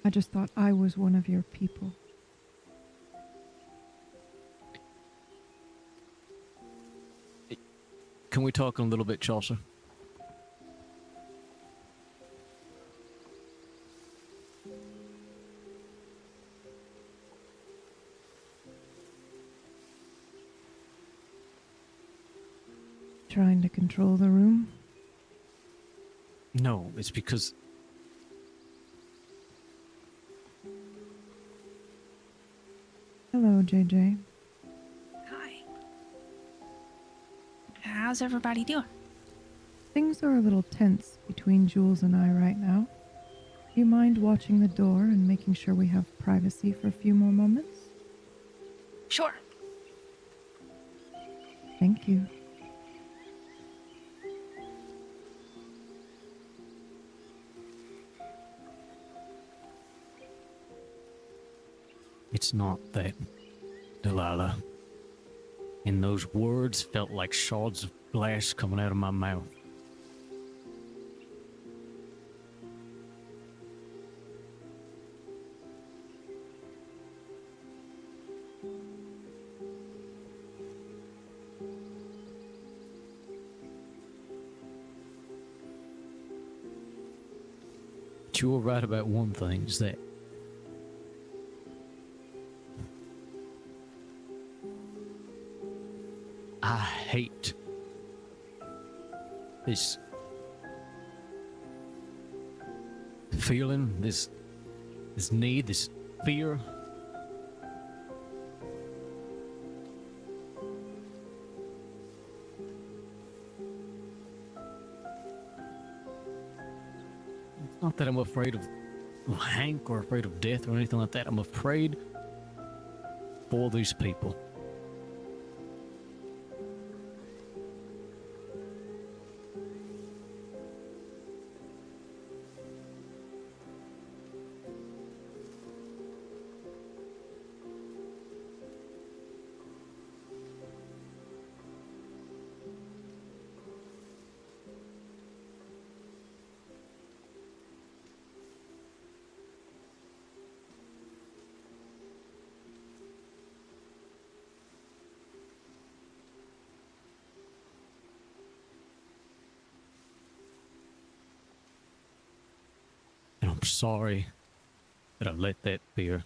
I just thought I was one of your people. Can we talk a little bit, Chaucer? Trying to control the room? No, it's because Hello, JJ. Hi. How's everybody doing? Things are a little tense between Jules and I right now. Do you mind watching the door and making sure we have privacy for a few more moments? Sure. Thank you. it's not that, Delilah. And those words felt like shards of glass coming out of my mouth. But you were right about one thing, is that I hate this feeling, this need, this fear. It's not that I'm afraid of Hank or afraid of death or anything like that. I'm afraid for these people. And I'm sorry that I let that fear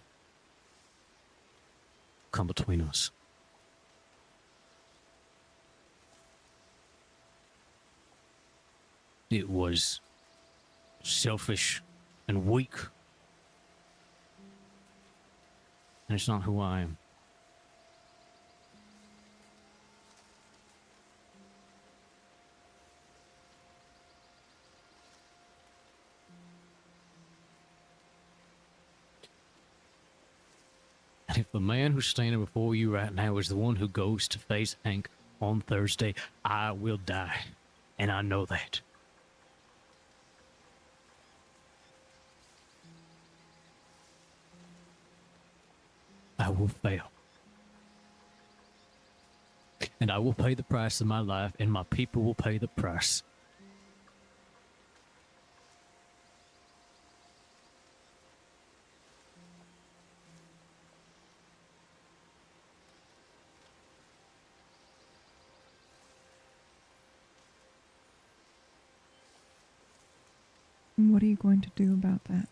come between us. It was selfish and weak. And it's not who I am. And if the man who's standing before you right now is the one who goes to face Hank on Thursday, I will die. And I know that. I will fail. And I will pay the price of my life, and my people will pay the price. And what are you going to do about that?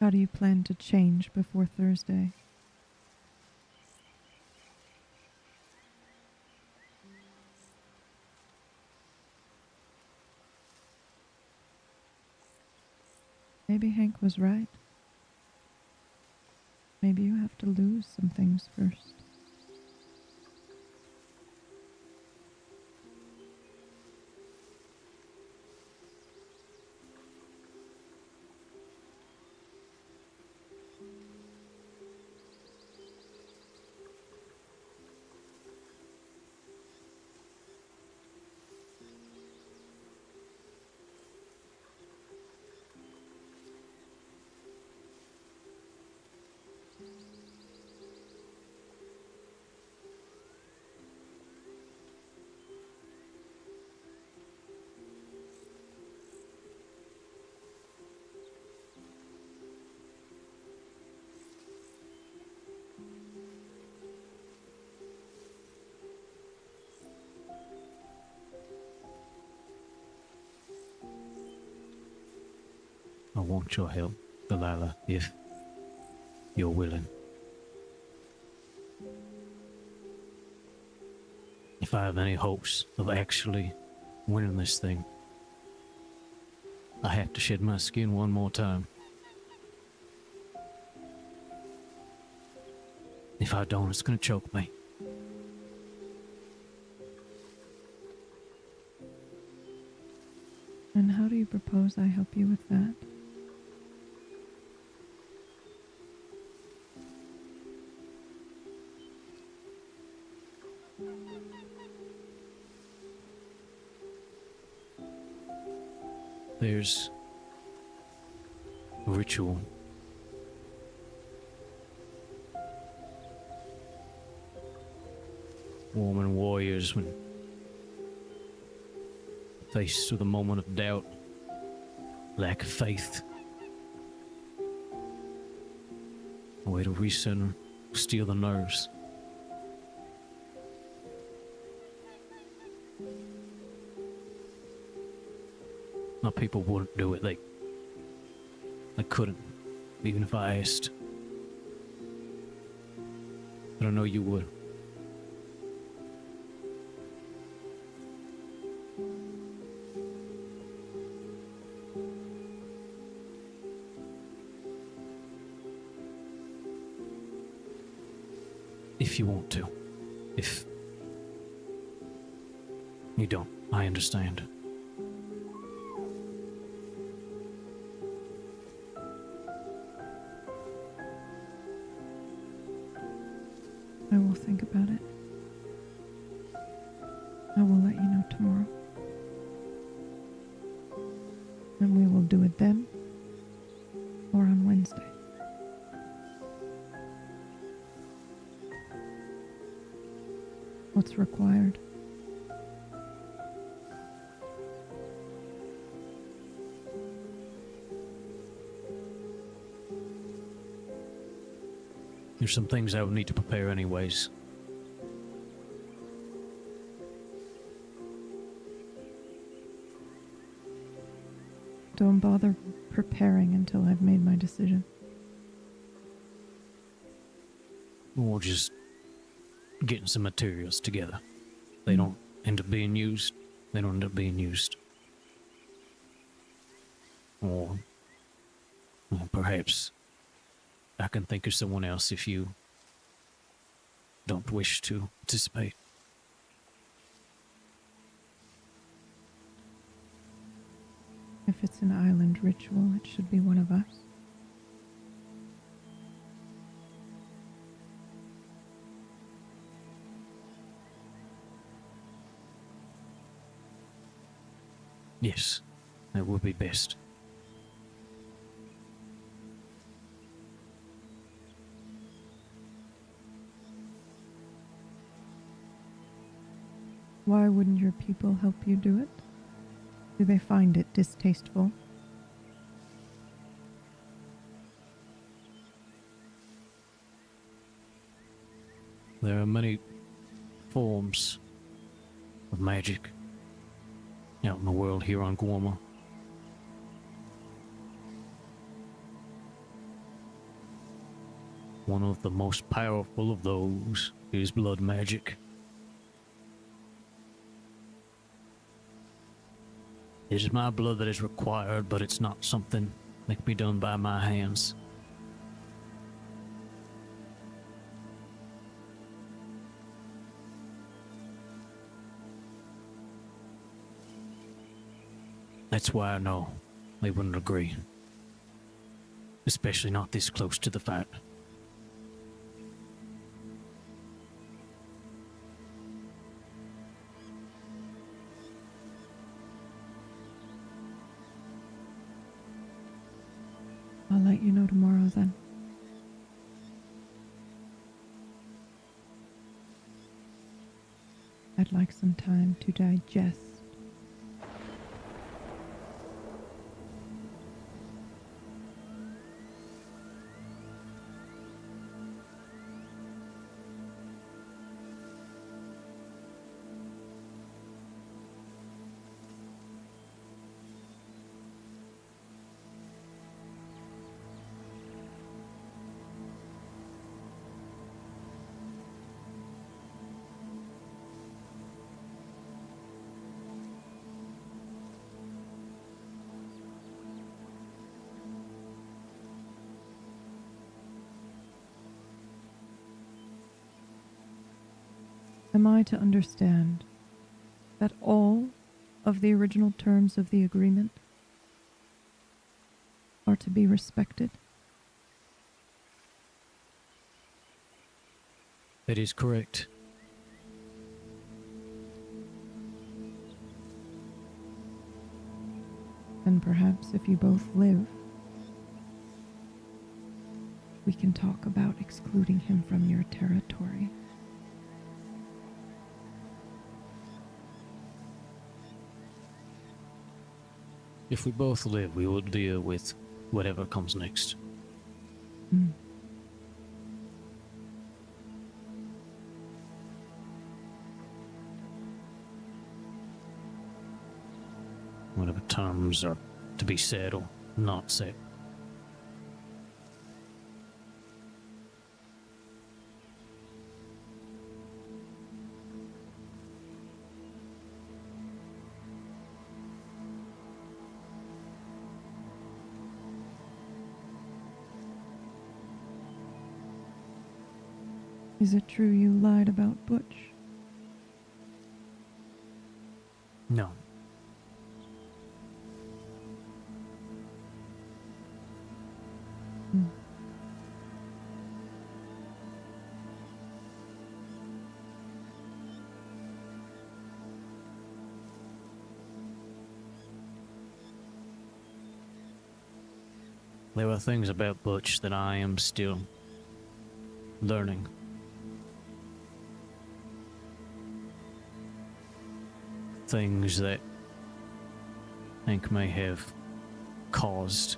How do you plan to change before Thursday? Maybe Hank was right. Maybe you have to lose some things first. I want your help, Delilah, if you're willing. If I have any hopes of actually winning this thing, I have to shed my skin one more time. If I don't, it's gonna choke me. And how do you propose I help you with that? There's a ritual. Woman warriors, when faced with a moment of doubt, lack of faith, a way to recenter, steal the nerves. My people wouldn't do it. They couldn't, even if I asked. But I know you would. If you want to. If you don't, I understand. I will think about it. I will let you know tomorrow. And we will do it then or on Wednesday. What's required? There's some things I would need to prepare anyways. Don't bother preparing until I've made my decision. Or just getting some materials together. They don't end up being used. They don't end up being used. Or perhaps I can think of someone else if you don't wish to participate. If it's an island ritual, it should be one of us. Yes, that would be best. Why wouldn't your people help you do it? Do they find it distasteful? There are many forms of magic out in the world here on Guarma. One of the most powerful of those is blood magic. It is my blood that is required, but it's not something That can be done by my hands. That's why I know they wouldn't agree. Especially not this close to the fight. I'll let you know tomorrow then. I'd like some time to digest. Am I to understand that all of the original terms of the agreement are to be respected? That is correct. And perhaps if you both live, we can talk about excluding him from your territory. If we both live, we will deal with whatever comes next. Mm. Whatever terms are to be said or not said. Is it true you lied about Butch? No. Mm. There are things about Butch that I am still learning. Things that Hank may have caused.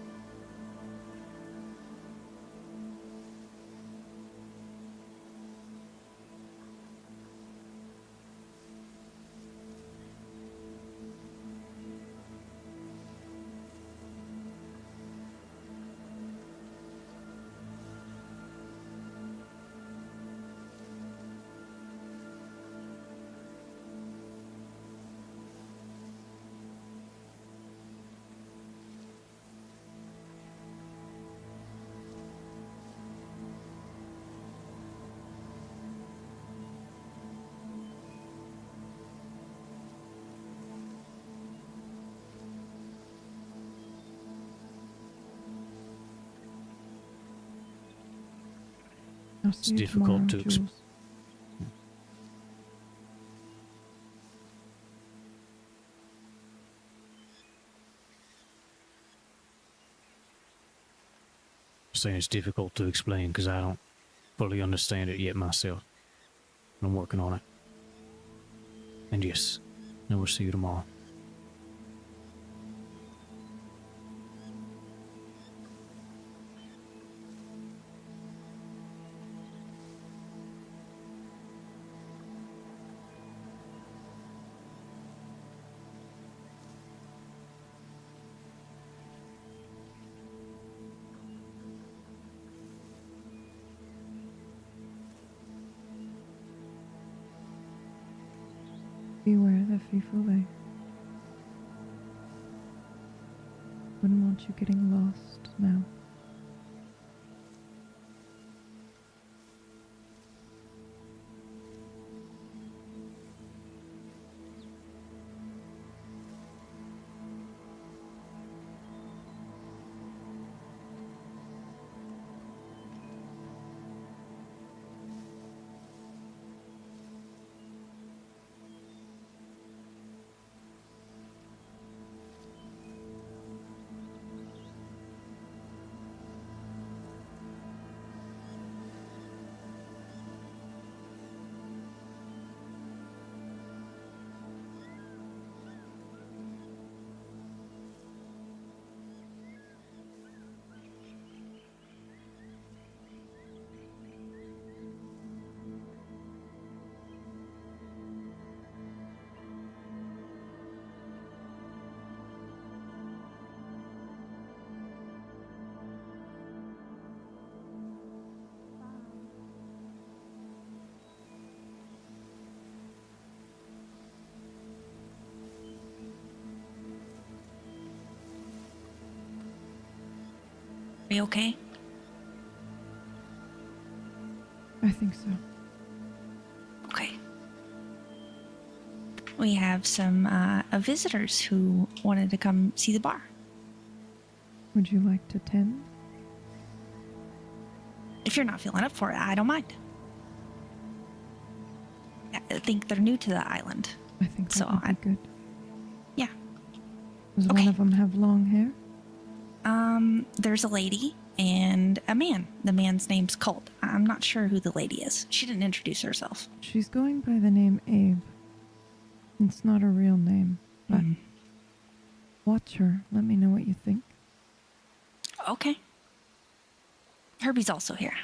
I'll It's see you difficult tomorrow, to Jules. Saying it's difficult to explain because I don't fully understand it yet myself. I'm working on it. And yes, I will see you tomorrow. Beware the Fifule. Wouldn't want want you getting lost now. Are you okay? I think so. Okay. We have some visitors who wanted to come see the bar. Would you like to tend? If you're not feeling up for it, I don't mind. I think they're new to the island. I think that So would be good. Yeah. Does Okay. one of them have long hair? There's a lady and a man. The man's name's Colt. I'm not sure who the lady is. She didn't introduce herself. She's going by the name Abe. It's not a real name, but watch her. Let me know what you think. Okay. Herbie's also here.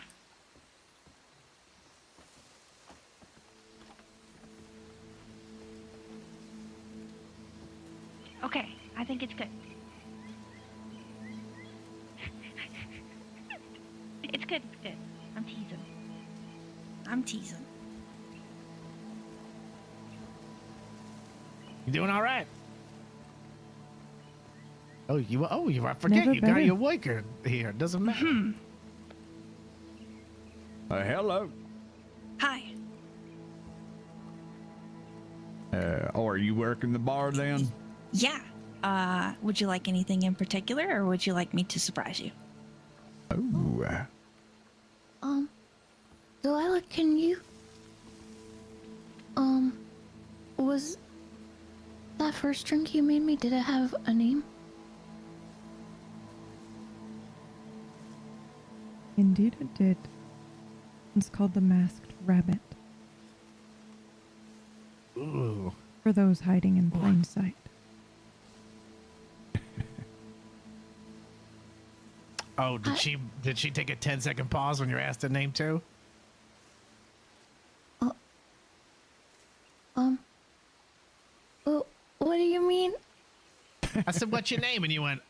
Okay, I think it's good. It's good, it's good. I'm teasing. I'm teasing. You doing all right? I forget Never you got better. your worker here. Doesn't matter. Hello. Hi. Are you working the bar then? Yeah. Would you like anything in particular, or would you like me to surprise you? Oh, Delilah, can you... was that first drink you made me, did it have a name? Indeed it did. It's called the Masked Rabbit, Ooh. for those hiding in plain sight. Oh, did she take a 10-second pause when you're asked the name too? What do you mean? I said, "What's your name?" And you went,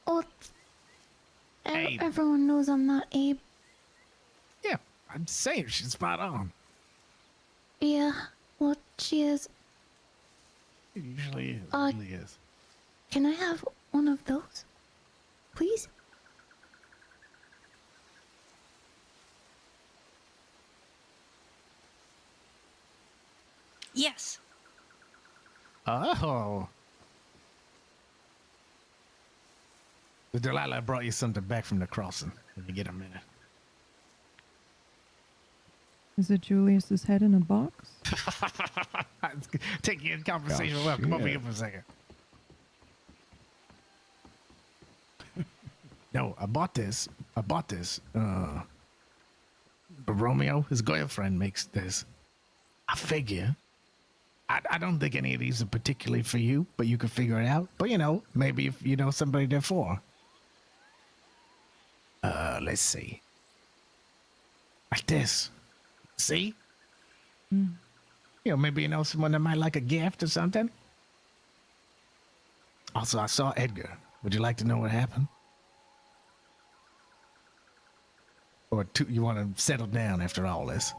Oh, Abe. everyone knows I'm not Abe. Yeah, I'm saying she's spot on. Yeah, well, she is. It usually is. Uh, It really is. Can I have one of those? Please? Yes. Oh. Delilah brought you something back from the crossing. Let me get a minute. Is it Julius's head in a box? Take you in conversation. Well, come over here for a second. No, I bought this. Romeo, his girlfriend, makes this. I figure. I don't think any of these are particularly for you, but you can figure it out. But maybe if you know somebody they're for. Let's see. Like this. See? Maybe you know someone that might like a gift or something. Also, I saw Edgar. Would you like to know what happened? Or you want to settle down after all this?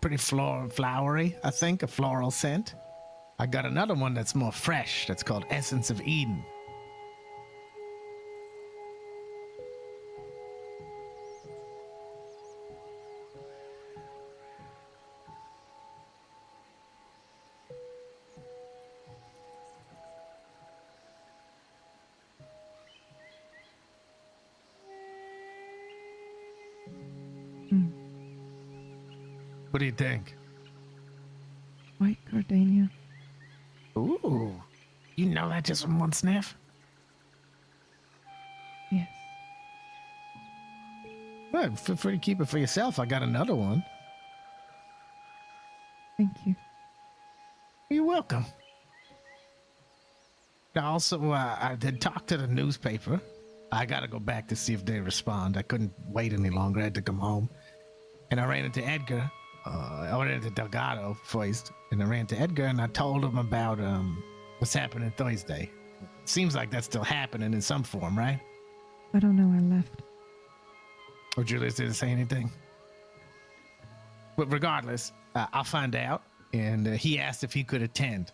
pretty flowery, I think, a floral scent. I got another one that's more fresh. That's called Essence of Eden. What do you think? White gardenia. Ooh, you know that just from one sniff? Yes. Well, feel free to keep it for yourself. I got another one. Thank you. You're welcome. Also, I did talk to the newspaper. I got to go back to see if they respond. I couldn't wait any longer. I had to come home. And I ran into Edgar. I ran into Delgado first. And I ran to Edgar and I told him about what's happening Thursday. Seems like that's still happening in some form, right? I don't know. I left. Or Julius didn't say anything. But regardless, I'll find out. And he asked if he could attend.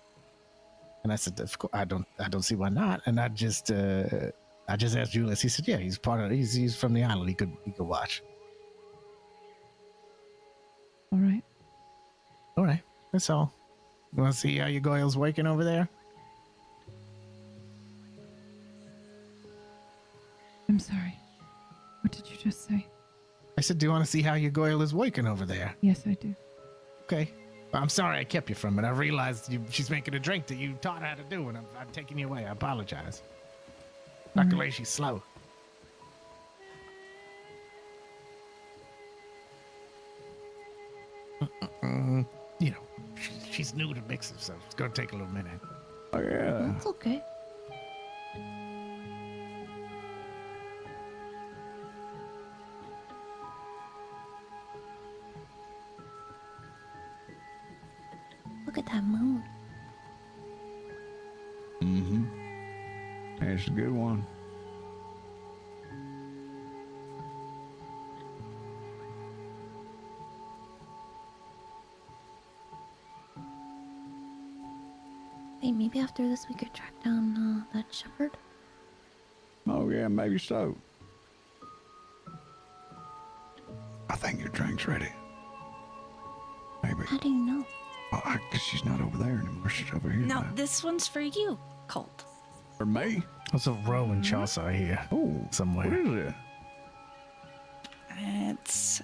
And I said, of course, I don't see why not. And I just asked Julius. He said, yeah, he's from the island. He could watch. All right. All right. That's all. You want to see how your Goyle's working over there? I'm sorry. What did you just say? I said, do you want to see how your Goyle is working over there? Yes, I do. Okay. I'm sorry I kept you from it. I realized she's making a drink that you taught her how to do, and I'm taking you away. I apologize. Luckily, she's slow. You know, she's new to mixing, so it's going to take a little minute. Oh, yeah. That's okay. Look at that moon. Mm-hmm. That's a good one. Hey, maybe after this we could track down that shepherd. Oh, yeah, maybe so. I think your drink's ready. Maybe. How do you know? Well, I guess she's not over there anymore. She's over here No, now. this one's for you, Colt. For me? There's a Roman Chaucer here. Oh, somewhere. What is it? It's.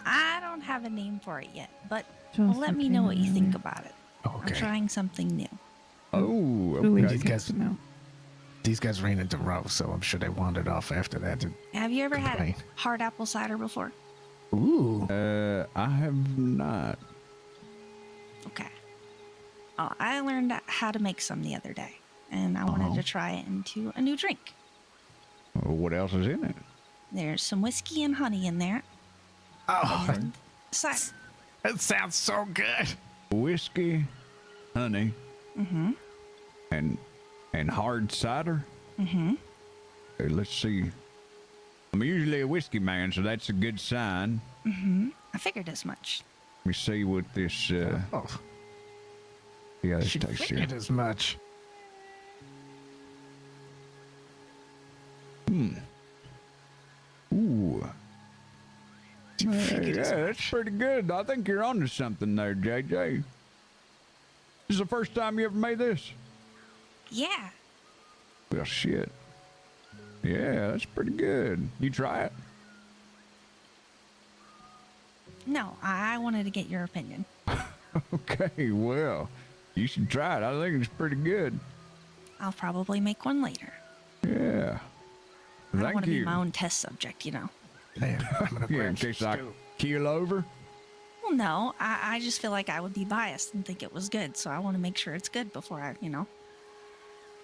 I don't have a name for it yet, but Just let me know what you think earlier. about it. Okay. I'm trying something new. Oh, Julie okay. just guys- kicked him out. These guys ran into Row, so I'm sure they wandered off after that. Have you ever had Complain. hard apple cider before? Ooh. I have not. Okay. Oh, I learned how to make some the other day, and I wanted to try it into a new drink. Well, what else is in it? There's some whiskey and honey in there. Oh, And cider. that sounds so good. Whiskey, honey, Mm-hmm. and hard cider. Mm-hmm. Okay, let's see. I'm usually a whiskey man, so that's a good sign. Mm-hmm. I figured as much. Let me see what this. Oh, Yeah, this she tastes figured good. as much. Ooh. She figured as Yeah, much. that's pretty good. I think you're onto something there, JJ. This is the first time you ever made this? Yeah. Well, shit. Yeah, that's pretty good. You try it? No, I wanted to get your opinion. Okay, well, you should try it. I think it's pretty good. I'll probably make one later. Yeah. I don't Thank want to be you. my own test subject, you know. Man, I'm gonna Yeah, in grab some case I stew. keel over. Well, no, I just feel like I would be biased and think it was good, so I want to make sure it's good before I, Yeah,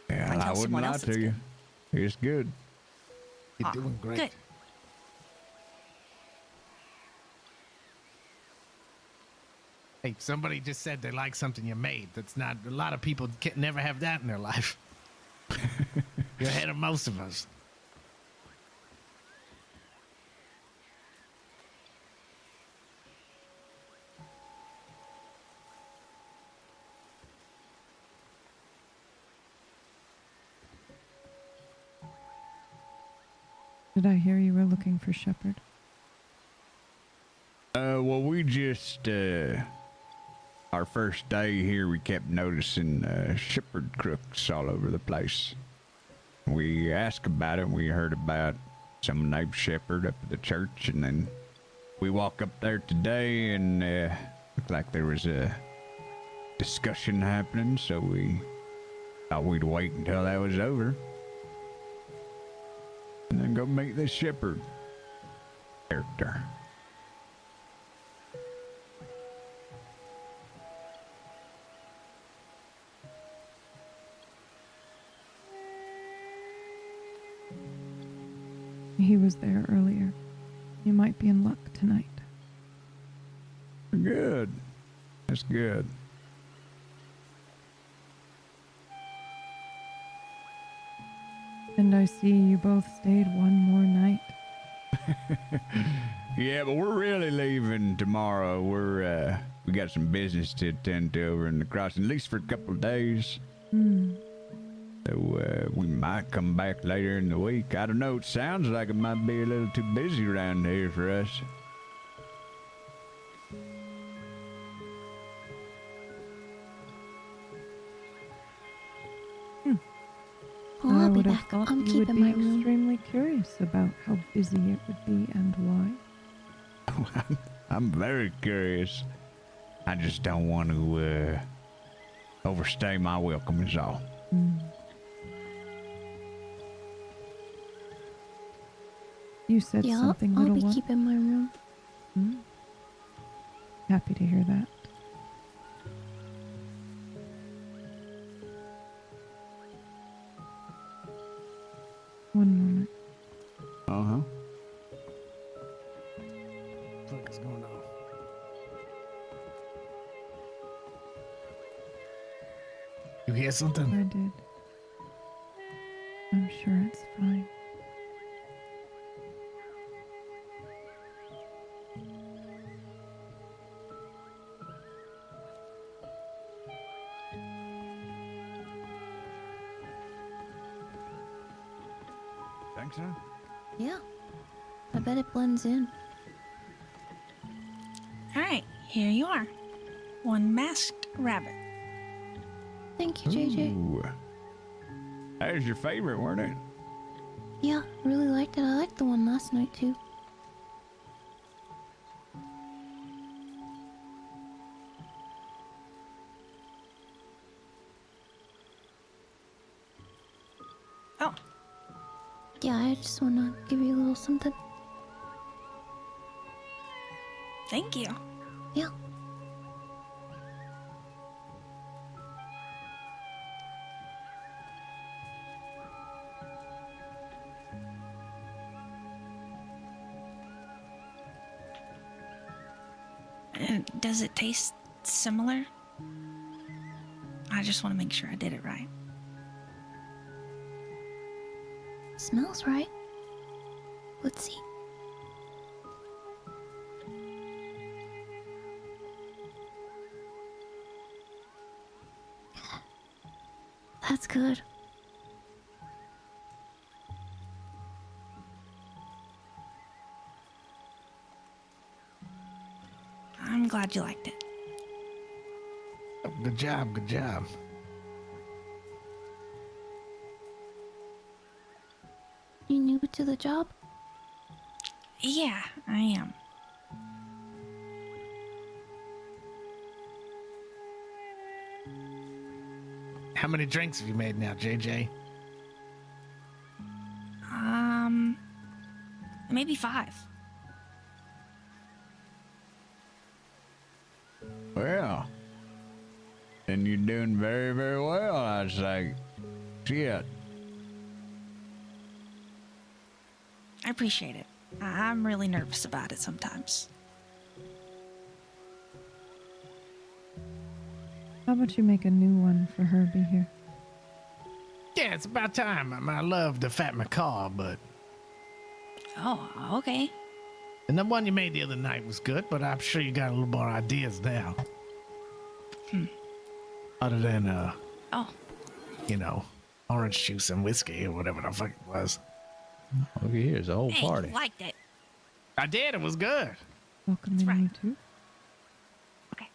I I tell wouldn't someone lie else it's to you. It's good. You're Aw, doing great. Good. Hey, somebody just said they like something you made. That's not a lot of people can never have that in their life. You're ahead of most of us. Did I hear you were looking for Shepherd? Well, we just, our first day here, we kept noticing, shepherd crooks all over the place. We asked about it, and we heard about some named Shepherd up at the church, and then we walk up there today, and, looked like there was a discussion happening, so we thought we'd wait until that was over. And then go meet this shepherd character. He was there earlier. You might be in luck tonight. Good. That's good. And I see you both stayed one more night. Yeah, but we're really leaving tomorrow. We got some business to attend to over in the crossing, at least for a couple of days. So we might come back later in the week. I don't know. It sounds like it might be a little too busy around here for us. Well, I I'll be would have back. thought I'm you would keeping be my room. extremely curious about how busy it would be and why. I'm very curious. I just don't want to overstay my welcome is all. You said Yeah, something, I'll little be one. keeping my room. Happy to hear that. One moment. Uh-huh. What is going on? You hear something? I did. I'm sure it's fine. Think so? Yeah. I bet it blends in. All right, here you are. One masked rabbit. Thank you, JJ. Ooh. That was your favorite, weren't it? Yeah, really liked it. I liked the one last night too. Oh, Yeah, I just want to give you a little something. thank you. Yeah. Does it taste similar? I just want to make sure I did it right. Smells right. Let's see. That's good. I'm glad you liked it. Good job, good job. You new to the job? Yeah, I am. How many drinks have you made now, JJ? Maybe 5. Well, then you're doing very, very well, I'd say. Shit. I appreciate it. I'm really nervous about it sometimes. How about you make a new one for Herbie here? Yeah, it's about time. I love the fat macaw, but... Oh, okay. And the one you made the other night was good, but I'm sure you got a little more ideas now. Other than, Oh, you know, orange juice and whiskey or whatever the fuck it was. Look at here, it's a whole Hey, party. you liked it. I did. It was good. Welcoming right. you too. Okay.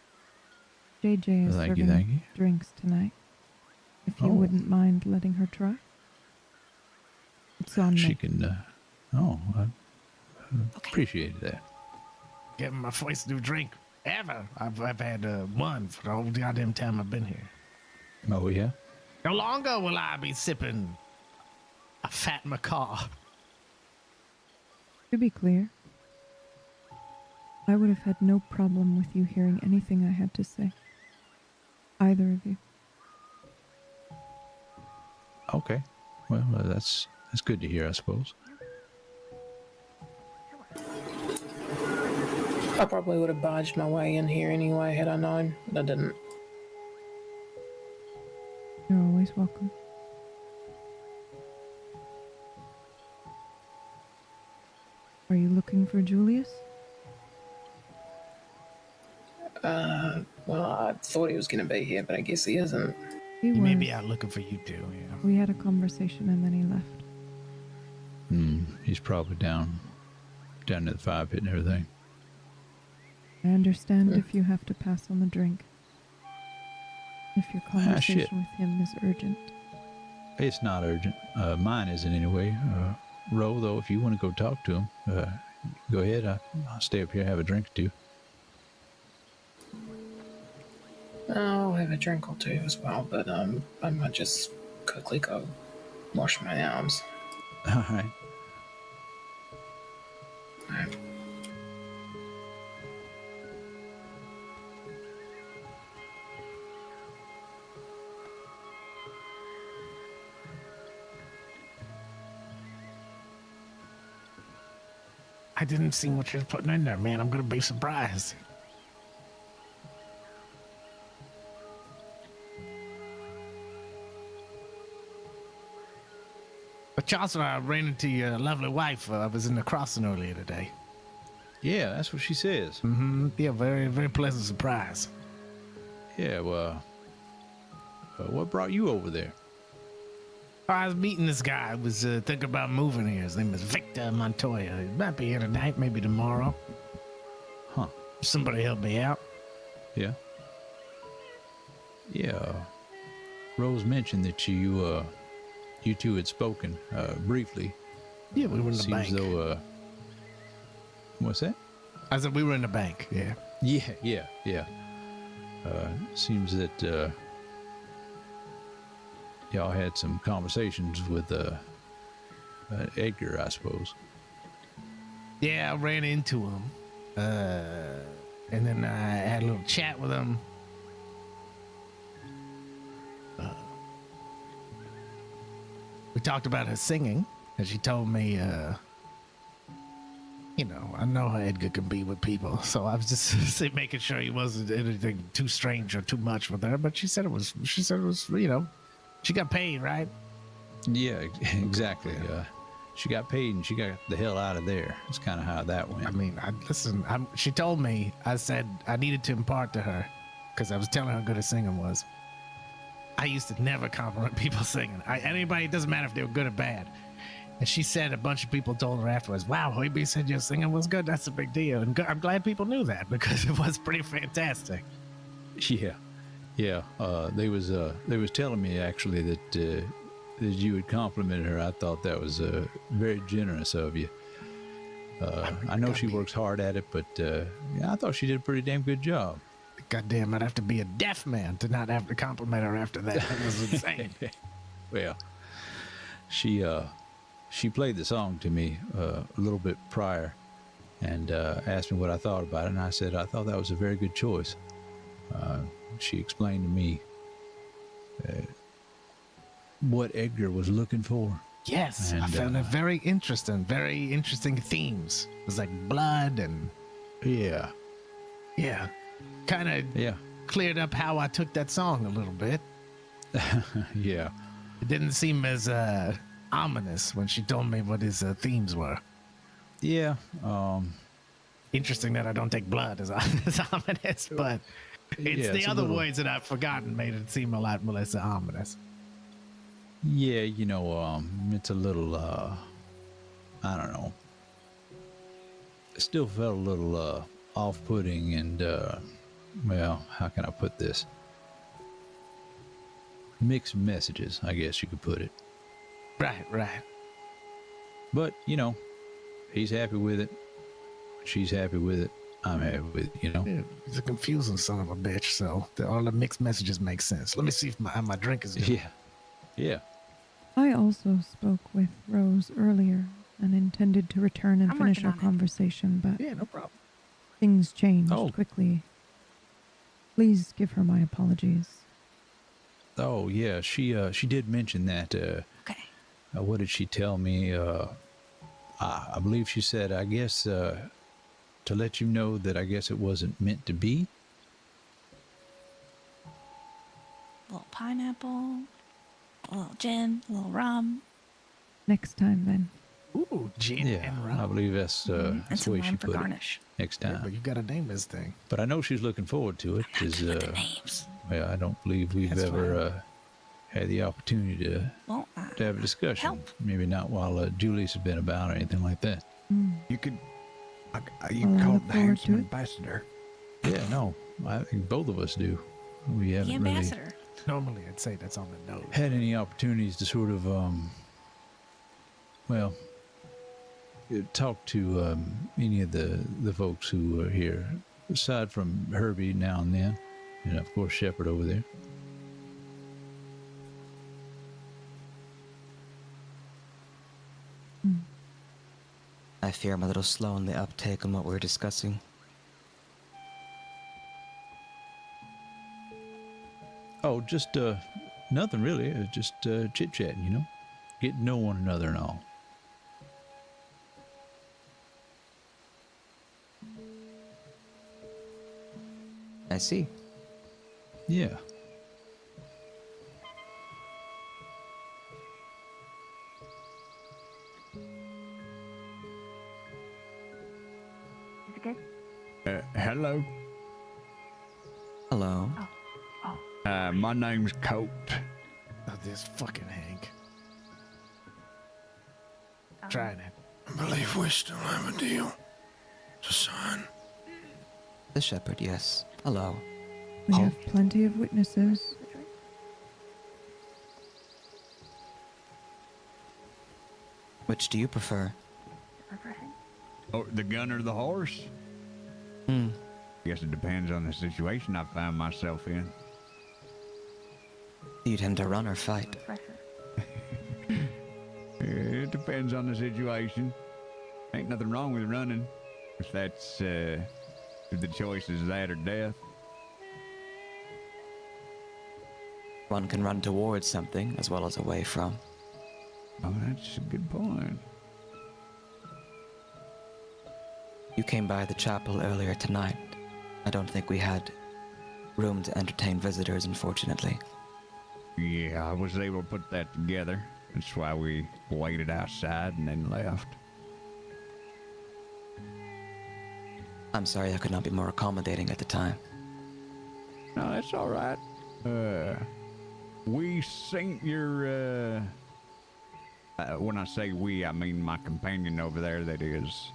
JJ is Thank you, serving thank you. drinks tonight. If you Oh. wouldn't mind letting her try. It's on She me. can. I Okay. appreciate that. Gave him my first new drink ever. I've had one for the whole goddamn time I've been here. Oh yeah. No longer will I be sipping a fat macaw. To be clear, I would have had no problem with you hearing anything I had to say. Either of you. Okay. Well, that's good to hear, I suppose. I probably would have barged my way in here anyway had I known, but I didn't. You're always welcome. Are you looking for Julius? Well, I thought he was going to be here, but I guess he isn't. He He was. may be out looking for you too. Yeah. We had a conversation and then he left. He's probably down at the fire pit and everything. I understand if you have to pass on the drink. If your conversation shit. with him is urgent. It's not urgent. Mine isn't anyway. Ro, though, if you want to go talk to him, go ahead. I'll stay up here, have a drink or two. I'll have a drink or two as well, but I might just quickly go wash my arms. All right. I didn't see what you were putting in there, man. I'm gonna be surprised. But Johnson, I ran into your lovely wife. I was in the crossing earlier today. Yeah, that's what she says. Mm-hmm. Yeah, very, very pleasant surprise. Yeah, well, what brought you over there? I was meeting this guy. I was thinking about moving here. His name is Victor Montoya. He might be here tonight, maybe tomorrow. Huh. Somebody help me out. Yeah. Yeah. Rose mentioned that you two had spoken briefly. Yeah, we were in the Seems bank. though, what's that? I said we were in the bank. Yeah. Yeah. Seems that y'all had some conversations with Edgar, I suppose. Yeah, I ran into him. And then I had a little chat with him. We talked about her singing, and she told me, I know how Edgar can be with people, so I was just making sure he wasn't anything too strange or too much with her. But she said it was, she got paid, right? Yeah, exactly. She got paid and she got the hell out of there. That's kind of how that went. I mean, she told me, I said I needed to impart to her, because I was telling her how good her singing was. I used to never compliment people singing. Anybody, it doesn't matter if they were good or bad. And she said a bunch of people told her afterwards, wow, Hoiby said your singing was good. That's a big deal. And I'm glad people knew that, because it was pretty fantastic. Yeah. They was telling me actually that you had complimented her. I thought that was very generous of you. I know she works hard at it, but I thought she did a pretty damn good job. Goddamn, I'd have to be a deaf man to not have to compliment her after that. That was insane. Well, she played the song to me a little bit prior and asked me what I thought about it, and I said I thought that was a very good choice. She explained to me what Edgar was looking for. Yes, And, I found it very interesting themes. It was like blood and Yeah. kind of Yeah. cleared up how I took that song a little bit. Yeah. It didn't seem as ominous when she told me what his themes were. Yeah. Interesting that I don't take blood as ominous, but it's Yeah, the it's a other little- words that I've forgotten made it seem a lot less ominous. Yeah, it's a little I don't know. It still felt a little off-putting and, well, how can I put this? Mixed messages, I guess you could put it. Right. But, you know, he's happy with it. She's happy with it. I'm happy with it, you know? Yeah, he's a confusing son of a bitch, so all the mixed messages make sense. Let me see if my drink is doing. Yeah. I also spoke with Rose earlier and intended to return and I'm finish working our on it. conversation, but Yeah, no problem. things changed Oh. quickly. Please give her my apologies. Oh, yeah, she did mention that. Okay. What did she tell me? I believe she said, I guess, to let you know that I guess it wasn't meant to be. A little pineapple, a little gin, a little rum, Next time, then. Ooh, gin Yeah, and I rum. believe that's and the some way she lime for put it. garnish. Next Yeah, time. but you gotta name this thing. But I know she's looking forward to it because, Good with the names. well, I don't believe we've That's ever had the opportunity to Well, have a discussion. help. Maybe not while Julie's has been about or anything like that. You could, you Well, I call look it the forward handsome to it. ambassador. Yeah, no, I think both of us do. We the haven't really ambassador. Normally, I'd say that's on the nose. had any opportunities to sort of, well, talk to any of the folks who are here, aside from Herbie now and then, and of course Shepherd over there. I fear I'm a little slow in the uptake on what we're discussing. Oh, just nothing really. Just chit chatting, you know, getting to know one another and all. I see. Yeah. Is it good? Hello. Hello. My name's Colt. Oh, this fucking Hank. Trying it. I believe we still have a deal to sign. The shepherd, yes. Hello. We Oh. have plenty of witnesses. Which do you prefer? Refreshing. Oh, the gun or the horse? Guess it depends on the situation I find myself in. Do you tend to run or fight? Refresher. It depends on the situation. Ain't nothing wrong with running. If that's, if the choice is that or death. One can run towards something as well as away from. Oh, that's a good point. You came by the chapel earlier tonight. I don't think we had room to entertain visitors, unfortunately. Yeah, I was able to put that together. That's why we waited outside and then left. I'm sorry I could not be more accommodating at the time. No, that's all right. We seen your, when I say we, I mean my companion over there that is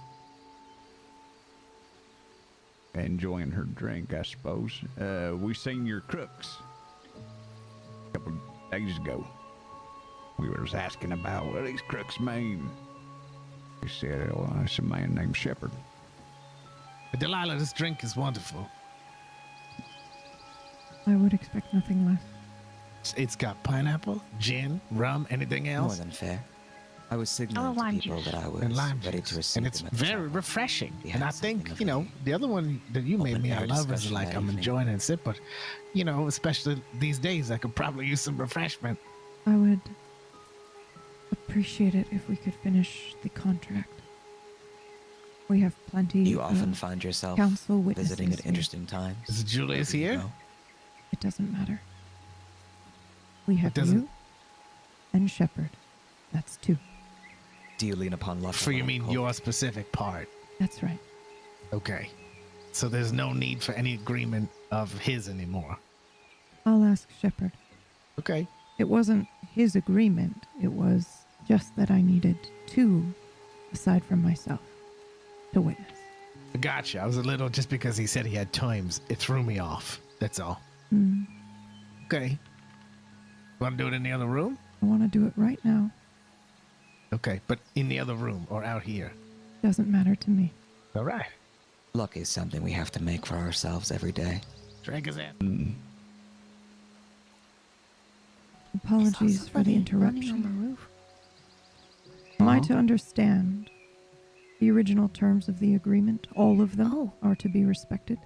enjoying her drink, I suppose. We seen your crooks a couple days ago. We was asking about what these crooks mean. He said, well, it's a man named Shepherd. Delilah, this drink is wonderful. I would expect nothing less. It's got pineapple, gin, rum, anything More else? than fair. I was signaling to lime people juice. that I was And lime ready juice. to receive And it's them at the very chapel. refreshing. We And had I something think, of you know, a the other one that you made open me I air love is discussion like that I'm evening. enjoying and sip, but, you know, especially these days, I could probably use some refreshment. I would appreciate it if we could finish the contract. We have plenty You often of find yourself council witnesses visiting at here. interesting times. Is Julius Wherever you here? go. It doesn't matter. We have doesn't- you and Shepherd. That's two. Do you lean upon luck? For you alone, mean Colt? your specific part? That's right. Okay. So there's no need for any agreement of his anymore. I'll ask Shepherd. Okay. It wasn't his agreement. It was just that I needed two aside from myself, to witness. Gotcha. I was a little, just because he said he had times, it threw me off. That's all. Hmm. Okay. Want to do it in the other room? I want to do it right now. Okay, but in the other room or out here? Doesn't matter to me. All right. Luck is something we have to make for ourselves every day. Drink his ass. Apologies for the Running on the interruption. roof. Am I to understand the original terms of the agreement? All of them Oh. are to be respected?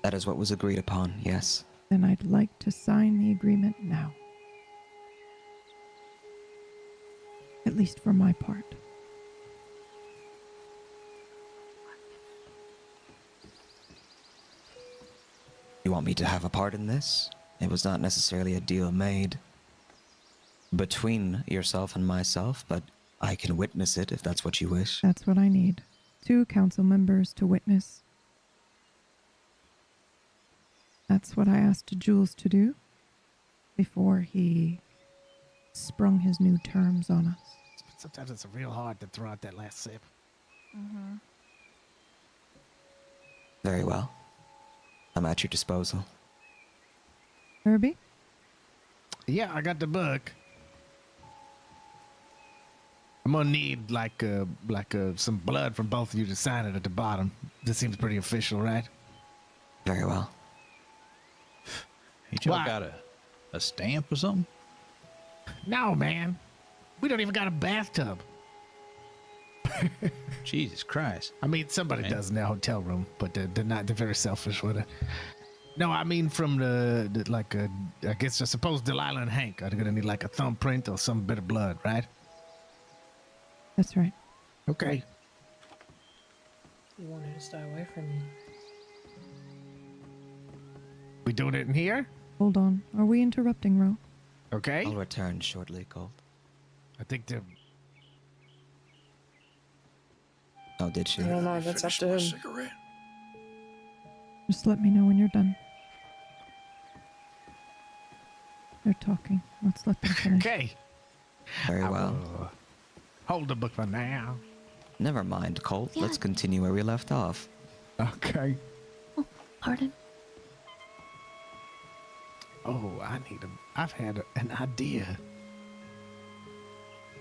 That is what was agreed upon, yes. Then I'd like to sign the agreement now. At least for my part. You want me to have a part in this? It was not necessarily a deal made between yourself and myself, but I can witness it if that's what you wish. That's what I need. 2 council members to witness. That's what I asked Jules to do before he sprung his new terms on us. Sometimes it's real hard to throw out that last sip. Very well. I'm at your disposal. Herbie? Yeah, I got the book. I'm gonna need some blood from both of you to sign it at the bottom. This seems pretty official, right? Very well. Ain't y'all Why? got a stamp or something? No, man. We don't even got a bathtub. Jesus Christ. I mean, somebody Man. does in their hotel room, but they're not. They're very selfish with it. No, I mean from I guess I suppose Delilah and Hank are gonna need like a thumbprint or some bit of blood, right? That's right. Okay. You wanted to stay away from me. We doing it in here? Hold on. Are we interrupting, Ro? Okay. I'll return shortly, Colt. I think they're. Oh, did she? I don't know. That's up Finish to my him. cigarette. Just let me know when you're done. They're talking. Let's let them finish. Okay. Very I well. will hold the book for now. Never mind, Colt. Yeah. Let's continue where we left off. Okay. Pardon? Oh, I've had an idea.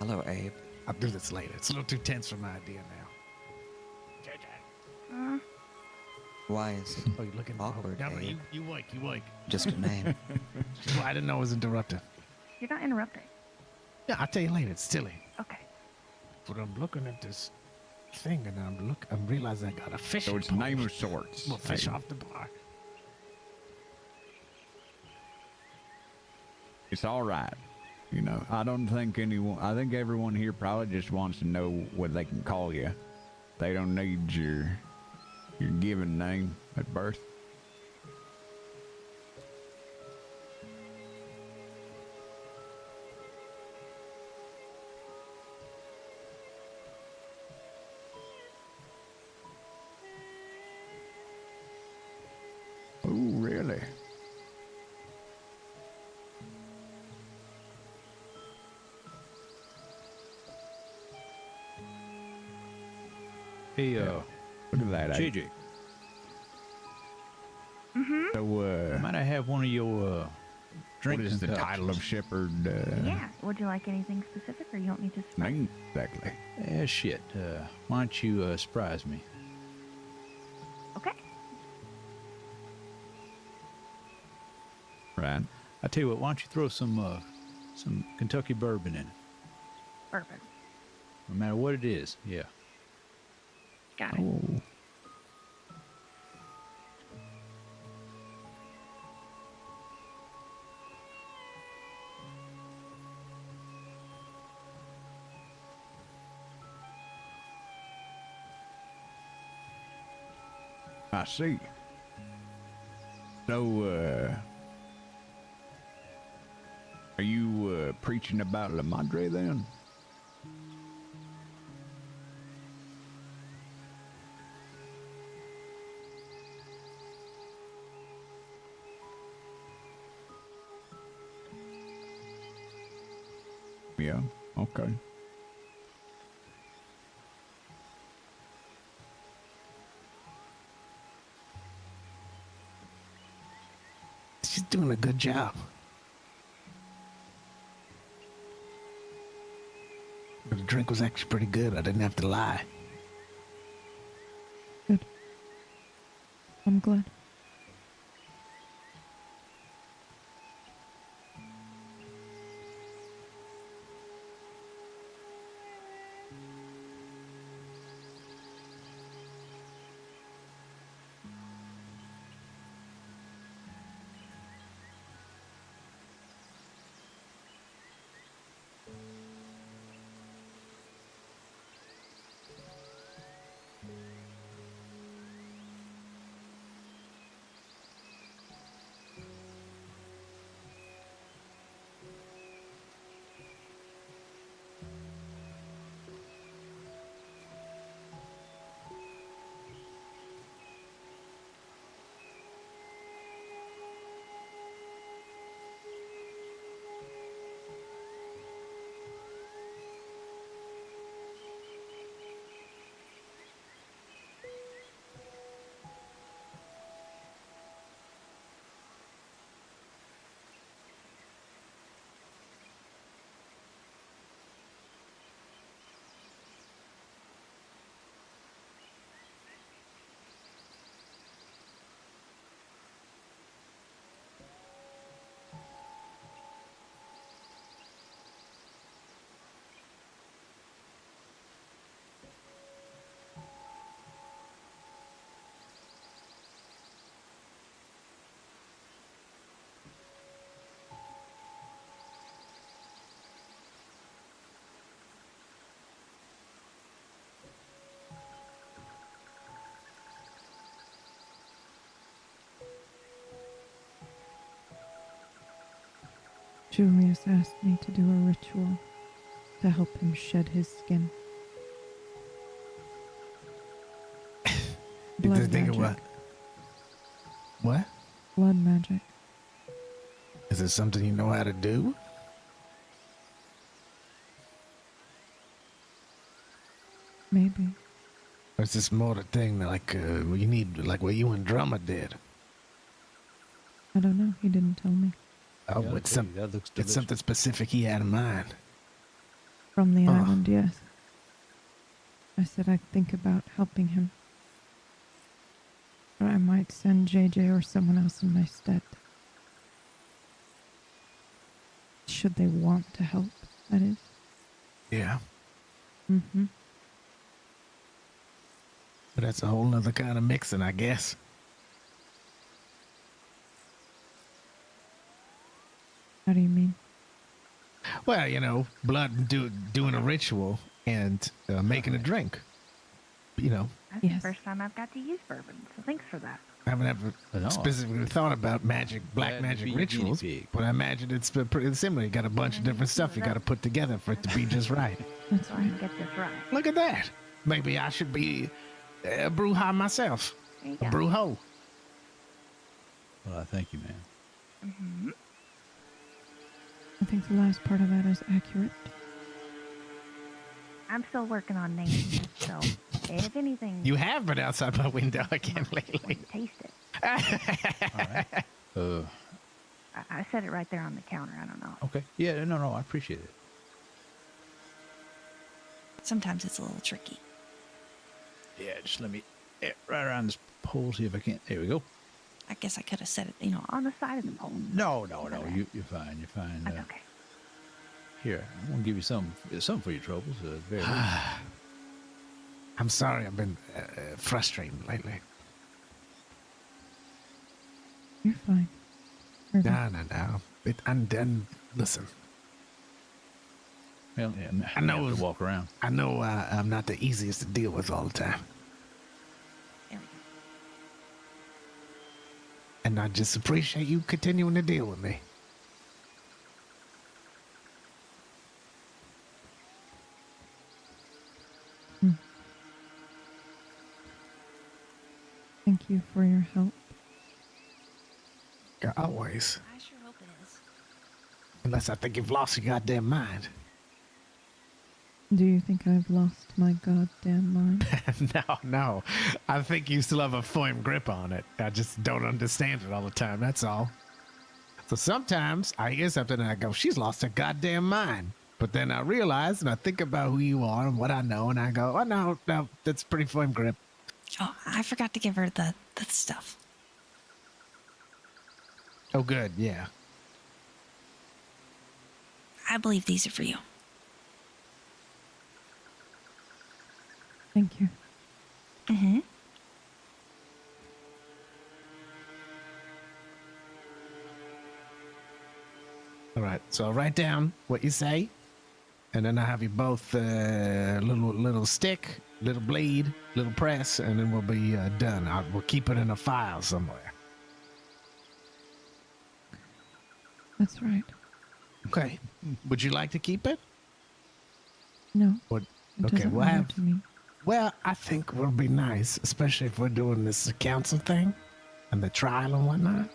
Hello, Abe. I'll do this later. It's a little too tense for my idea now. Why is it Oh, you're looking Awkward, No, Abe. you wake. just a name? Well, I didn't know it was interrupted. You're not interrupting. Yeah, I'll tell you later. It's silly. Okay. But I'm looking at this thing and I'm realizing I got a fish. So it's a name of sorts. Well, fish Hey, off the bar. It's all right. You know, I don't think anyone, I think everyone here probably just wants to know what they can call you. They don't need your given name at birth. Oh, really? Hey, Look at that. JJ, So, might I have one of your what drinks? is the title of Shepherd? Yeah. Would you like anything specific, or you want me to? Name exactly. Shit. Why don't you surprise me? Okay. Right. I tell you what, why don't you throw some Kentucky bourbon in it? Bourbon. No matter what it is. Yeah. Got it. Oh. I see. So, are you preaching about La Madre then? Yeah, okay. She's doing a good job. But the drink was actually pretty good. I didn't have to lie. Good. I'm glad. Julius asked me to do a ritual to help him shed his skin. You just Blood think of magic. What? Blood magic. Is it something you know how to do? Maybe. Or is this more the thing that, like, you need, like what you and Drummer did? I don't know. He didn't tell me. Oh, Yeah, I'll it's, tell you, that looks it's delicious. something specific he had in mind. From the Oh. island, yes. I said I'd think about helping him. Or I might send JJ or someone else in my stead. Should they want to help, that is. Yeah. Mm-hmm. But that's a whole nother kind of mixing, I guess. How do you mean? Well, you know, blood and doing a ritual and making a drink. You know, That's Yes. the first time I've got to use bourbon, so thanks for that. I haven't ever No. specifically thought about magic, black Glad to magic be a guinea rituals, pig. but I imagine it's pretty similar. You got a bunch of different stuff you got to put together for it to be just right. That's So I right. can get this right. Look at that. Maybe I should be a Bruja myself. There you A go. Brujo. Well, I thank you, man. Mm-hmm. I think the last part of that is accurate. I'm still working on names, so if anything, You have been outside my window again when lately. you taste it. All right. I said it right there on the counter. I don't know. Okay. Yeah, no, I appreciate it. Sometimes it's a little tricky. Yeah, just let me right around this pole, see if I can. There we go. I guess I could have said it, On the side of the pole. No, you're fine. You're fine. That's okay. Here, I'm gonna give you some for your troubles. Very least. I'm sorry, I've been frustrating lately. You're fine. Irvin. No. And listen, Well, yeah, I know you have it's- to walk around. I know I'm not the easiest to deal with all the time. there we go. And I just appreciate you continuing to deal with me. Thank you for your help. Yeah, always. I sure hope it is. Unless I think you've lost your goddamn mind. Do you think I've lost my goddamn mind? No. I think you still have a firm grip on it. I just don't understand it all the time, that's all. So sometimes I hear something and I go, she's lost her goddamn mind. But then I realize and I think about who you are and what I know, and I go, oh, no, that's pretty firm grip. Oh, I forgot to give her the stuff. Oh, good, yeah. I believe these are for you. Thank you. Mm-hmm. All right, so I'll write down what you say, and then I'll have you both little stick, little blade, little press, and then we'll be done. We'll keep it in a file somewhere. That's right. Okay. Would you like to keep it? No. What? It Okay, doesn't we'll matter have. to me. Well, I think it would be nice, especially if we're doing this council thing and the trial and whatnot.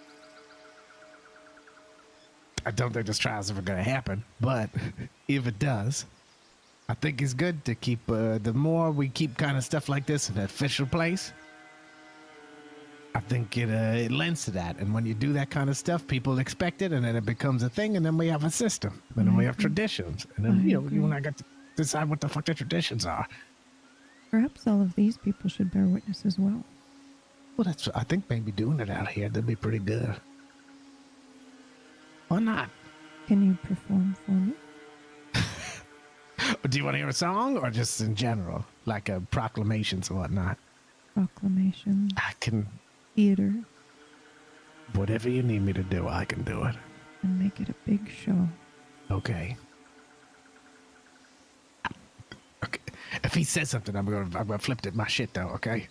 I don't think this trial's ever going to happen, but if it does, I think it's good to keep, the more we keep kind of stuff like this in an official place, I think it lends to that. And when you do that kind of stuff, people expect it, and then it becomes a thing, and then we have a system, and then we have traditions, and then, you and I got to decide what the fuck the traditions are. Perhaps all of these people should bear witness as well. Well, I think maybe doing it out here, that'd be pretty good. Why not? Can you perform for me? Do you want to hear a song or just in general? Like proclamations or whatnot? Proclamation. I can. Theater. Whatever you need me to do, I can do it. And make it a big show. Okay. Okay. If he says something, I'm gonna flip it my shit though, okay?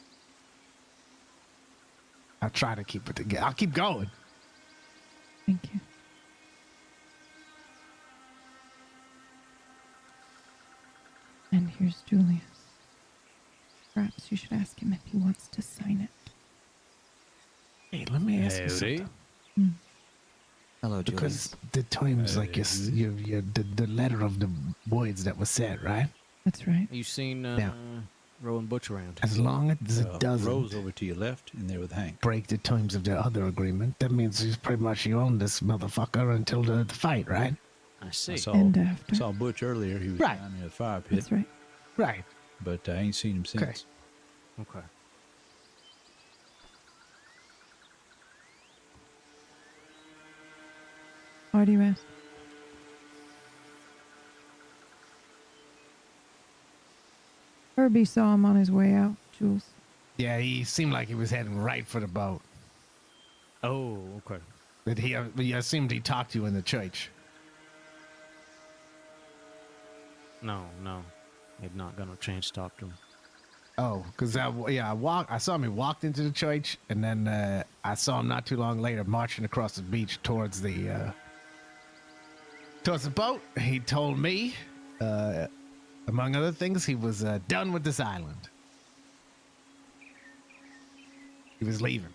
I'll try to keep it together. I'll keep going. Thank you. And here's Julius. Perhaps you should ask him if he wants to sign it. Hey, let me ask you Howdy. something. Hello, Julius. Because the time's like the letter of the words that was said, right? That's right. You seen Yeah. Rowan Butch around? As long as it doesn't Rose over to your left, and there with Hank. break the terms of the other agreement, that means he's pretty much you own this motherfucker until the fight, right? I see. I saw, And after. saw Butch earlier. He was Right. down near the fire pit, That's right. Right. but I ain't seen him since. Okay. Okay. Why do you ask? Herbie saw him on his way out, Jules. Yeah, he seemed like he was heading right for the boat. Oh, okay. That he assumed he talked to you in the church. No. Had not got no chance to talk to him. Oh, because I saw him. He walked into the church, and then I saw him not too long later marching across the beach towards the boat. He told me, among other things, he was done with this island. He was leaving.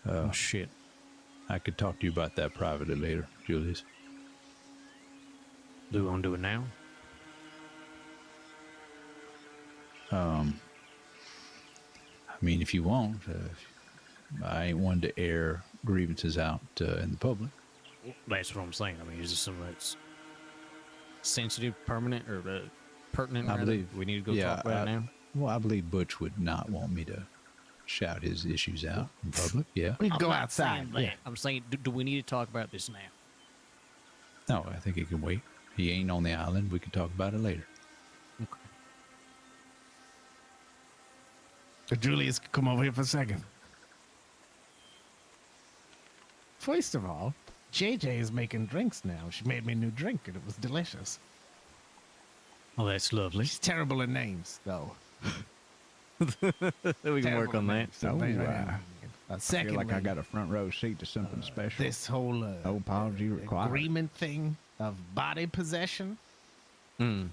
Oh, shit. I could talk to you about that privately later, Julius. Do we want to do it now? I mean, if you want, I ain't one to air grievances out in the public. That's what I'm saying. I mean, is this something that's sensitive, permanent, or pertinent? I rather? believe We need to go talk about it now. Well, I believe Butch would not want me to shout his issues out in public. Yeah. We can go I'm not outside. saying that. I'm saying, do we need to talk about this now? No, I think it can wait. He ain't on the island. We can talk about it later. Okay. Julius, come over here for a second. First of all, JJ is making drinks now. She made me a new drink, and it was delicious. Oh, that's lovely. She's terrible at names, though. We can work on that. So, I secondly, feel like I got a front row seat to something special. this whole No apology required. agreement thing of body possession Mm.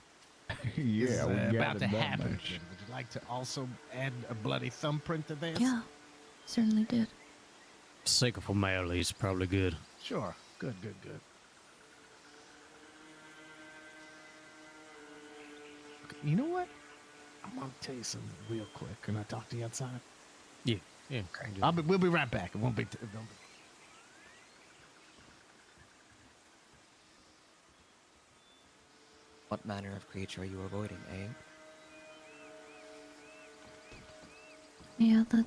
Yeah, is we got about it to done, happen. man. Would you like to also add a bloody thumbprint to this? Yeah, certainly did. Sake of formality is probably good. Sure. Good. Okay, you know what? I want to tell you something real quick. Can I talk to you outside? Yeah. Yeah. We'll be right back. It won't be. It won't be. What manner of creature are you avoiding, eh? Yeah, the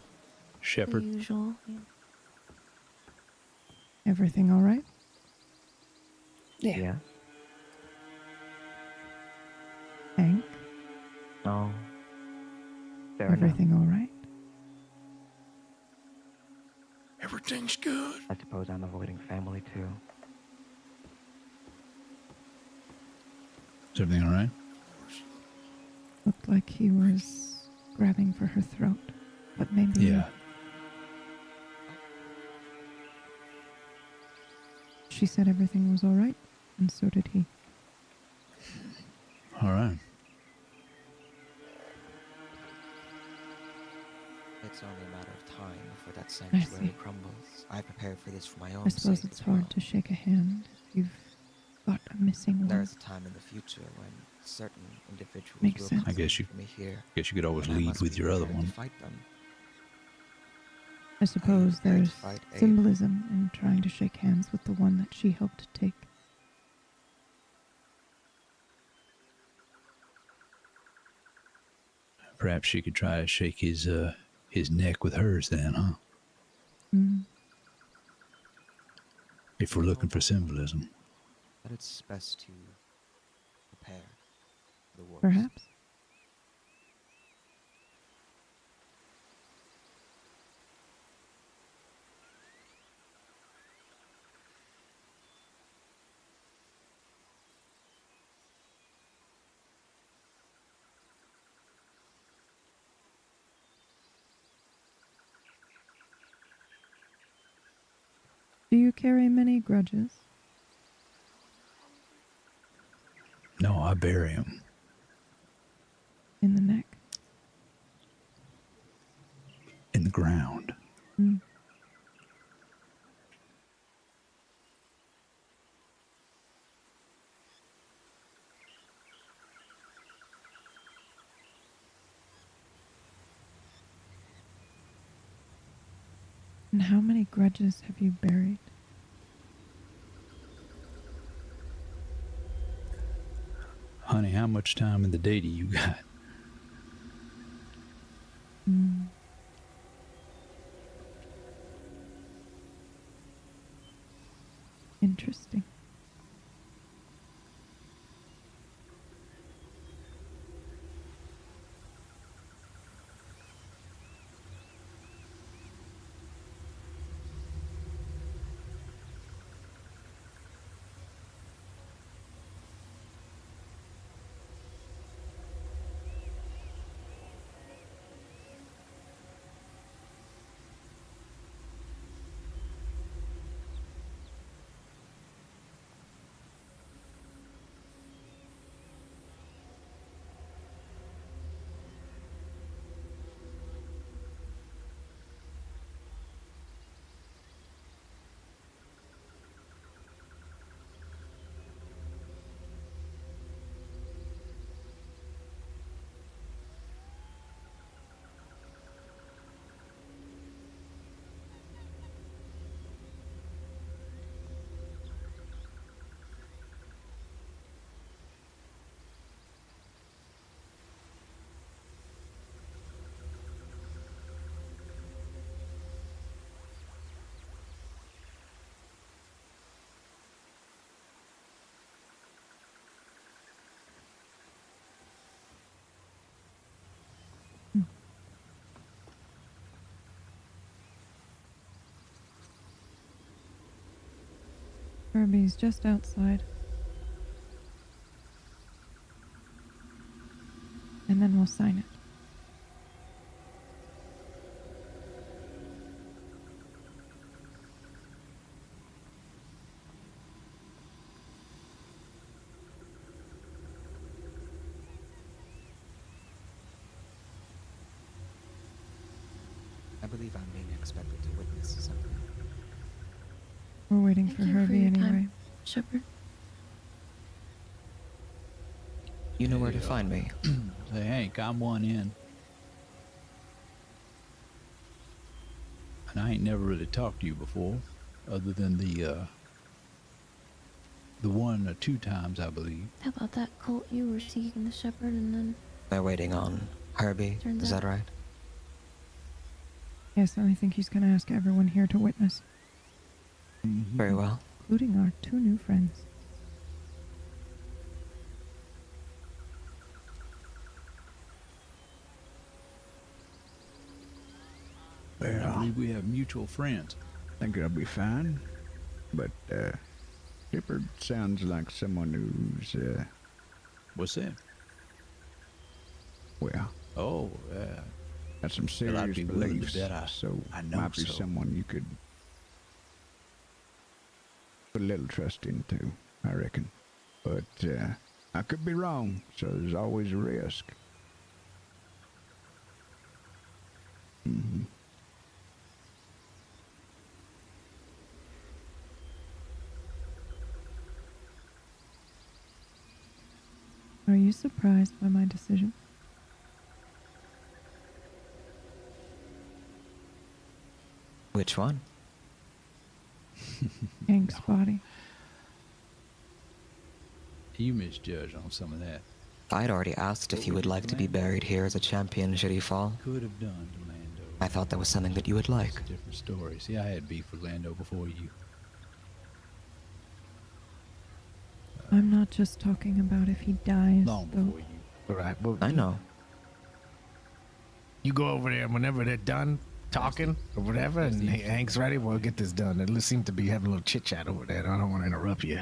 Shepherd. usual. Yeah. Everything all right? Yeah. Hank, No. Fair everything all right? Everything's good. enough. I suppose I'm avoiding family too. Is everything all right? Looked like he was grabbing for her throat, but maybe. Yeah. She said everything was all right, and so did he. All right. It's only a matter of time before that sanctuary see. crumbles. I prepared for this for my own I suppose sake it's as hard well. to shake a hand if you've got a missing one. There's a time in the future when certain individuals Makes will sense. come I guess you- for me here. Guess you could always and I lead must with be your other prepared to one. fight them. I suppose prepared to there's fight Abe? symbolism in trying to shake hands with the one that she helped take. Perhaps she could try to shake his neck with hers then, huh? Mm, If we're looking for symbolism. But it's best to prepare for the worst. perhaps. Do you carry many grudges? No, I bury him. In the neck? In the ground. Mm. And how many grudges have you buried? Honey, how much time in the day do you got? Mm. Interesting. Kirby's just outside. And then we'll sign it. I believe I'm being expected to witness something. We're waiting Thank for you for Herbie your anyway. time, Shepard. You know where to find me. Say, Hank, I'm one in. And I ain't never really talked to you before, other than the 1 or 2 times, I believe. How about that cult you were seeking the shepherd and then They're waiting on Herbie. Turns Is out- that right? Yes, and I think he's going to ask everyone here to witness, Very well. including our 2 new friends. I Well, believe we have mutual friends. I think it'll be fine. But, Shepard sounds like someone who's, What's that? well, Oh, got some Well, I'd serious be willing to beliefs. bet So I know might be so. someone you could put a little trust into, I reckon. But, I could be wrong, so there's always a risk. Are you surprised by my decision? Which one? Hank's body. you misjudged on some of that. I'd already asked if you would like to be buried here as a champion should he fall. Could have done to Lando. I thought that was something that you would like. It's a different story. See, I had beef with Lando before you. I'm not just talking about if he dies, Long though. before you. All right. Well, I know. you go over there, and whenever they're done talking or whatever, and Hank's ready, we'll get this done. They seem to be having a little chit chat over there. I don't want to interrupt you.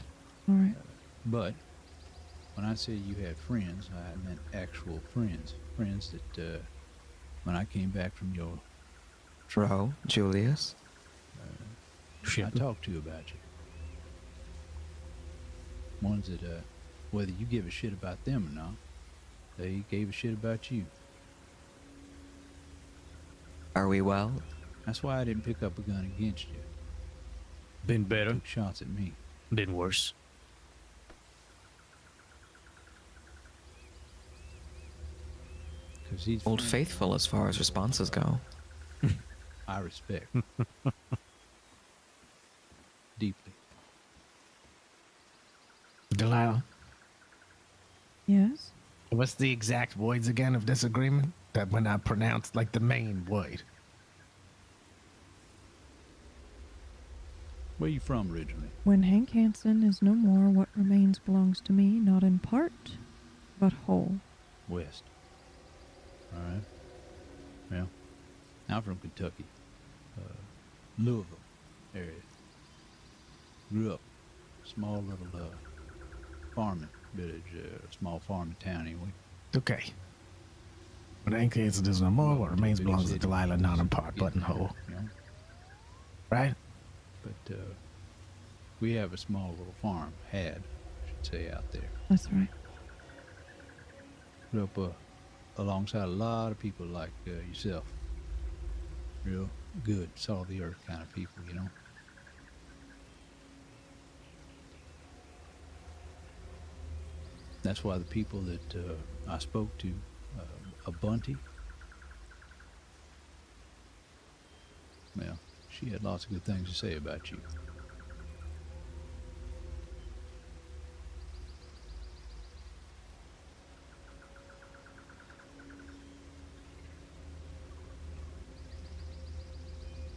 All right. But when I said you had friends, I meant actual friends. Friends that, when I came back from your Ro, Julius. I talked to you about you. Ones that, whether you give a shit about them or not, they gave a shit about you. Are we well? That's why I didn't pick up a gun against you. Been better, Took shots at me. been worse. Cause he's Old friends Faithful as far as responses go. I respect. Deeply. Delilah, Yes? what's the exact words again of disagreement? That when I pronounced like the main word. Where you from originally? When Hank Hansen is no more, what remains belongs to me, not in part, but whole. West. All right. Well, I'm from Kentucky, Louisville area. Grew up small little farming village, small farming town anyway. Okay. When Hank Hansen is no more, what remains Big belongs to city. Delilah, not in part, but in whole. You know? Right? But we have a small little farm, I should say, out there. That's right. Grew up alongside a lot of people like yourself. Real good, salt of the earth kind of people, you know. That's why the people that I spoke to, a Bunty, well, she had lots of good things to say about you.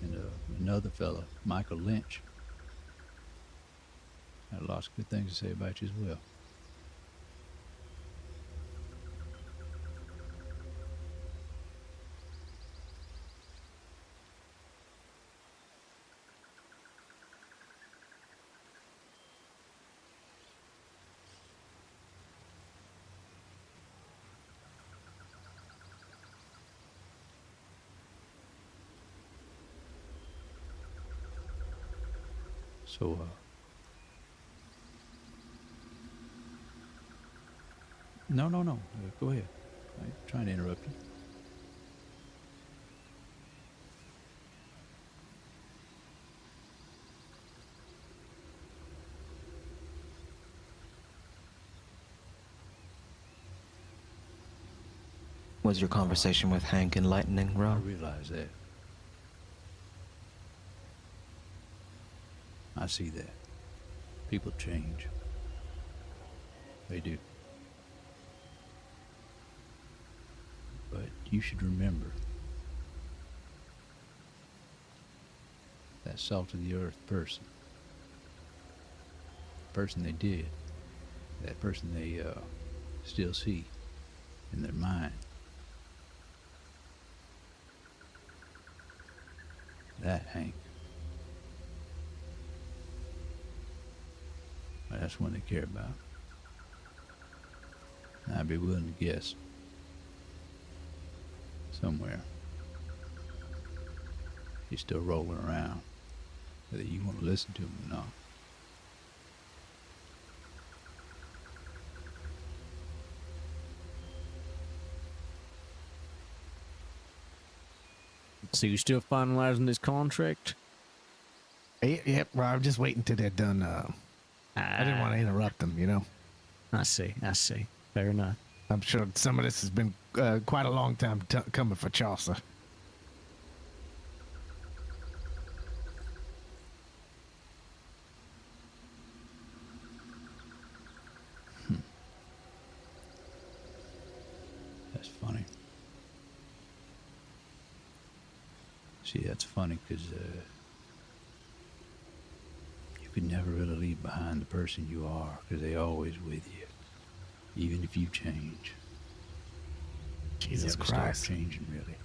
And another fella, Michael Lynch, had lots of good things to say about you as well. So, no. Go ahead. I'm trying to interrupt you. Was your conversation with Hank enlightening, I Ro? realize that. I see that. People change. They do. But you should remember that salt of the earth person, the person they did, that person they still see in their mind. That, Hank. That's one they care about. I'd be willing to guess somewhere he's still rolling around, whether you want to listen to him or not. So you're still finalizing this contract? Yep, well, I'm just waiting till they're done. I didn't want to interrupt them, you know? I see. Fair enough. I'm sure some of this has been quite a long time coming for Chaucer. That's funny. See, that's funny because you could never really leave behind the person you are because they're always with you, even if you change. Jesus you never Christ. Stop changing, really.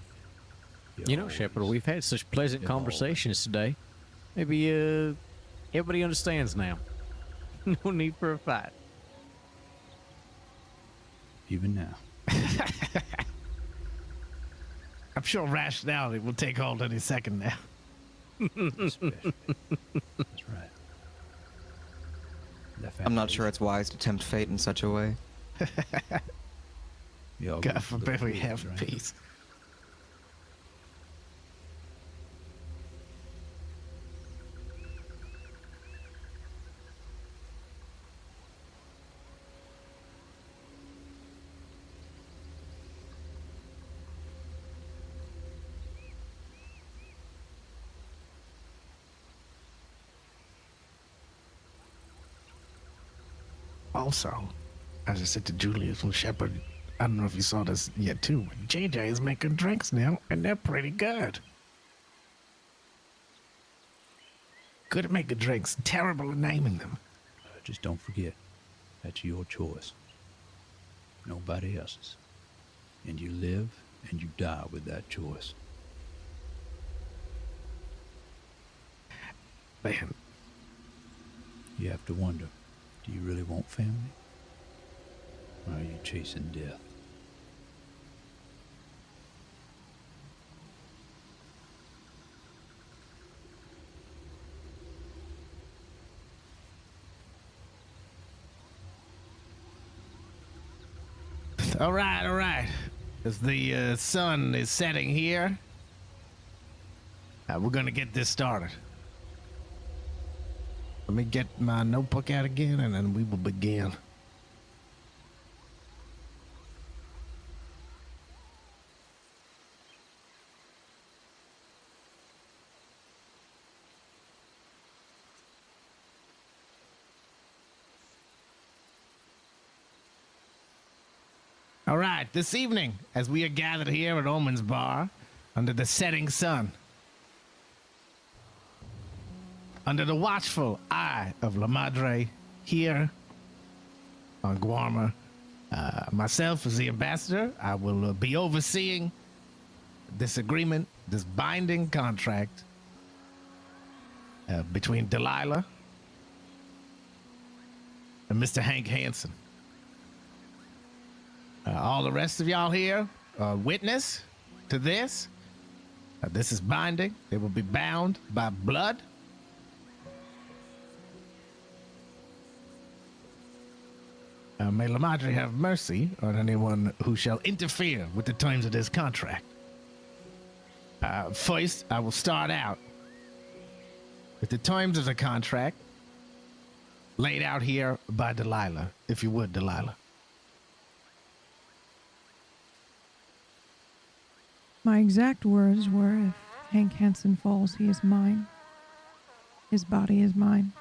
You know, Shepard, we've had such pleasant conversations today. Maybe everybody understands now. No need for a fight. Even now. I'm sure rationality will take hold any second now. Especially. That's right. I'm not sure it's wise to tempt fate in such a way. God forbid we have peace. Also, as I said to Julius and Shepard, I don't know if you saw this yet too, but JJ is making drinks now, and they're pretty good. Good at making drinks, terrible at naming them. Just don't forget, that's your choice. Nobody else's. And you live and you die with that choice. Man. You have to wonder, do you really want family? Or are you chasing death? All right. As the sun is setting here, we're going to get this started. Let me get my notebook out again, and then we will begin. All right, this evening, as we are gathered here at Omen's Bar, under the setting sun, under the watchful eye of La Madre here on Guarma, myself as the ambassador, I will be overseeing this agreement, this binding contract between Delilah and Mr. Hank Hansen. All the rest of y'all here are witness to this. This is binding. They will be bound by blood. May La Madre have mercy on anyone who shall interfere with the terms of this contract. First, I will start out with the terms of the contract laid out here by Delilah. If you would, Delilah. My exact words were, if Hank Hansen falls, he is mine. His body is mine.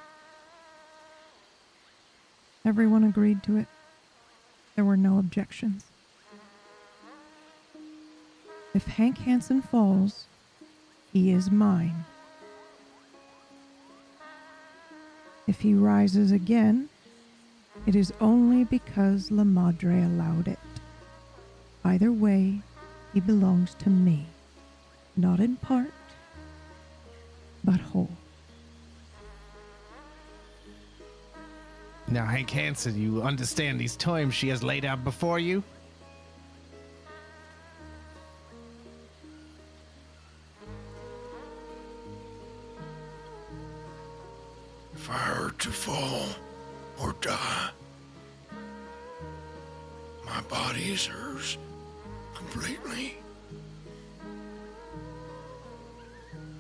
Everyone agreed to it. There were no objections. If Hank Hansen falls, he is mine. If he rises again, it is only because La Madre allowed it. Either way, he belongs to me. Not in part, but whole. Now, Hank Hansen, you understand these terms she has laid out before you? If I were to fall or die, my body is hers completely.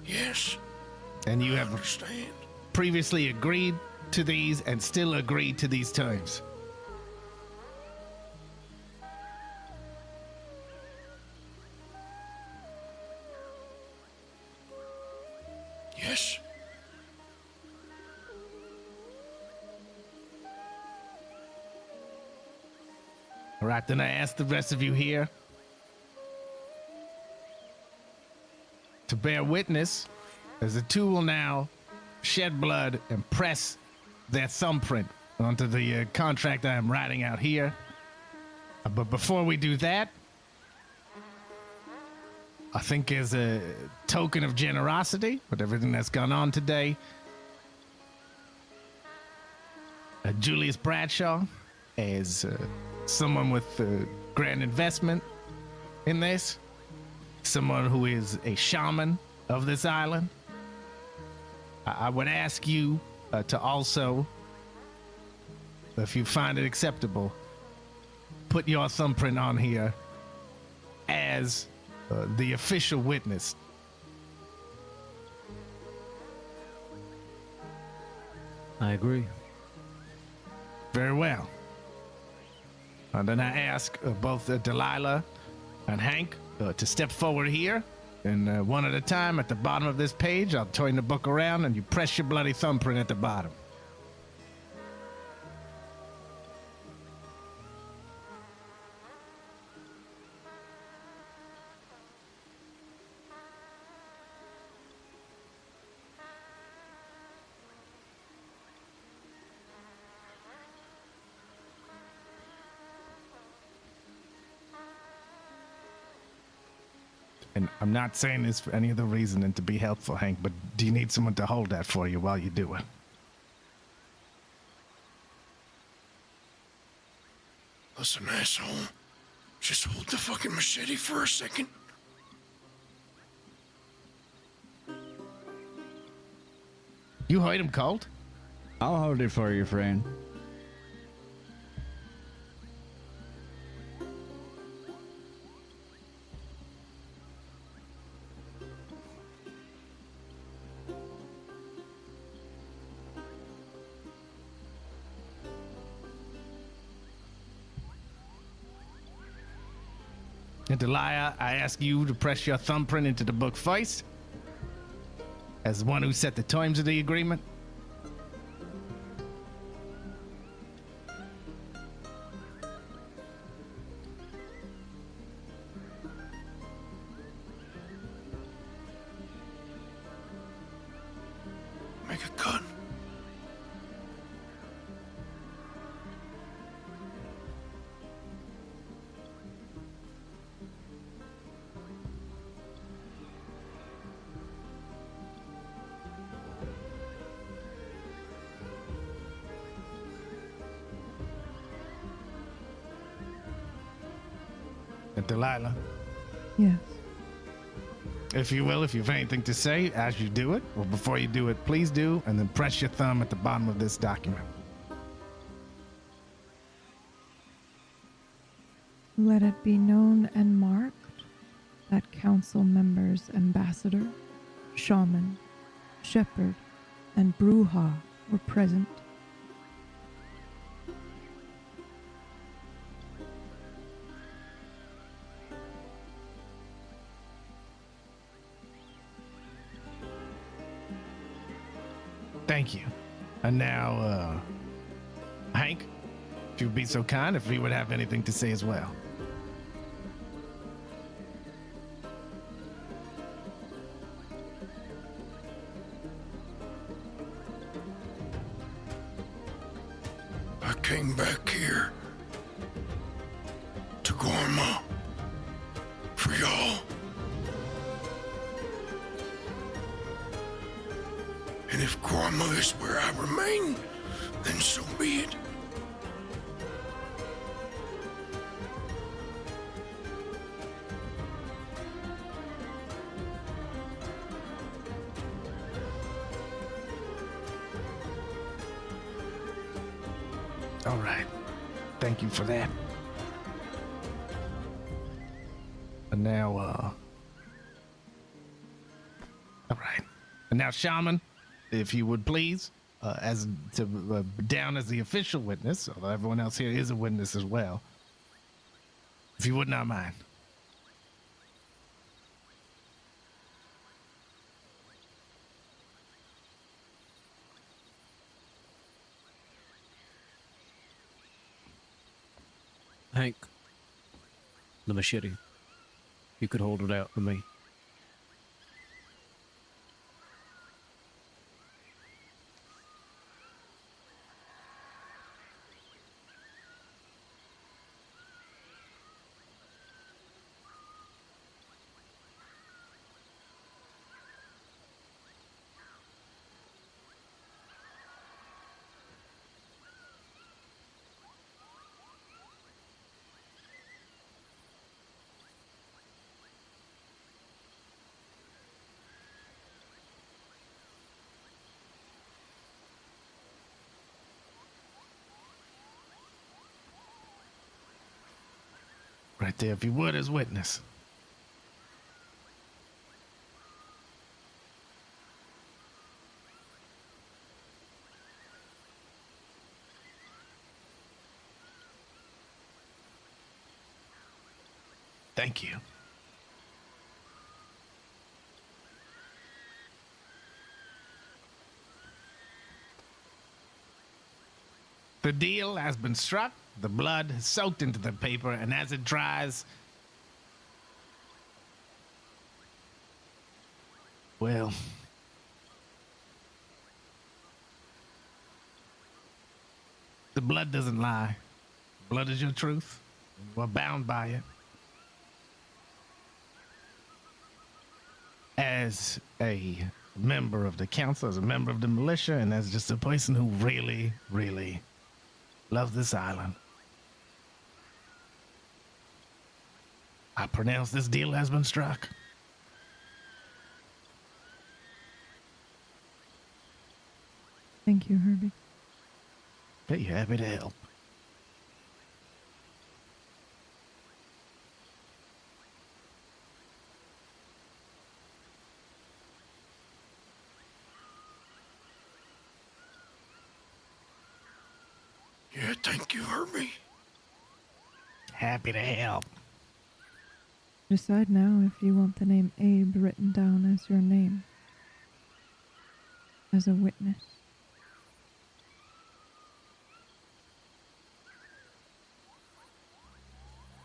Yes, And you I have understand. previously agreed to these and still agreed to these terms. Yes. All right, then I ask the rest of you here to bear witness as the two will now shed blood and press their thumbprint onto the contract I am writing out here. But before we do that, I think as a token of generosity with everything that's gone on today, Julius Bradshaw, as someone with grand investment in this, someone who is a shaman of this island, I would ask you to also, if you find it acceptable, put your thumbprint on here as the official witness. I agree. Very well. And then I ask both Delilah and Hank to step forward here. And one at a time at the bottom of this page, I'll turn the book around and you press your bloody thumbprint at the bottom. And I'm not saying this for any other reason than to be helpful, Hank, but do you need someone to hold that for you while you do it? Listen, asshole. Just hold the fucking machete for a second. You heard him, Colt. I'll hold it for you, friend. And Delia, I ask you to press your thumbprint into the book first, as one who set the terms of the agreement. Make a cut. And Delilah, Yes. if you will, if you have anything to say as you do it, or before you do it, please do, and then press your thumb at the bottom of this document. Let it be known and marked that council members, ambassador, shaman, shepherd, and Bruja were present. Thank you. And now, Hank, if you'd be so kind, if you would have anything to say as well. I came back here to Guarma for y'all. And if Guarma is where I remain, then so be it. All right. Thank you for that. And now, all right. And now, Shaman, if you would please, down as the official witness, although everyone else here is a witness as well, if you would not mind. Hank, the machete. You could hold it out for me. Right there, if you would, as witness. Thank you. The deal has been struck. The blood has soaked into the paper, and as it dries, well, the blood doesn't lie. Blood is your truth. We're bound by it. As a member of the council, as a member of the militia, and as just a person who really, really loves this island, I pronounce this deal has been struck. Thank you, Herbie. Be happy to help. Yeah, thank you, Herbie. Happy to help. Decide now if you want the name Abe written down as your name. As a witness.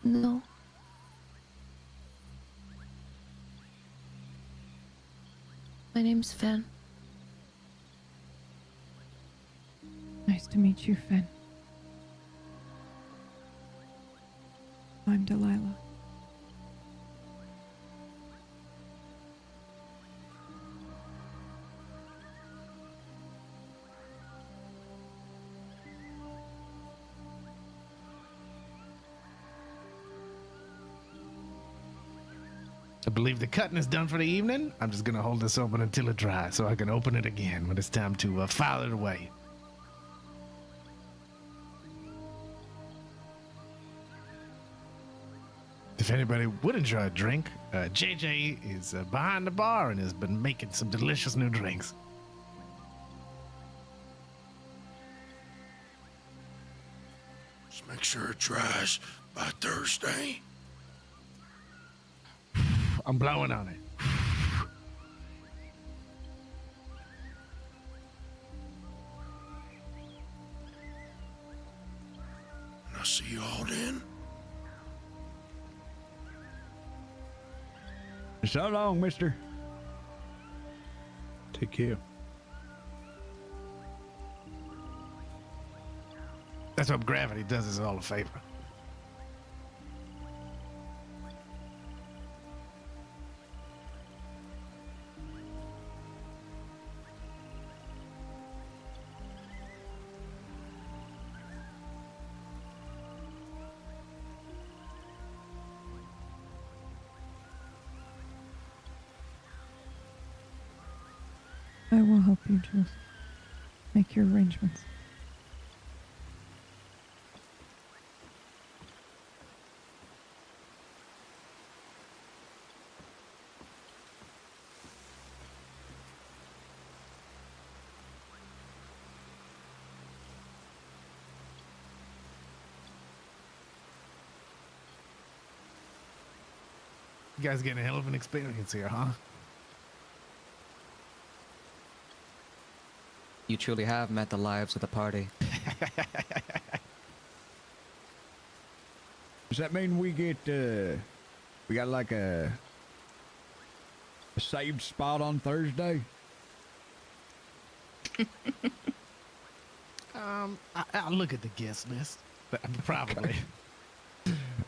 No. My name's Fen. Nice to meet you, Fen. I'm Delilah. I believe the cutting is done for the evening. I'm just going to hold this open until it dries so I can open it again when it's time to file it away. If anybody would enjoy a drink, JJ is behind the bar and has been making some delicious new drinks. Just make sure it dries by Thursday. I'm blowing on it. see you all then. So long, mister. Take care. That's what gravity does us all a favor. I will help you, Jules. Make your arrangements. You guys getting a hell of an experience here, huh? You truly have met the lives of the party. Does that mean we get, we got like a saved spot on Thursday? I'll look at the guest list, but probably.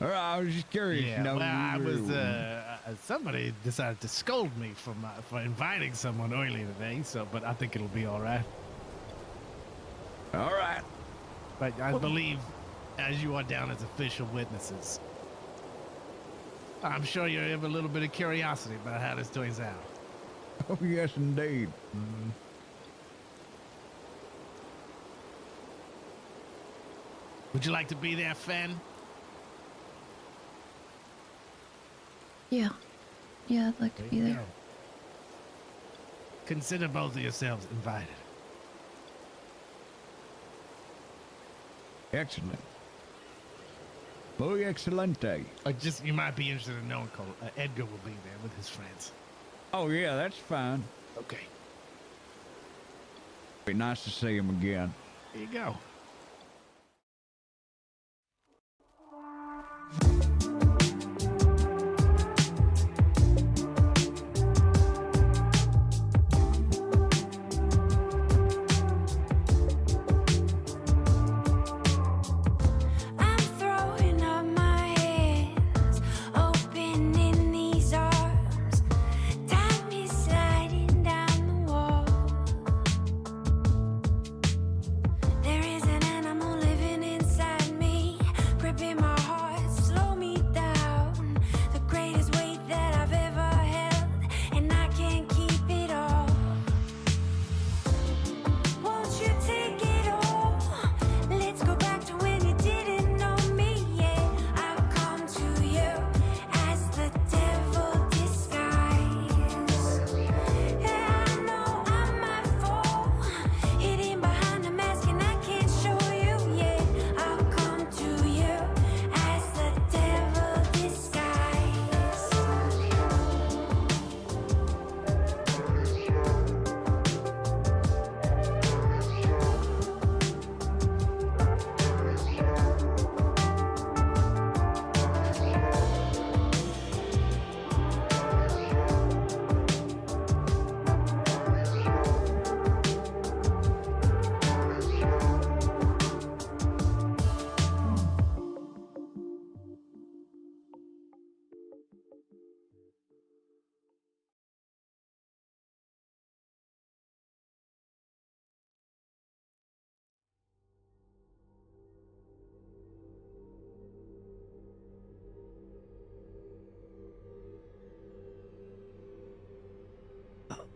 All right, I was just curious. Yeah, You know, well, I was, somebody decided to scold me for inviting someone earlier today, but I think it'll be all right. All right. But I believe, as you are down as official witnesses, I'm sure you have a little bit of curiosity about how this turns out. Oh, yes, indeed. Would you like to be there, Fen? Yeah. Yeah, I'd like to be there. Go. Consider both of yourselves invited. Excellent. Muy excelente. You might be interested in knowing, Cole. Edgar will be there with his friends. Oh, yeah, that's fine. Okay. Be nice to see him again. Here you go.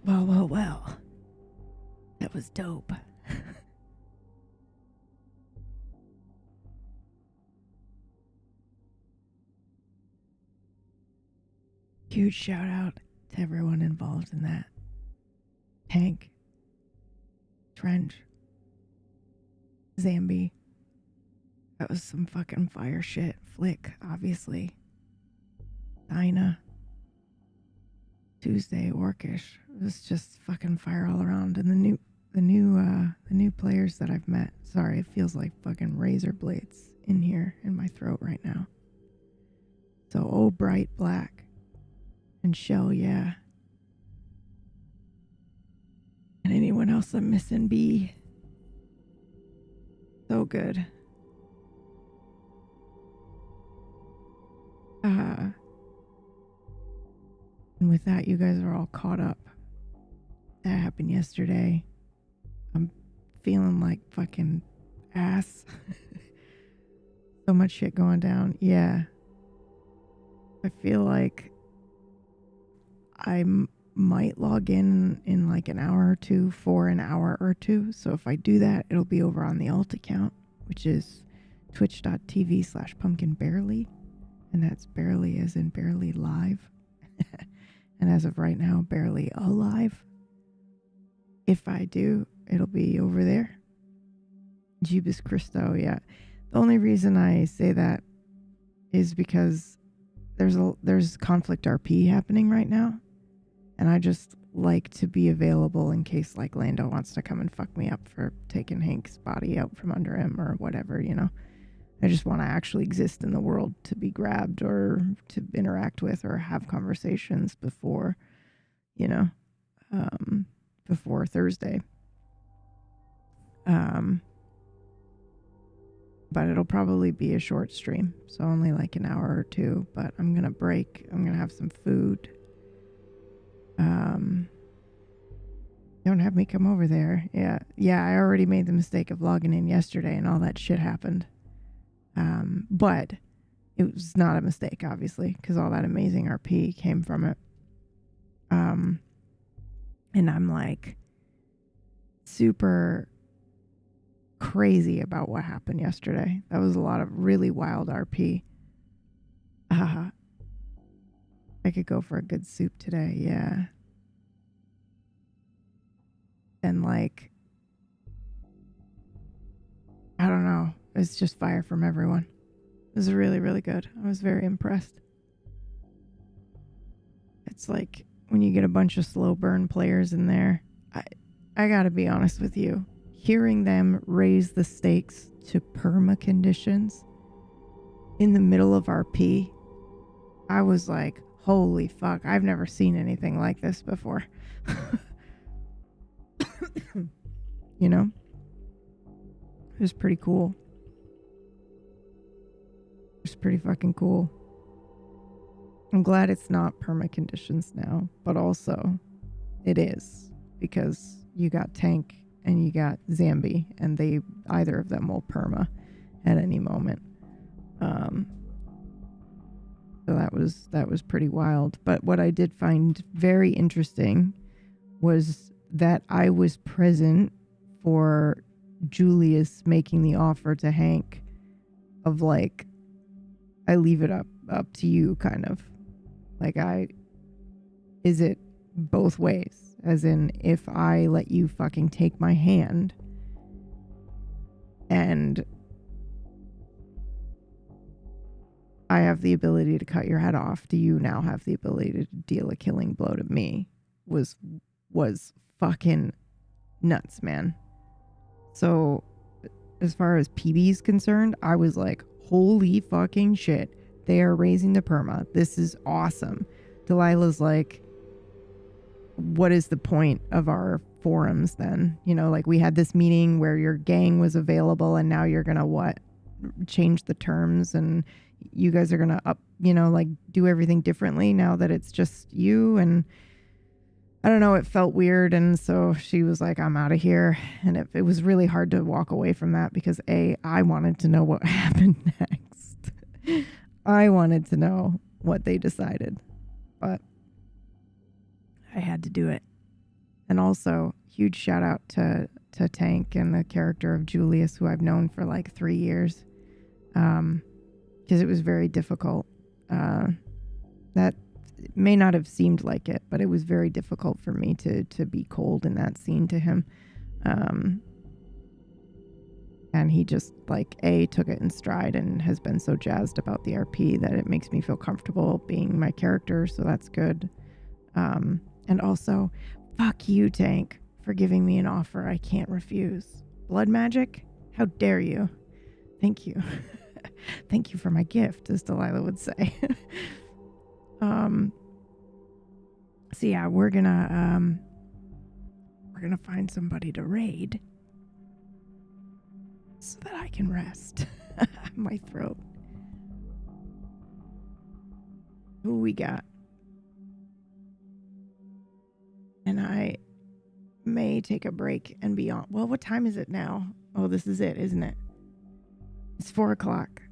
Well. That was dope. Huge shout out to everyone involved in that. Hank, Trench, Zambi. That was some fucking fire shit. Flick, obviously. Dinah. Tuesday, Orcish. It was just fucking fire all around. And the new players that I've met. Sorry, it feels like fucking razor blades in here in my throat right now. So, oh, Bright Black and Shell, yeah. And anyone else I'm missing, B. So good. And with that, you guys are all caught up. That happened yesterday. I'm feeling like fucking ass. So much shit going down. Yeah. I feel like I might log in like an hour or two for an hour or two. So if I do that, it'll be over on the alt account, which is twitch.tv/pumpkinbarely. And that's barely as in barely live. And as of right now, barely alive. If I do, it'll be over there. Jeebus Christo, yeah. The only reason I say that is because there's conflict RP happening right now. And I just like to be available in case like Lando wants to come and fuck me up for taking Hank's body out from under him or whatever, you know. I just want to actually exist in the world to be grabbed or to interact with or have conversations before, you know, before Thursday. But it'll probably be a short stream, so only like an hour or two, but I'm going to break. I'm going to have some food. Don't have me come over there. Yeah, I already made the mistake of logging in yesterday and all that shit happened. But it was not a mistake, obviously, because all that amazing RP came from it. And I'm like super crazy about what happened yesterday. That was a lot of really wild RP. I could go for a good soup today, yeah. And like, I don't know. It's just fire from everyone. It was really, really good. I was very impressed. It's like when you get a bunch of slow burn players in there, I gotta be honest with you. Hearing them raise the stakes to perma conditions in the middle of RP, I was like, holy fuck, I've never seen anything like this before. You know? It was pretty cool. It's pretty fucking cool. I'm glad it's not perma conditions now, but also it is because you got Tank and you got Zambi, and either of them will perma at any moment. So that was pretty wild. But what I did find very interesting was that I was present for Julius making the offer to Hank of like, I leave it up to you, kind of. Like, is it both ways? As in, if I let you fucking take my hand and I have the ability to cut your head off, do you now have the ability to deal a killing blow to me? Was fucking nuts, man. So, as far as PB is concerned, I was like, holy fucking shit. They are raising the perma. This is awesome. Delilah's like, what is the point of our forums then? You know, like we had this meeting where your gang was available and now you're going to what? Change the terms and you guys are going to like do everything differently now that it's just you. And I don't know, it felt weird. And so she was like, I'm out of here. And it was really hard to walk away from that because I wanted to know what happened next. I wanted to know what they decided, but I had to do it. And also, huge shout out to Tank and the character of Julius, who I've known for like 3 years, because it was very difficult. That may not have seemed like it, but it was very difficult for me to be cold in that scene to him. And he just like took it in stride and has been so jazzed about the RP that it makes me feel comfortable being my character. So that's good. And also, fuck you, Tank. for giving me an offer I can't refuse. Blood magic? How dare you? Thank you. Thank you for my gift, as Delilah would say. So yeah, we're gonna find somebody to raid so that I can rest my throat. Who we got? And I may take a break and be on. Well, what time is it now? Oh, this is it, isn't it? It's 4 o'clock.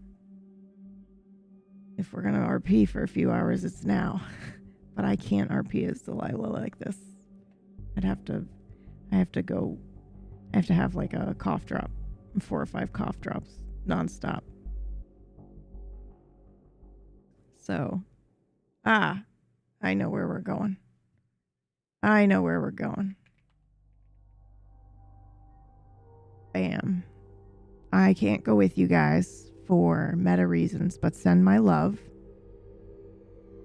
If we're gonna RP for a few hours, it's now. But I can't RP as Delilah like this. I have to have like a cough drop. 4 or 5 cough drops nonstop. So, I know where we're going. Bam. I can't go with you guys for meta reasons, but send my love.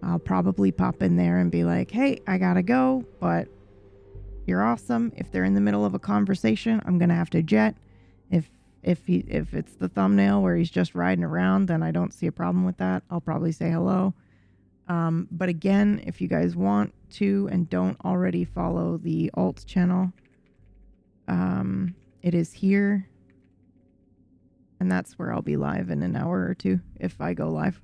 I'll probably pop in there and be like, hey, I gotta go, but you're awesome. If they're in the middle of a conversation, I'm gonna have to jet. If it's the thumbnail where he's just riding around, then I don't see a problem with that. I'll probably say hello. But again, if you guys want to and don't already follow the alt channel, it is here. And that's where I'll be live in an hour or two if I go live.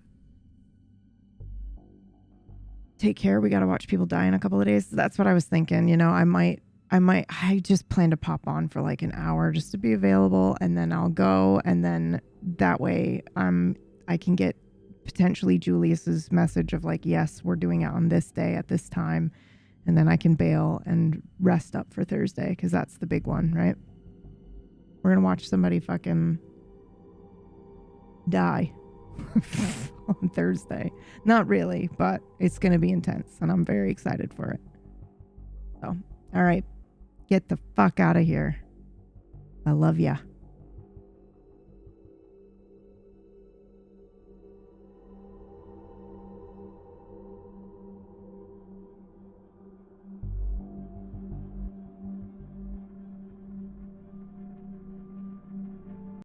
Take care. We got to watch people die in a couple of days. That's what I was thinking. You know, I just plan to pop on for like an hour just to be available, and then I'll go, and then that way I can get potentially Julius's message of like, yes, we're doing it on this day at this time, and then I can bail and rest up for Thursday, because that's the big one, right? We're gonna watch somebody fucking die on Thursday. Not really, but it's gonna be intense, and I'm very excited for it. So, all right, get the fuck out of here. I love ya.